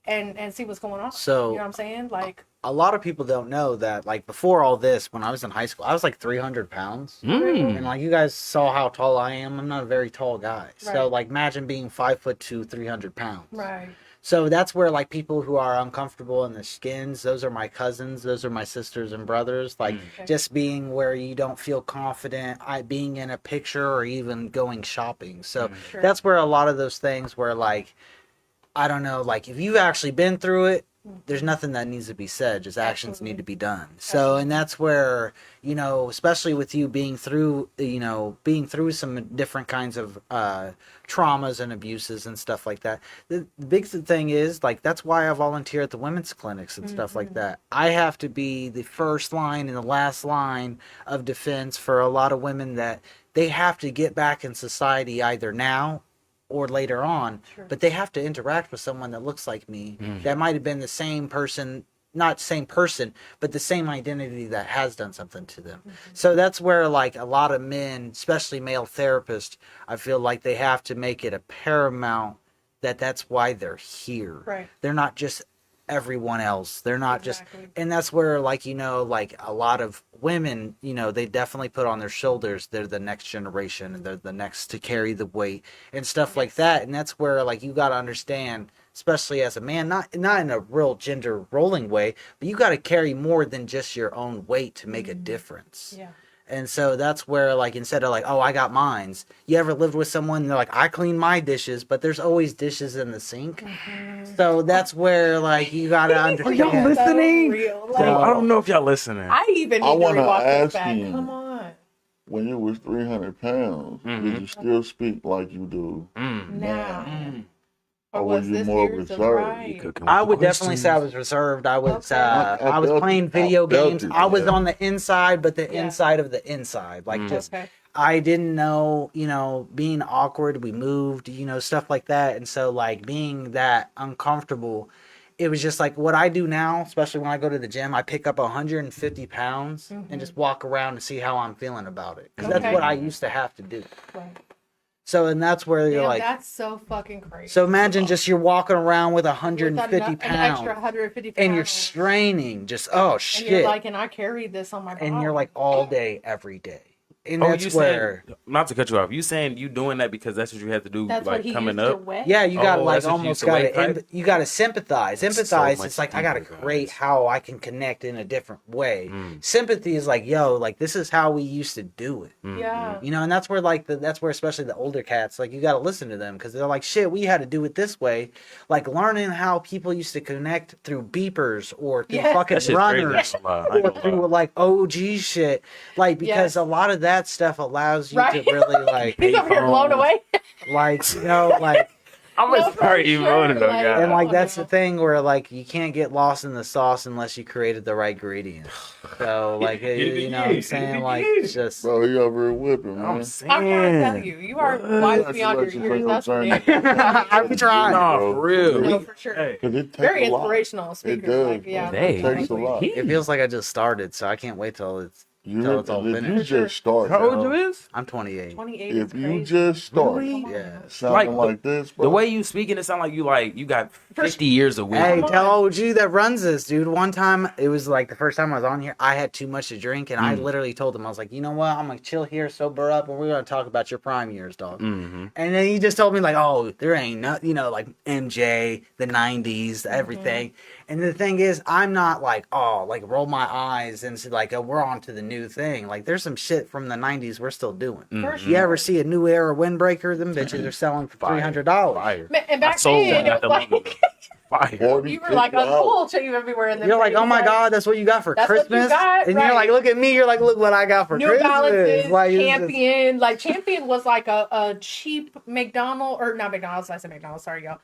S3: and see what's going on.
S5: So,
S3: you know what I'm saying? Like,
S5: a lot of people don't know that, like, before all this, when I was in high school, I was like 300 pounds. And like, you guys saw how tall I am. I'm not a very tall guy. So like, imagine being 5'2", 300 pounds. So that's where, like, people who are uncomfortable in their skins, those are my cousins, those are my sisters and brothers. Like, just being where you don't feel confident, being in a picture or even going shopping. So that's where a lot of those things where, like, I don't know, like, if you've actually been through it, there's nothing that needs to be said, just actions need to be done. So, and that's where, especially with you being through some different kinds of traumas and abuses and stuff like that. The big thing is, like, that's why I volunteer at the women's clinics and stuff like that. I have to be the first line and the last line of defense for a lot of women that they have to get back in society either now or later on, but they have to interact with someone that looks like me, that might have been the same person, not same person, but the same identity that has done something to them. So that's where, like, a lot of men, especially male therapists, I feel like they have to make it a paramount that that's why they're here. They're not just everyone else. They're not just, and that's where, like, like a lot of women, they definitely put on their shoulders, they're the next generation and they're the next to carry the weight and stuff like that. And that's where, like, you got to understand, especially as a man, not in a real gender rolling way, but you got to carry more than just your own weight to make a difference. And so that's where, like, instead of like, oh, I got mines, you ever lived with someone and they're like, I clean my dishes, but there's always dishes in the sink. So that's where, like, you gotta understand.
S6: Are y'all listening?
S3: So,
S6: I don't know if y'all listening.
S3: I even need to rewatch this back. Come on.
S4: When you was 300 pounds, did you still speak like you do now? Or was you more reserved?
S5: I would definitely say I was reserved. I was I was playing video games. I was on the inside, but the inside of the inside. Like, just I didn't know, being awkward. We moved, stuff like that. And so, like, being that uncomfortable, it was just like what I do now, especially when I go to the gym, I pick up 150 pounds and just walk around and see how I'm feeling about it. Because that's what I used to have to do. So, and that's where you're like,
S3: that's so fucking crazy.
S5: So imagine just you're walking around with 150 pounds. An
S3: extra 150 pounds.
S5: And you're straining, just, oh shit.
S3: And you're like, and I carried this on my body.
S5: And you're like all day, every day. And
S6: Oh,
S5: that's
S6: you
S5: where,
S6: saying, not to cut you off, you saying you doing that because that's what you have to do,
S3: That's what
S6: like
S3: he
S6: coming
S3: used to
S6: up?
S3: weigh.
S5: yeah, you got to
S6: Oh,
S5: like
S6: that's what you
S5: almost
S6: used to
S5: got
S6: weigh,
S5: to,
S6: type?
S5: you got to sympathize.
S6: That's so
S5: Sympathize,
S6: much
S5: it's like I got to
S6: deeper,
S5: create
S6: guys.
S5: how I can connect in a different way. Sympathy is like, yo, like this is how we used to do it.
S3: Yeah.
S5: You know, and that's where like that's where especially the older cats, like you got to listen to them because they're like, shit, we had to do it this way. Like learning how people used to connect through beepers or through
S3: Yeah.
S5: fucking
S6: That shit's crazy.
S5: runners.
S6: I ain't gonna lie. I ain't
S5: Or
S6: gonna
S5: through
S6: lie.
S5: like OG shit, like because
S3: Yes.
S5: a lot of that stuff allows you
S3: Right.
S5: to really like,
S3: He's over here blown away.
S5: like you know, like
S6: I'm
S3: No,
S6: gonna
S3: for
S6: start
S3: sure,
S6: emoting,
S3: like-
S6: guys.
S5: and like
S3: Oh,
S5: that's
S3: no.
S5: the thing where like you can't get lost in the sauce unless you created the right ingredients. So like you know what I'm saying, like it's just
S4: Bro, he over here whipping, man.
S6: I'm
S3: I'm trying to tell
S6: saying.
S3: you, you are wise beyond your years. That's for damn sure.
S5: I be trying.
S6: Nah, for real.
S3: No, for sure.
S6: Hey,
S4: Cause it takes
S3: Very
S4: a lot.
S3: inspirational speaker.
S4: does,
S3: Like, yeah,
S4: bro.
S6: Hey.
S4: It takes a lot.
S5: It feels like I just started, so I can't wait till it's
S4: You,
S5: it's all
S4: if you
S5: finished.
S4: just start,
S6: how old
S4: bro,
S6: you is?
S5: I'm 28.
S3: 28 is
S4: if you
S3: crazy.
S4: just start
S6: Really?
S3: Come on.
S5: Yeah.
S4: sounding
S6: Like,
S4: like this, bro.
S6: The way you speaking, it sound like you got 50 years of
S5: Hey,
S6: wisdom.
S5: tell OG that runs this, dude. One time, it was like the first time I was on here, I had too much to drink, and I literally told him, I was like, you know what? I'm gonna chill here, sober up, and we're gonna talk about your prime years, dog.
S6: Mm-hmm.
S5: And then he just told me like, oh, there ain't nothing, you know, like MJ, the '90s, everything. And the thing is, I'm not like, oh, like roll my eyes and say like, oh, we're on to the new thing. Like, there's some shit from the '90s we're still doing.
S3: For
S5: You ever see a new era windbreaker? Them bitches are selling for $300.
S6: Fire.
S3: And
S6: I
S3: back
S6: sold
S3: then,
S6: one
S3: it
S6: not
S3: was
S6: that long ago.
S3: like,
S6: Fire.
S4: 40,
S3: you were like
S4: 50
S3: a cool chick everywhere. And
S5: You're like, oh my God, that's what you got for
S3: That's what you
S5: Christmas?
S3: got,
S5: And
S3: right.
S5: you're like, look at me. You're like, look what I got for
S3: New
S5: Christmas.
S3: Balances,
S5: Like, it's just-
S3: Champion. Like, Champion was like a cheap McDonald's, or not McDonald's, I said McDonald's, sorry, y'all.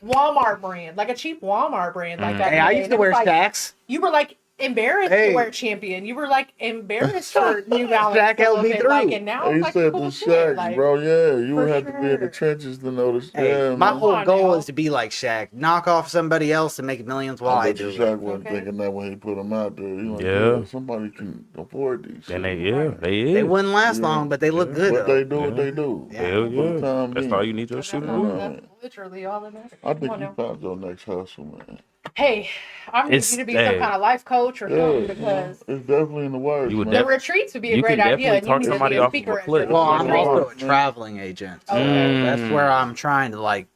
S3: Walmart brand. Like a cheap Walmart brand. Like that.
S5: Hey, I used to wear Stacks.
S3: You were like embarrassed
S5: Hey.
S3: to wear Champion. You were like embarrassed for New Balance.
S5: Shaq
S3: a little
S5: LB
S3: bit,
S5: through.
S3: like, and now
S4: He
S3: it's like
S4: said
S3: cool
S4: the
S3: shit.
S4: Shaq,
S3: Like,
S4: bro. Yeah, you would
S3: for
S4: have to be in the
S3: sure.
S4: trenches to notice.
S5: Hey,
S4: Yeah,
S5: my
S4: man.
S5: whole
S3: on
S5: goal
S3: now.
S5: is to be like Shaq. Knock off somebody else and make millions while I
S4: bet
S5: do
S4: you
S5: it.
S4: Shaq wasn't
S3: Okay.
S4: thinking that when he put him out there. He like,
S6: Yeah.
S4: somebody can afford these.
S6: And
S4: shit.
S6: they
S5: They wouldn't last long, but they look good.
S4: What
S5: though.
S4: they do, what they do.
S6: Hell
S4: For the
S6: yeah.
S4: time
S6: That's
S4: being.
S6: all you need your shooter to do.
S3: That's literally all that matters.
S4: I
S3: Come
S4: think
S3: on
S4: you
S3: now.
S4: found your next hustle, man.
S3: Hey, I'm going
S6: It's-
S3: you to be
S6: hey.
S3: some kind of life coach or something
S4: Yeah,
S3: because
S4: it's definitely in the words,
S6: You would
S4: man.
S3: the retreats would be a
S6: You
S3: great
S6: could
S3: idea.
S6: definitely
S3: And you
S6: talk
S3: need to
S6: somebody
S3: be a
S6: off of
S3: speaker
S6: a
S3: at
S6: cliff.
S3: your
S5: Well, I'm
S3: retreat.
S5: also a traveling agent. So
S3: Okay.
S5: that's where I'm trying to like,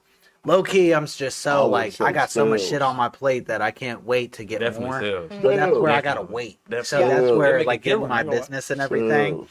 S5: low key, I'm just so
S4: would
S5: like,
S4: say
S5: I got so much
S4: sales.
S5: shit on my plate that I can't wait to get
S6: Definitely
S5: more.
S6: sales.
S5: But that's where I
S6: Definitely.
S5: gotta wait. So
S6: Definitely.
S5: that's
S4: Yeah.
S5: where
S6: They make
S5: like
S6: a
S5: getting
S6: killing,
S5: my
S6: I ain't gonna lie.
S5: business and everything.
S4: Sales.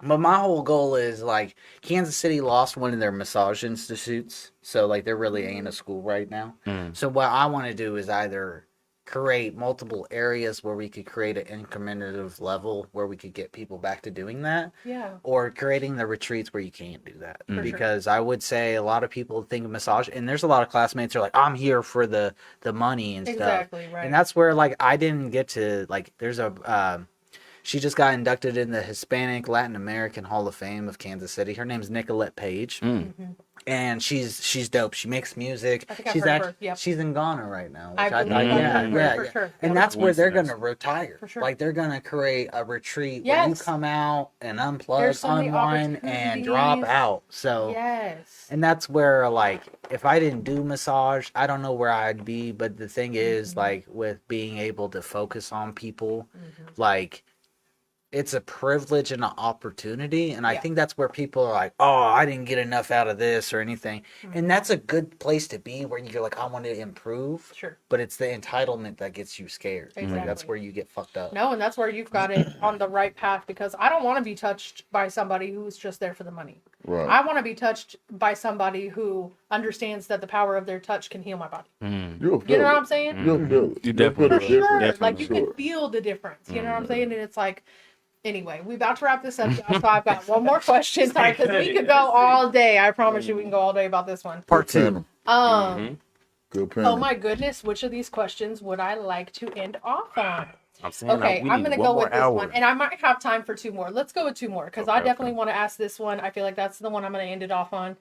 S5: But my whole goal is like Kansas City lost one of their massage institutes, so like there really ain't a school right now. So what I want to do is either create multiple areas where we could create an incremental level where we could get people back to doing that,
S3: Yeah.
S5: or creating the retreats where you can't do that.
S3: sure.
S5: Because I would say a lot of people think of massage, and there's a lot of classmates who are like, I'm here for the money and stuff.
S3: Exactly, right.
S5: And that's where like I didn't get to like. There's a she just got inducted in the Hispanic Latin American Hall of Fame of Kansas City. Her name's Nicolette Page, and she's dope. She makes music.
S3: I think I've
S5: She's
S3: heard of her, yep.
S5: she's in Ghana right now. Which
S3: I
S5: I
S3: believe
S5: thought,
S3: I've
S5: yeah,
S3: heard of her,
S5: yeah,
S3: for
S5: yeah.
S3: sure.
S5: And
S3: Yeah.
S5: that's where they're
S6: Coincidence.
S5: gonna retire.
S3: For sure.
S5: Like they're gonna create a retreat where you
S3: Yes.
S5: come out and
S3: There's
S5: unplug,
S3: so many
S5: unwind, and drop
S3: opportunities.
S5: out. So.
S3: Yes.
S5: And that's where, like, if I didn't do massage, I don't know where I'd be. But the thing is, like, with being able to focus on people, like, it's a privilege and an opportunity. And I
S3: Yeah.
S5: think that's where people are like, oh, I didn't get enough out of this or anything. And that's a good place to be where you're like, I want to improve.
S3: Sure.
S5: But it's the entitlement that gets you scared. Like, that's
S3: Exactly.
S5: where you get fucked up.
S3: No, and that's where you've got it on the right path because I don't want to be touched by somebody who's just there for the money.
S4: Right.
S3: I want to be touched by somebody who understands that the power of their touch can heal my body.
S4: You'll feel
S3: You know
S4: it.
S3: what I'm saying?
S4: You'll feel it.
S6: You
S4: You'll
S6: definitely
S4: feel
S3: For
S4: the
S3: sure.
S4: difference,
S3: Like you
S4: for
S3: can
S4: sure.
S3: feel the difference. You know what I'm saying? And it's like, anyway, we about to wrap this up, y'all. So I've got one more question. Sorry, because we could go all day. I promise you, we can go all day about this one.
S5: Part
S4: Panel.
S5: two.
S4: Good panel.
S3: Oh my goodness, which of these questions would I like to end off on?
S6: I'm saying
S3: Okay,
S6: we
S3: I'm
S6: need
S3: gonna
S6: one
S3: go
S6: more
S3: with this
S6: hour.
S3: one, and I might have time for two more. Let's go with two more because I
S6: Okay,
S3: definitely
S6: okay.
S3: want to ask this one. I feel like that's the one I'm gonna end it off on.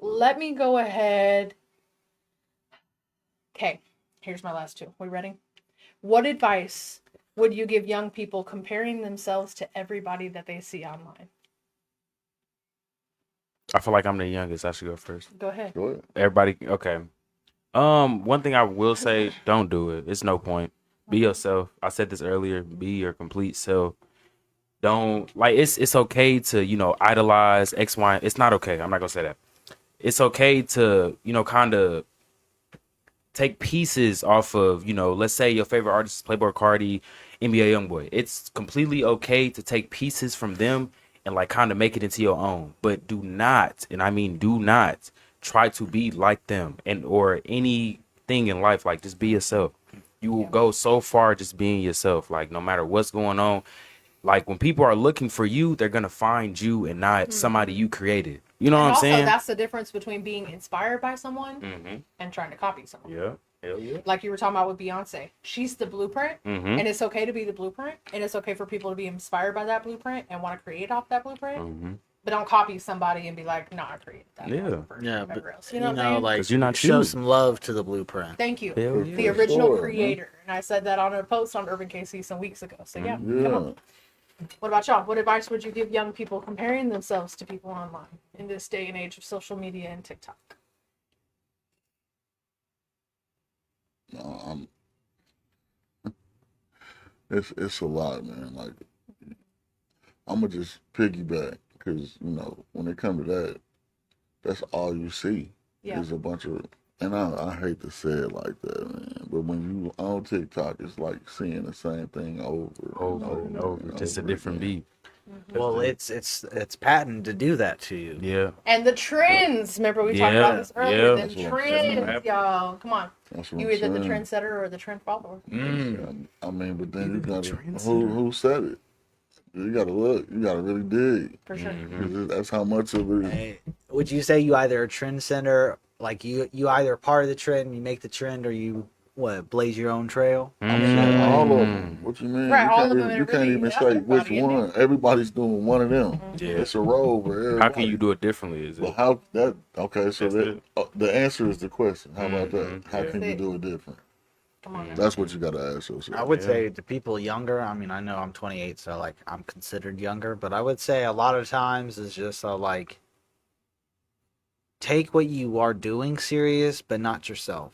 S3: Let me go ahead. Okay, here's my last two. We ready? What advice would you give young people comparing themselves to everybody that they see online?
S6: I feel like I'm the youngest. I should go first.
S3: Go ahead.
S4: Go ahead.
S6: Everybody, okay. One thing I will say, don't do it. It's no point. Be yourself. I said this earlier. Be your complete self. Don't like it's okay to, you know, idolize X, Y. It's not okay. I'm not gonna say that. It's okay to, you know, kind of take pieces off of, you know, let's say your favorite artist is Playboi Carti, NBA Youngboy. It's completely okay to take pieces from them and like kind of make it into your own. But do not, and I mean do not, try to be like them and or anything in life. Like just be yourself. You will go so far just being yourself. Like no matter what's going on. Like when people are looking for you, they're gonna find you and not somebody you created. You know what I'm saying?
S3: Also, that's the difference between being inspired by someone and trying to copy someone.
S6: Yeah, hell yeah.
S3: Like you were talking about with Beyonce, she's the blueprint, and it's okay to be the blueprint, and it's okay for people to be inspired by that blueprint and want to create off that blueprint. But don't copy somebody and be like, "No, I created that."
S5: Yeah, but
S3: else. You know, what I'm saying?
S5: like
S6: 'Cause you're not
S5: show
S6: you.
S5: some love to the blueprint.
S3: Thank you,
S6: Hell yeah.
S3: the original
S4: Sure,
S3: creator, and I said that on a post on Urban KC some weeks ago. So yeah, come on. What about y'all? What advice would you give young people comparing themselves to people online in this day and age of social media and TikTok?
S4: No, it's a lot, man. Like I'm gonna just piggyback because you know when it comes to that, that's all you see is a bunch of. And I hate to say it like that, man. But when you on TikTok, it's like seeing the same thing over
S6: and over. Just a different beat.
S5: Well, it's patent to do that to you.
S6: Yeah.
S3: And the trends. Remember we talked about this earlier.
S6: Yeah.
S3: The trends, y'all. Come on.
S4: That's what
S3: You
S4: I'm
S3: either the
S4: saying.
S3: trendsetter or the trend follower.
S4: I mean, but then you gotta who said it? You gotta look. You gotta really dig.
S3: For sure.
S4: 'Cause that's how much of it is.
S5: Hey, would you say you either a trendsetter, like you either part of the trend, you make the trend, or you blaze your own trail?
S4: I mean, all of them. What you mean?
S3: Right,
S4: you
S3: all
S4: can't,
S3: of them
S4: you can't
S3: really-
S4: even say which
S3: everybody in there.
S4: one. Everybody's doing one of them.
S6: Yeah.
S4: It's a role for everybody.
S6: How can you do it differently? Is
S4: Well,
S6: it?
S4: how that? Okay, so
S6: That's
S4: that
S6: it.
S4: the answer is the question. How about that? How
S6: Yeah.
S4: can you do it different?
S3: Come on.
S4: That's what you gotta ask yourself.
S5: I would say to people younger, I mean, I know I'm 28, so like I'm considered younger, but I would say a lot of times is just like take what you are doing serious, but not yourself.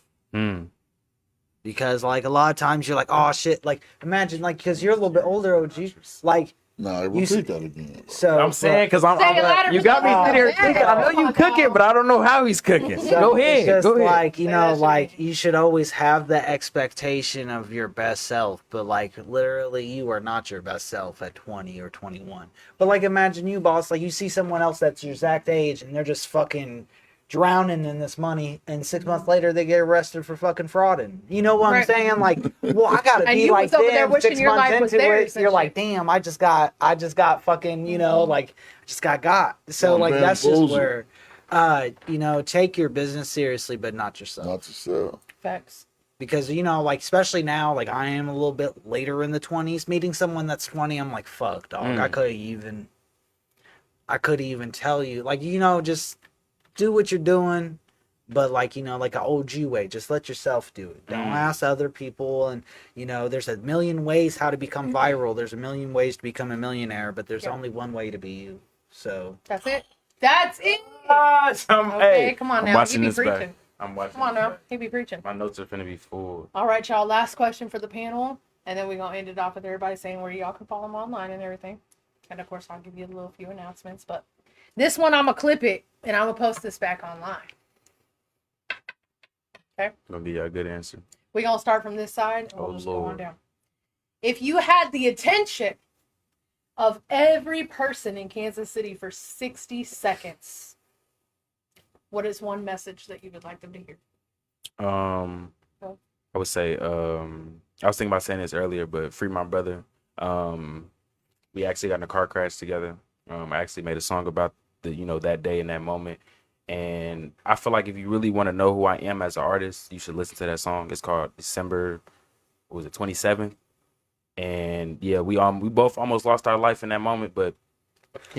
S5: Because like a lot of times you're like, oh shit, like imagine like because you're a little bit older, OG, like
S4: Nah,
S5: you
S4: repeat that again. Bro.
S5: so
S6: I'm saying because I'm
S3: Say it louder
S6: you got me
S3: for the
S6: sitting here
S3: people.
S6: thinking. I know you cooking, but I don't know how he's cooking.
S5: So
S6: Go
S5: it's
S6: ahead.
S5: just
S6: Go ahead.
S5: like, you
S3: Say
S5: know,
S3: that shit
S5: like
S3: again.
S5: you should always have the expectation of your best self, but like literally you are not your best self at 20 or 21. But like imagine you, boss, like you see someone else that's your exact age and they're just fucking drowning in this money and 6 months later they get arrested for fucking frauding. You know what
S3: Right.
S5: I'm saying? Like, well, I gotta
S3: And
S5: be
S3: you
S5: like
S3: was over there
S5: them
S3: wishing
S5: 6
S3: your
S5: months
S3: life was
S5: into
S3: theirs
S5: it.
S3: and
S5: You're
S3: shit.
S5: like, damn, I just got fucking, you know, like just got. So
S4: I'm
S5: like that's just
S4: bamboozled.
S5: where you know, take your business seriously but not yourself.
S4: Not yourself.
S3: Facts.
S5: Because you know, like especially now, like I am a little bit later in the 20s. Meeting someone that's 20, I'm like, fuck, dog. I couldn't even tell you, like, you know, just do what you're doing, but like, you know, like an OG way. Just let yourself do it. Don't ask other people. And you know, there's a million ways how to become viral. There's a million ways to become a millionaire, but there's only one way to be you. So
S3: That's it. That's it.
S6: Okay,
S3: Okay, come on
S6: I'm
S3: now.
S6: watching
S3: You be
S6: this back.
S3: preaching.
S6: I'm watching.
S3: Come on
S6: this
S3: now.
S6: back.
S3: He be preaching.
S6: My notes are finna be full.
S3: All right, y'all. Last question for the panel, and then we're gonna end it off with everybody saying where y'all can follow them online and everything. And of course, I'll give you a little few announcements. But this one, I'm gonna clip it and I'm gonna post this back online. Okay.
S6: Gonna be a good answer.
S3: We're gonna start from this side, and we'll
S6: Oh,
S3: just go on
S6: Lord.
S3: down. If you had the attention of every person in Kansas City for 60 seconds, what is one message that you would like them to hear?
S6: I would say, I was thinking about saying this earlier, but free my brother. We actually got in a car crash together. I actually made a song about that day and that moment. And I feel like if you really want to know who I am as an artist, you should listen to that song. It's called December, 27th? And yeah, we both almost lost our life in that moment, but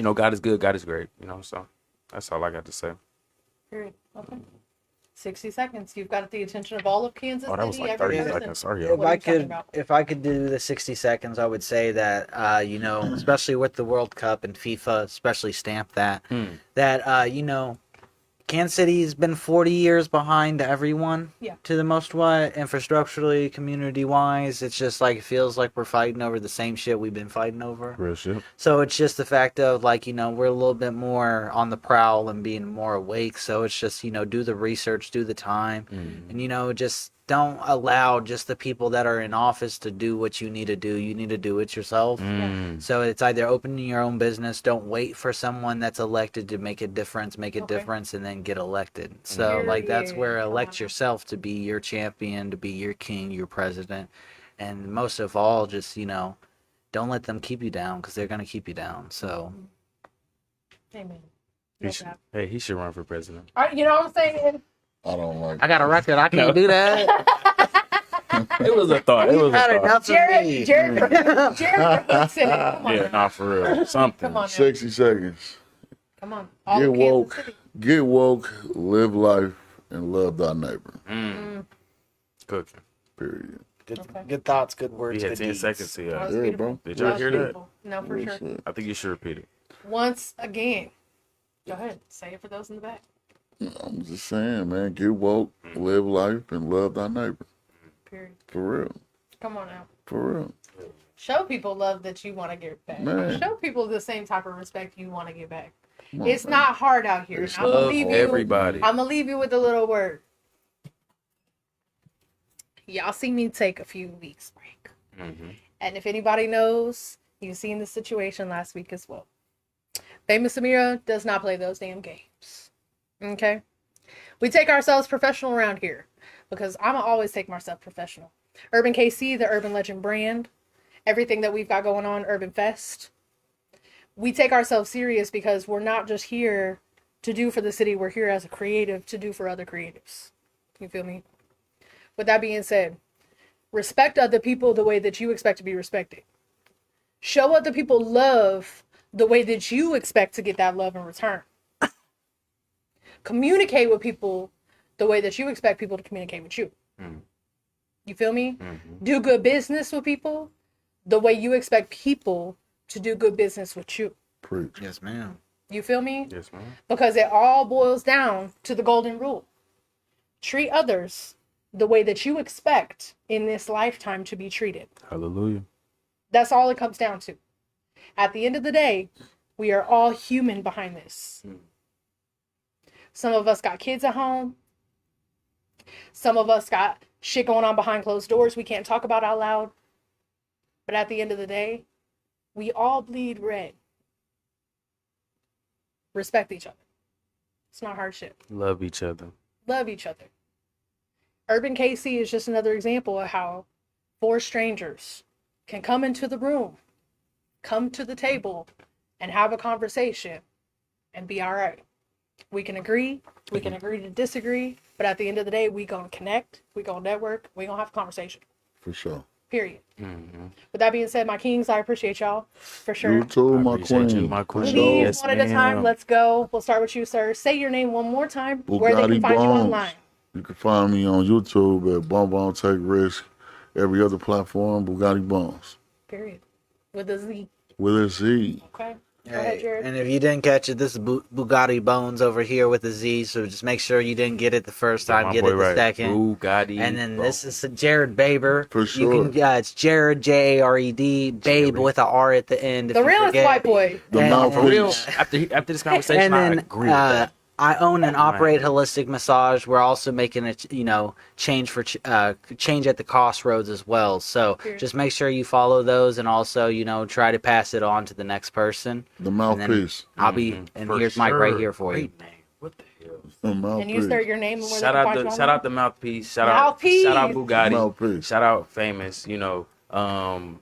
S6: God is good, God is great, so that's all I got to say.
S3: Period. Okay. 60 seconds. You've got the attention of all of Kansas
S6: Oh, that was
S3: City.
S6: like
S3: every
S6: 30
S3: person.
S6: seconds. Sorry,
S5: if
S6: yo.
S3: What are
S5: I
S3: you talking
S5: could,
S3: about?
S5: if I could do the 60 seconds, I would say that, especially with the World Cup and FIFA, especially stamp that, that, Kansas City's been 40 years behind everyone.
S3: Yeah.
S5: To the most what, infrastructurally, community-wise, it's just like it feels like we're fighting over the same shit we've been fighting over.
S6: Real shit.
S5: So it's just the fact of like, you know, we're a little bit more on the prowl and being more awake. So it's just, you know, do the research, do the time, and, you know, just don't allow just the people that are in office to do what you need to do. You need to do it yourself. So it's either opening your own business. Don't wait for someone that's elected to make a difference, and then get elected. So like that's where elect yourself to be your champion, to be your king, your president. And most of all, just, you know, don't let them keep you down, because they're going to keep you down. So.
S3: Amen.
S6: He should run for president.
S3: You know what I'm saying?
S4: I don't like.
S5: I got a record. I can't do that.
S6: It was a thought.
S3: Jared said it. Come on.
S6: Yeah, not for real. Something.
S3: Come on now.
S4: 60 seconds.
S3: Come on. All
S4: Get
S3: of Kansas
S4: woke.
S3: City.
S4: Get woke. Live life and love thy neighbor.
S6: Cooking.
S4: Period.
S5: Good thoughts, good words,
S6: We had
S5: good
S6: 10
S5: deeds.
S6: seconds to
S3: That was
S4: Yeah,
S3: beautiful.
S4: bro.
S6: Did y'all hear that?
S3: Beautiful. No, for
S4: Real
S3: sure.
S4: shit.
S6: I think you should repeat it.
S3: Once again. Go ahead. Say it for those in the back.
S4: I'm just saying, man. Get woke. Live life and love thy neighbor.
S3: Period.
S4: For real.
S3: Come on now.
S4: For real.
S3: Show people love that you want to give back.
S4: Man.
S3: Show people the same type of respect you want to give back.
S4: Come on,
S3: It's
S4: man.
S3: not hard out here.
S4: It's
S3: I'm gonna
S6: Love
S3: leave you.
S6: everybody.
S3: I'm gonna leave you with a little word. Y'all see me take a few weeks break, and if anybody knows, you've seen the situation last week as well. Faymis Amira does not play those damn games. Okay, we take ourselves professional around here because I'ma always take myself professional. Urban KC, the Urban Legend brand, everything that we've got going on, Urban Fest. We take ourselves serious because we're not just here to do for the city. We're here as a creative to do for other creatives. You feel me? With that being said, respect other people the way that you expect to be respected. Show other people love the way that you expect to get that love in return. Communicate with people the way that you expect people to communicate with you. You feel me? Do good business with people the way you expect people to do good business with you.
S4: Preach.
S5: Yes, ma'am.
S3: You feel me?
S6: Yes, ma'am.
S3: Because it all boils down to the golden rule. Treat others the way that you expect in this lifetime to be treated.
S6: Hallelujah.
S3: That's all it comes down to. At the end of the day, we are all human behind this. Some of us got kids at home. Some of us got shit going on behind closed doors we can't talk about out loud. But at the end of the day, we all bleed red. Respect each other. It's not hard shit.
S6: Love each other.
S3: Love each other. Urban KC is just another example of how 4 strangers can come into the room, come to the table, and have a conversation and be all right. We can agree to disagree, but at the end of the day, we gonna connect, we gonna network, we gonna have a conversation.
S4: For sure.
S3: Period. With that being said, my kings, I appreciate y'all for sure.
S4: You too, my
S6: Appreciate
S4: queen.
S6: you, my queen.
S3: Please,
S6: Yes,
S3: one at a time.
S6: ma'am.
S3: Let's go. We'll start with you, sir. Say your name one more time. Where they
S4: Bugatti
S3: can find you
S4: Bonez.
S3: online.
S4: You can find me on YouTube at Bonbon Take Risk. Every other platform, Bugatti Bonez.
S3: Period. With a Z.
S4: With a Z.
S3: Okay. Go ahead, Jared.
S5: And if you didn't catch it, this is Bugatti Bones over here with a Z. So just make sure you didn't get it the first time,
S6: My
S5: get
S6: boy
S5: it the
S6: right.
S5: second.
S6: Bugatti.
S5: And then
S6: Bones.
S5: this is Jared Baber.
S4: For sure.
S5: You can, it's Jared Jared, Babe with a R at the end. If
S3: The
S5: you
S3: realest
S5: forget.
S3: white boy.
S4: The
S5: And-
S4: mouthpiece.
S6: For real, after this conversation,
S5: And
S6: I
S5: then
S6: agree with that.
S5: I own and operate Holistic Massage. We're also making a change for change at the crossroads as well. So just make sure you follow those, and also try to pass it on to the next person.
S4: The
S5: And
S4: mouthpiece.
S5: then I'll be and
S6: For
S5: here's Mike right
S6: sure.
S5: here for you.
S6: Great name. What the hell?
S4: The
S3: And you
S4: mouthpiece.
S3: start your name and where
S6: Shout
S3: they can
S6: out
S3: find
S6: the
S3: you
S6: shout
S3: online.
S6: out the mouthpiece.
S3: Mouthpiece.
S6: Shout out Bugatti.
S4: Mouthpiece.
S6: Shout out Faymis.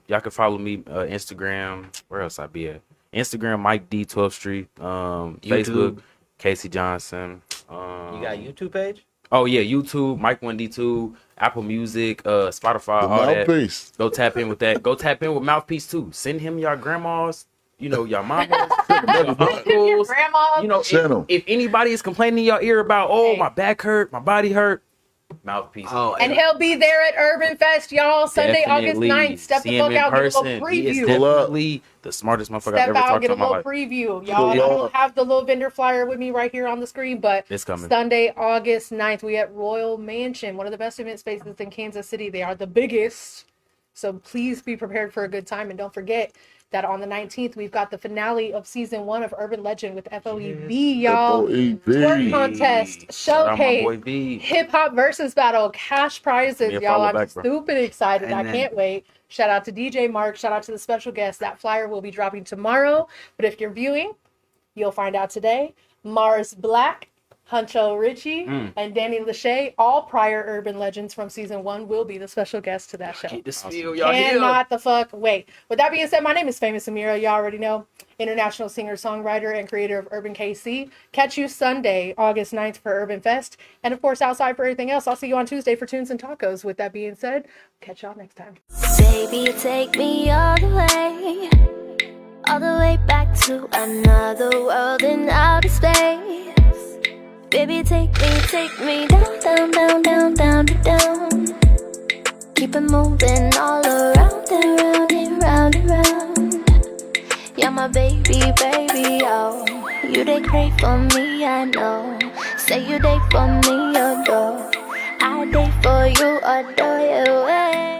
S6: Y'all can follow me Instagram. Where else I be at? Instagram Mike D 12th Street. Facebook Casey Johnson.
S5: You got a YouTube page?
S6: Oh yeah, YouTube Mike 1D2, Apple Music, Spotify,
S4: The
S6: all
S4: mouthpiece.
S6: that. Go tap in with that. Go tap in with Mouthpiece too. Send him your grandmas. Your mamas, your
S3: Your
S6: uncles.
S3: grandma.
S6: If,
S4: Send 'em.
S6: if anybody is complaining in your ear about,
S3: Hey.
S6: my back hurt, my body hurt, mouthpiece.
S5: Oh,
S3: And he'll be there at Urban Fest, y'all, Sunday,
S6: Definitely.
S3: August 9th. Step
S6: See
S3: the
S6: him
S3: fuck
S6: in
S3: out, get a
S6: person.
S3: little
S6: He is
S3: preview.
S6: definitely the smartest motherfucker I've
S3: Step
S6: ever
S3: out,
S6: talked
S3: get
S6: to
S3: a
S6: in my
S3: little
S6: life.
S3: preview, y'all. I don't have the little vendor flyer with me right here on the screen, but
S6: It's coming.
S3: Sunday, August 9th, we at Royal Mansion, one of the best event spaces in Kansas City. They are the biggest. So please be prepared for a good time. And don't forget that on the 19th, we've got the finale of season 1 of Urban Legend with FOEB, y'all.
S4: FOEB.
S3: Twerk contest,
S6: Shout out my boy
S3: showcase,
S6: V.
S3: hip hop versus battle, cash prizes,
S6: Give me a
S3: y'all.
S6: follow
S3: I'm
S6: back, bro.
S3: stupid excited.
S5: And
S3: I
S5: then-
S3: can't wait. Shout out to DJ Mark. Shout out to the special guest. That flyer will be dropping tomorrow. But if you're viewing, you'll find out today. Mars Black, Huncho Richie, and Danny Lachey, all prior Urban Legends from season 1, will be the special guest to that show.
S6: Keep the spiel, y'all here.
S3: Cannot the fuck wait. With that being said, my name is Faymis Amira. Y'all already know. International singer, songwriter, and creator of Urban KC. Catch you Sunday, August 9th for Urban Fest. And of course, outside for everything else. I'll see you on Tuesday for Tunes and Tacos. With that being said, catch y'all next time.
S1: Baby, take me all the way back to another world in outer space. Baby, take me down, down, down, down, down, down. Keep it moving all around and round and round and round. You're my baby, baby, oh. You they crave for me, I know. Say you they for me, adore. I they for you, adore you, hey.